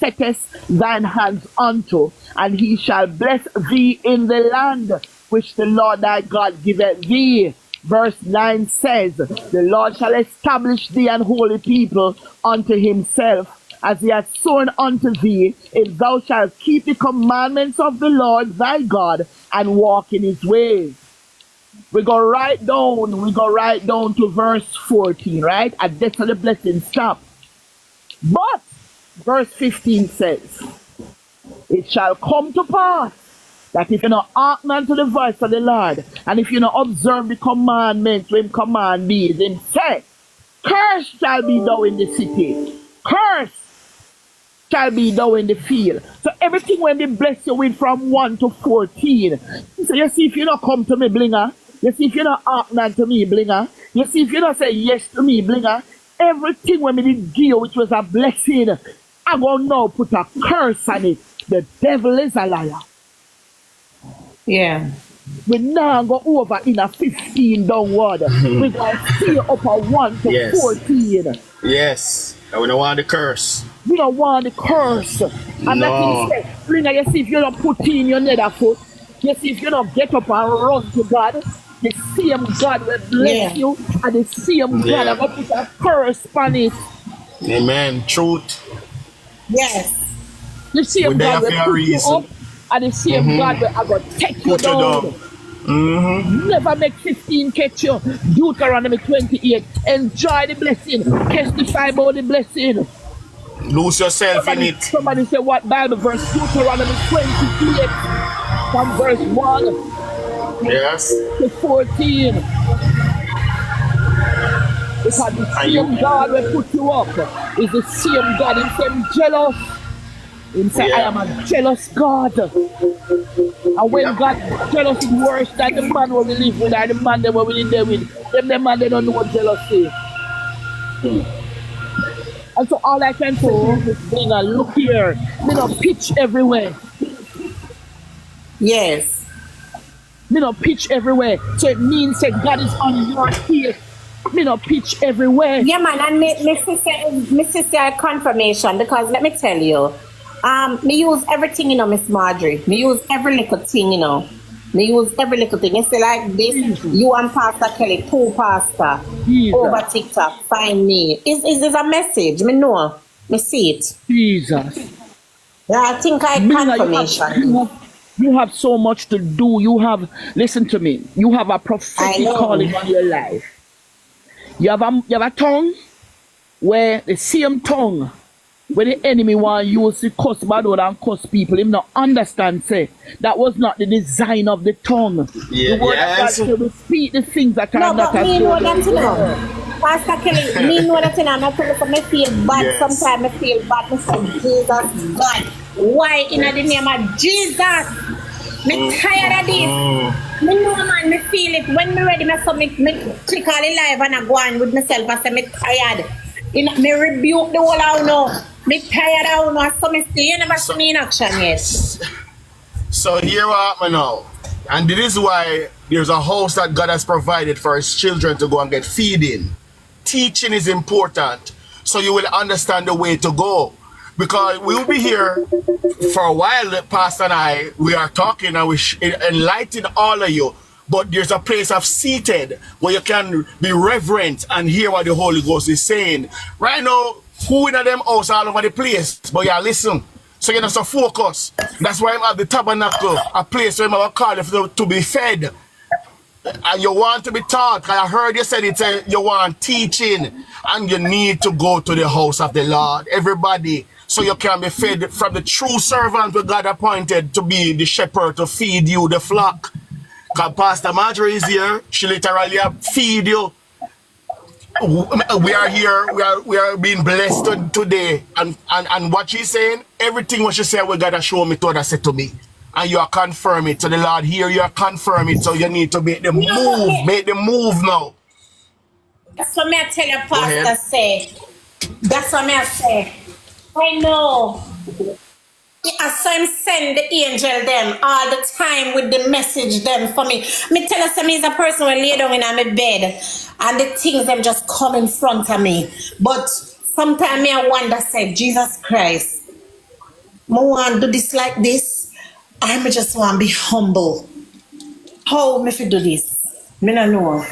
settest thine hands unto, and he shall bless thee in the land which the Lord thy God giveth thee. Verse 9 says, the Lord shall establish thee an holy people unto himself, as he hath sworn unto thee, if thou shalt keep the commandments of the Lord thy God and walk in his ways. We go right down to verse 14, right? And that's where the blessing stop. But verse 15 says, it shall come to pass that if you not hearken unto the voice of the Lord, and if you not observe the commandments when command thee, then say, curse shall be thou in the city, curse shall be thou in the field. So everything when they bless you with from 1 to 14. So you see, if you not come to me, blinger, you see, if you not hearken unto me, blinger, you see, if you not say yes to me, blinger, everything when me did give you, which was a blessing, I'm going to now put a curse on it. The devil is a liar. Yeah. We now go over in a 15 downward. We going to see up a 1 to 14. Yes. And we don't want the curse. We don't want the curse. And No. that's what Bringer, you see, if you don't put in your nether foot, you see, if you don't get up and run to God, the same God will bless you, and the same God will put a curse on it. Amen. Truth. Yes. The same God will put you up, and the same God will take you down. Never make 15 catch you. Deuteronomy 28. Enjoy the blessing. Testify about the blessing. Lose yourself in it. Somebody say what Bible verse? Deuteronomy 28 from verse 1 Yes. to 14. Because the same God will put you up is the same God. He said, I'm jealous. He said, I am a jealous God. And when God jealous is worse than the man who we live with, and the man that we live with, them the man they don't know what jealousy. And so all I can say is, Bringer, look here, me no pitch everywhere. Yes. Me no pitch everywhere. So it means that God is on your case. Me no pitch everywhere. Yeah, man, and my sister confirmation, because let me tell you, me use everything, you know, Miss Marjorie. Me use every little thing, you know. Me use every little thing. You see, like this, you and Pastor Kelly, two pastor, over TikTok, find me. Is this a message? Me know. Me see it. Jesus. Yeah, I think I confirmation. You have so much to do. You have, listen to me, you have a prophetic calling on your life. You have a tongue where the same tongue where the enemy want you to cuss bad word and cuss people, him not understand, say, that was not the design of the tongue. Yeah, the word of God will speak the things that are not as me know that, you know. Pastor Kelly, me know that, you know, I'm not telling you, me feel bad. Sometimes I feel bad. Me say, Jesus, God, why in the name of Jesus? Me tired of this. Me know, man, me feel it. When me ready, me click all the live and I go on with myself. I say, me tired. You know, me rebuke the whole out now. Me tired out now. So me see, you never see me in action yet. So here what happened now. And this is why there's a house that God has provided for his children to go and get feeding. Teaching is important, so you will understand the way to go. Because we'll be here for a while, Pastor and I, we are talking and we enlighten all of you. But there's a place of seated where you can be reverent and hear what the Holy Ghost is saying. Right now, who in them house all over the place, but you listen. So you know, so focus. That's why I'm at the tabernacle, a place where I'm called to be fed. And you want to be taught. I heard you said it, you want teaching. And you need to go to the house of the Lord. Everybody. So you can be fed from the true servant who God appointed to be the shepherd to feed you, the flock. Because Pastor Marjorie is here. She literally feed you. We are here. We are being blessed today. And what she's saying, everything what she said, we gotta show me to that said to me. And you are confirm it. So the Lord here, you are confirm it. So you need to make the move. Make the move now. That's what I tell you, Pastor say. That's what I say. I know. I saw him send the angel them all the time with the message them for me. Me tell us me is a person who lay down in my bed and the things them just come in front of me. But sometimes I wonder, say, Jesus Christ, I want to do this like this. I just want to be humble. How me fi do this? Me no know.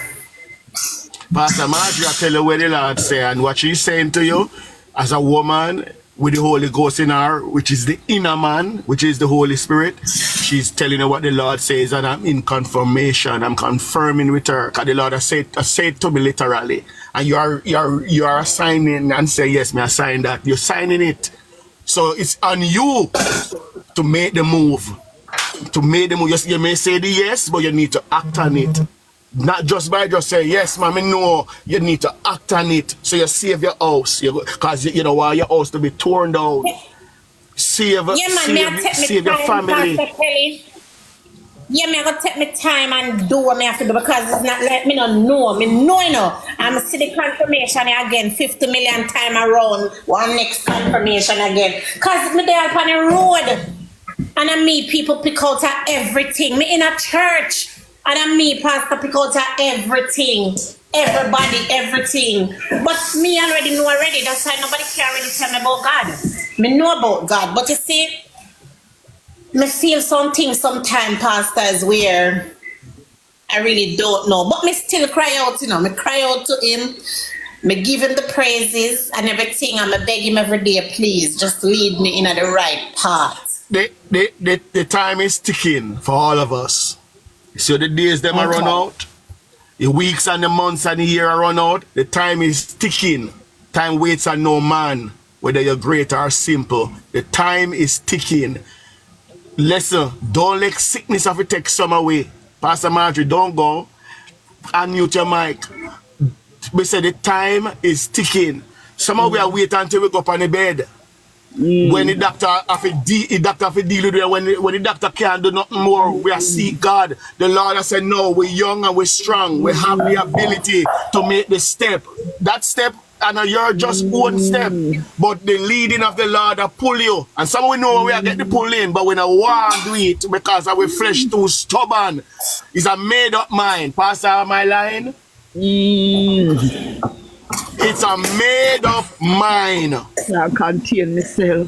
Pastor Marjorie, I tell you what the Lord say and what she's saying to you as a woman with the Holy Ghost in her, which is the inner man, which is the Holy Spirit. She's telling you what the Lord says, and I'm in confirmation. I'm confirming with her, because the Lord has said to me literally. And you are signing and say, yes, me I sign that. You're signing it. So it's on you to make the move. To make the move. You may say the yes, but you need to act on it. Not just by just saying, yes, mommy, no. You need to act on it. So you save your house. Because you don't want your house to be torn down. Save your family. Yeah, me I gotta take my time and do what me have to do, because it's not like me no know. Me know, you know. I'm see the confirmation again 50 million time around. One next confirmation again. Because me there on the road. And I meet people pick out of everything. Me in a church. And I meet pastor pick out of everything. Everybody, everything. But me already know already. That's why nobody can really tell me about God. Me know about God. But you see, me feel something sometimes, pastors, where I really don't know. But me still cry out, you know. Me cry out to him. Me give him the praises and everything. And me beg him every day, please, just lead me in the right path. The time is ticking for all of us. So the days them are run out. The weeks and the months and the year are run out. The time is ticking. Time waits on no man, whether you're great or simple. The time is ticking. Listen, don't let sickness of it take some away. Pastor Marjorie, don't go. Unmute your mic. We say the time is ticking. Some of we are waiting until we go up on the bed. When the doctor have to deal with it, when the doctor can't do nothing more, we are seek God. The Lord has said, no, we're young and we're strong. We have the ability to make the step. That step, and you're just one step. But the leading of the Lord will pull you. And some we know we are getting the pull in, but we don't want to do it because our flesh too stubborn. It's a made up mind. Pastor, am I lying? It's a made up mind. I contain myself.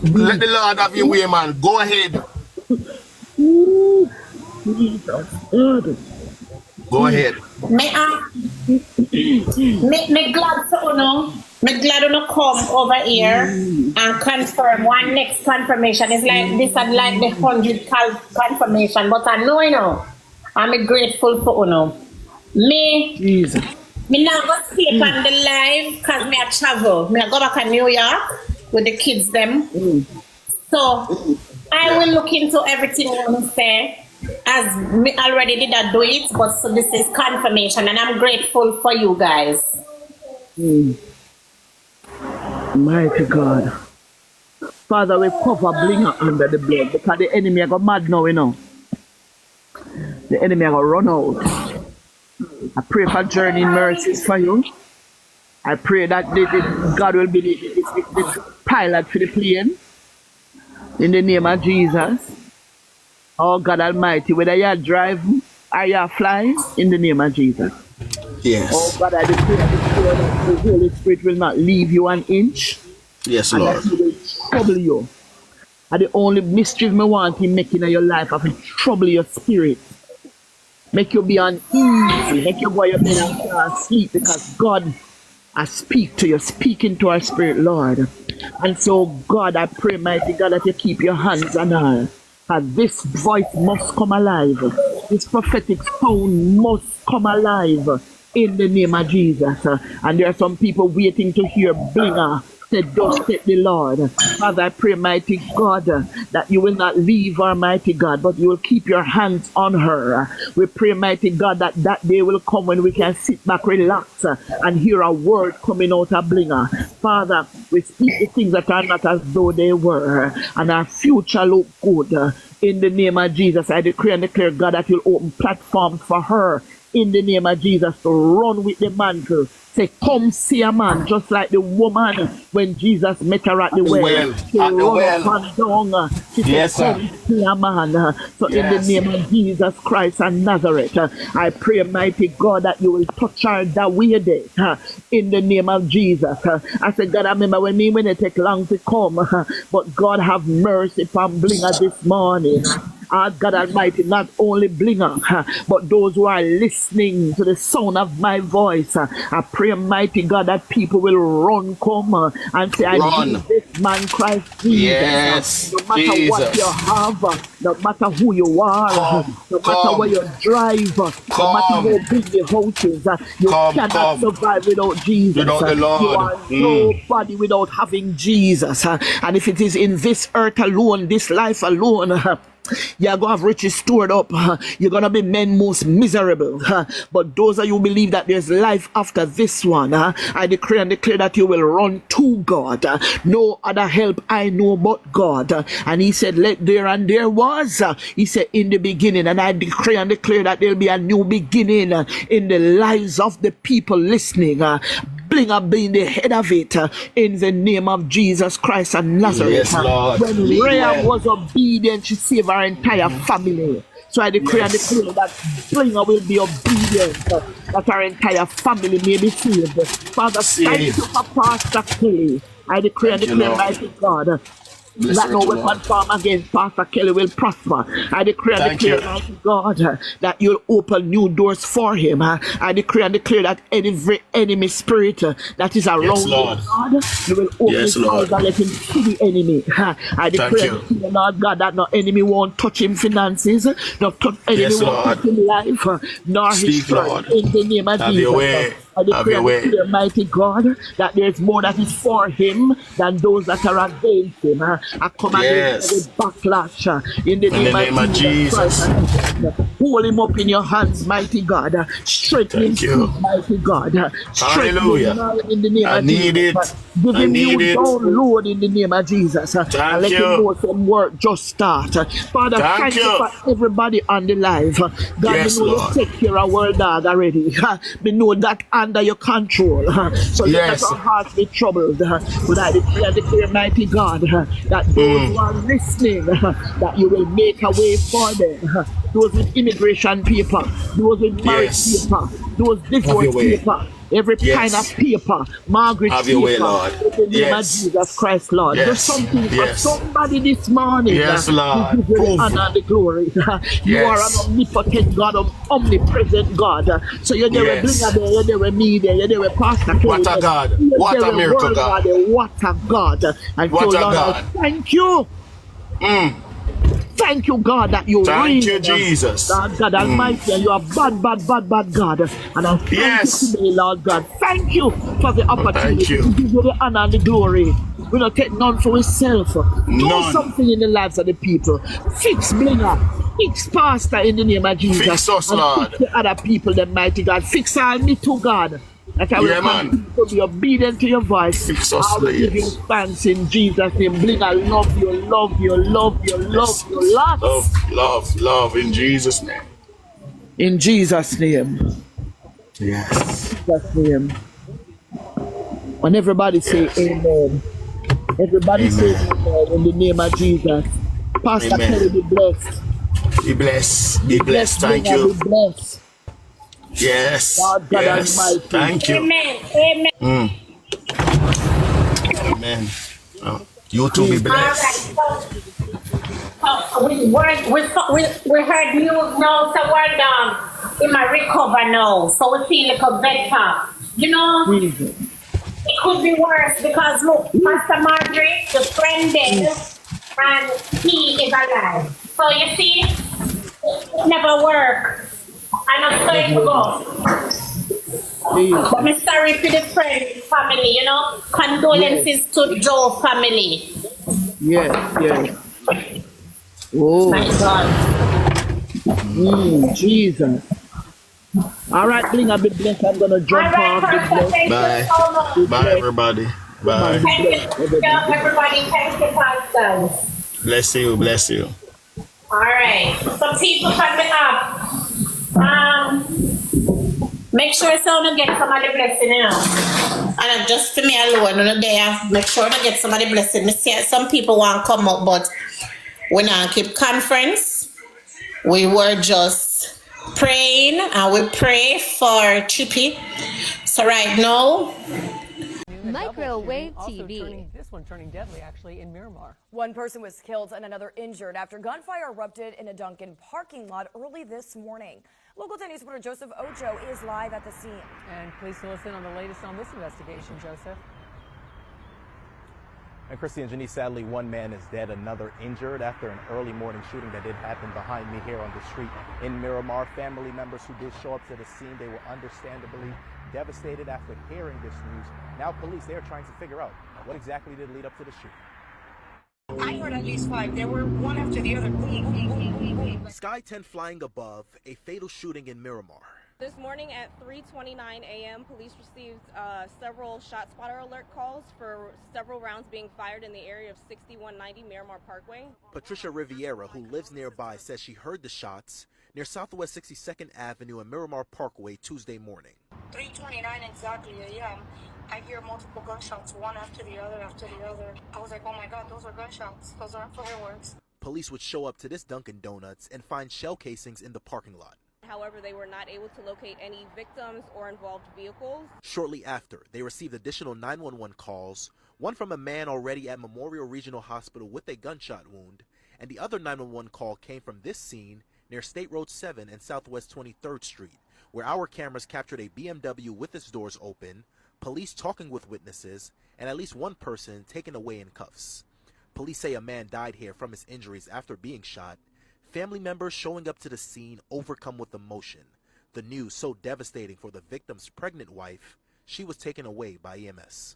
Let the Lord have your way, man. Go ahead. Go ahead. Me glad to know. Me glad to come over here and confirm one next confirmation. It's like this and like the 100th confirmation, but I know, you know, I'm grateful for you know. Me now go sleep on the live because me I travel. Me I go back to New York with the kids them. So I will look into everything you say, as me already did I do it, but so this is confirmation and I'm grateful for you guys. Mighty God. Father, we cover Blinger under the blood because the enemy got mad now, you know. The enemy got run out. I pray for journeying mercies for you. I pray that God will be the pilot for the plane. In the name of Jesus. Oh God Almighty, whether you are driving or you are flying, in the name of Jesus. Yes. Oh God, I declare that the Holy Spirit will not leave you an inch. Yes, and Lord. that He will trouble you. And the only mischief me want Him making in your life of trouble your spirit. Make you be uneasy. Make you go your bed and can't sleep because God has speak to you, speaking to our spirit, Lord. And so, God, I pray, mighty God, that you keep your hands on her. And this voice must come alive. This prophetic sound must come alive in the name of Jesus. And there are some people waiting to hear Blinger said, thus said the Lord. Father, I pray, mighty God, that you will not leave her, mighty God, but you will keep your hands on her. We pray, mighty God, that that day will come when we can sit back, relax, and hear a word coming out of Blinger. Father, we speak the things that are not as though they were, and our future look good. In the name of Jesus, I decree and declare, God, that you'll open platforms for her in the name of Jesus to run with the mantle Say, come see a man, just like the woman when Jesus met her at the well. She At the run well. up and down. She Yes, said, sir. come see a man. So in the Yes. name of Jesus Christ and Nazareth, I pray, mighty God, that you will touch her that way day. In the name of Jesus. I said, God, I remember when it take long to come, but God have mercy upon Blinger this morning. God Almighty, not only Blinger, but those who are listening to the sound of my voice. I pray, mighty God, that people will run, come and say, I Run. need this man Christ Jesus. Yes, No matter what you Jesus. have, no matter who you are, Come, no matter come. where you drive, no matter how big the house is, you cannot survive without Jesus. Without the Lord. You are nobody without having Jesus. And if it is in this earth alone, this life alone, you're going to have riches stored up. You're going to be men most miserable. But those of you who believe that there's life after this one, I decree and declare that you will run to God. No other help I know but God. And he said, let there and there was. He said, in the beginning. And I decree and declare that there'll be a new beginning in the lives of the people listening. Blinger being the head of it in the name of Jesus Christ and Nazareth. Yes, Lord. When Rhea was obedient, she saved her entire family. So I decree and declare that Blinger will be obedient, that her entire family may be saved. Father, thank you for Pastor Kelly. I decree and declare, mighty God, that no weapon formed against Pastor Kelly will prosper. I decree and declare, mighty God, that you'll open new doors for him. I decree and declare that every enemy spirit that is around him, God, you will open his eyes and let him see the enemy. I decree and declare, Lord God, that no enemy won't touch him finances, no enemy won't touch him life, nor his church. In the name of Jesus. I decree and declare, mighty God, that there's more that is for him than those that are against him. I come against every backlash in the name of Jesus. Hold him up in your hands, mighty God. Strengthen him, mighty God. Strengthen him in the name of Jesus. Give him new download in the name of Jesus. And let him know some work just start. Father, thank you for everybody on the live. God, we know you take care of our dog already. We know that under your control. So let our hearts be troubled. But I declare and declare, mighty God, that those who are listening, that you will make a way for them. Those with immigration paper, those with marriage paper, those divorce paper, every kind of paper, Margaret paper, in the name of Jesus Christ, Lord. Do something for somebody this morning. Lord. We give you the honor and the glory. You are an omnipotent God, an omnipresent God. So you're there with Blinger there, you're there with me there, you're there with Pastor Kelly. What a God. What a miracle God. What a God. And what so, a Lord, God. Thank you. Thank you, God, that you thank reign. You, Jesus. Lord God Almighty, and you are bad God. And I thank you today, Lord God. Thank you for the opportunity to give you the honor and the glory. We don't take none for ourselves. Do something in the lives of the people. Fix Blinger. Fix Pastor in the name of Jesus. Fix us, and Lord. Fix the other people, the mighty God. Fix all me too, God. That I will continue to be obedient to your voice. Fix us, I will give you thanks in Jesus' name. Blinger, I love you, love you, love you, love you, love in Jesus' name. In Jesus' name. Yes. In Jesus' name. And everybody say amen. Everybody say amen in the name of Jesus. Pastor Kelly, be blessed. Be blessed. Be blessed. Thank Blinger, you. Be blessed. Yes. God Almighty. Thank you. Amen. Amen. Amen. Oh, you too be blessed. We heard news now, so we're in my recover now. So we feel like a better. You know, it could be worse because look, Pastor Marjorie, the friend dead, and he is alive. So you see, it never worked. And I'm sorry to go. But I'm sorry for the friend family, you know. Condolences to Joe family. Yes. Oh my God. Jesus. All right, Blinger, be blessed. I'm gonna jump off. Bye. Bye, everybody. Bye. Thank you, everybody. Thank you, Pastor. Bless you. All right. So people coming up. Make sure someone get somebody blessing, you know. And just for me alone, on the day, make sure to get somebody blessing. Me see some people want to come up, but we not keep conference. We were just praying, and we pray for Chippy. So right now, Microwave TV. This one turning deadly, actually, in Miramar. One person was killed and another injured after gunfire erupted in a Dunkin' parking lot early this morning. Local 10 News reporter Joseph Ojo is live at the scene. And please fill us in on the latest on this investigation, Joseph. And Christy and Janice, sadly, one man is dead, another injured after an early morning shooting that did happen behind me here on the street in Miramar. Family members who did show up to the scene, they were understandably devastated after hearing this news. Now police, they are trying to figure out what exactly did lead up to the shooting. I heard at least 5. They were one after the other. Boom, boom, boom, boom, boom. Sky 10 flying above, a fatal shooting in Miramar. This morning at 3:29 a.m., police received several shot spotter alert calls for several rounds being fired in the area of 6190 Miramar Parkway. Patricia Riviera, who lives nearby, says she heard the shots near Southwest 62nd Avenue and Miramar Parkway Tuesday morning. 3:29 exactly a.m. I hear multiple gunshots, one after the other after the other. I was like, oh my God, those are gunshots. Those aren't fireworks. Police would show up to this Dunkin' Donuts and find shell casings in the parking lot. However, they were not able to locate any victims or involved vehicles. Shortly after, they received additional 911 calls, one from a man already at Memorial Regional Hospital with a gunshot wound, and the other 911 call came from this scene near State Road 7 and Southwest 23rd Street, where our cameras captured a BMW with its doors open, police talking with witnesses, and at least one person taken away in cuffs. Police say a man died here from his injuries after being shot. Family members showing up to the scene overcome with emotion. The news so devastating for the victim's pregnant wife, she was taken away by EMS.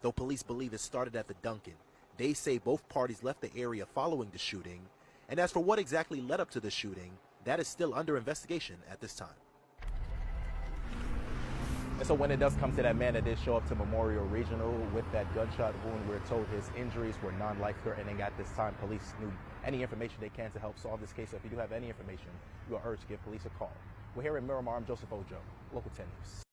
Though police believe it started at the Dunkin', they say both parties left the area following the shooting. And as for what exactly led up to the shooting, that is still under investigation at this time. And so when it does come to that man that did show up to Memorial Regional with that gunshot wound, we're told his injuries were non-life-threatening at this time. Police knew any information they can to help solve this case. So if you do have any information, you are urged to give police a call. We're here in Miramar. I'm Joseph Ojo, Local 10 News.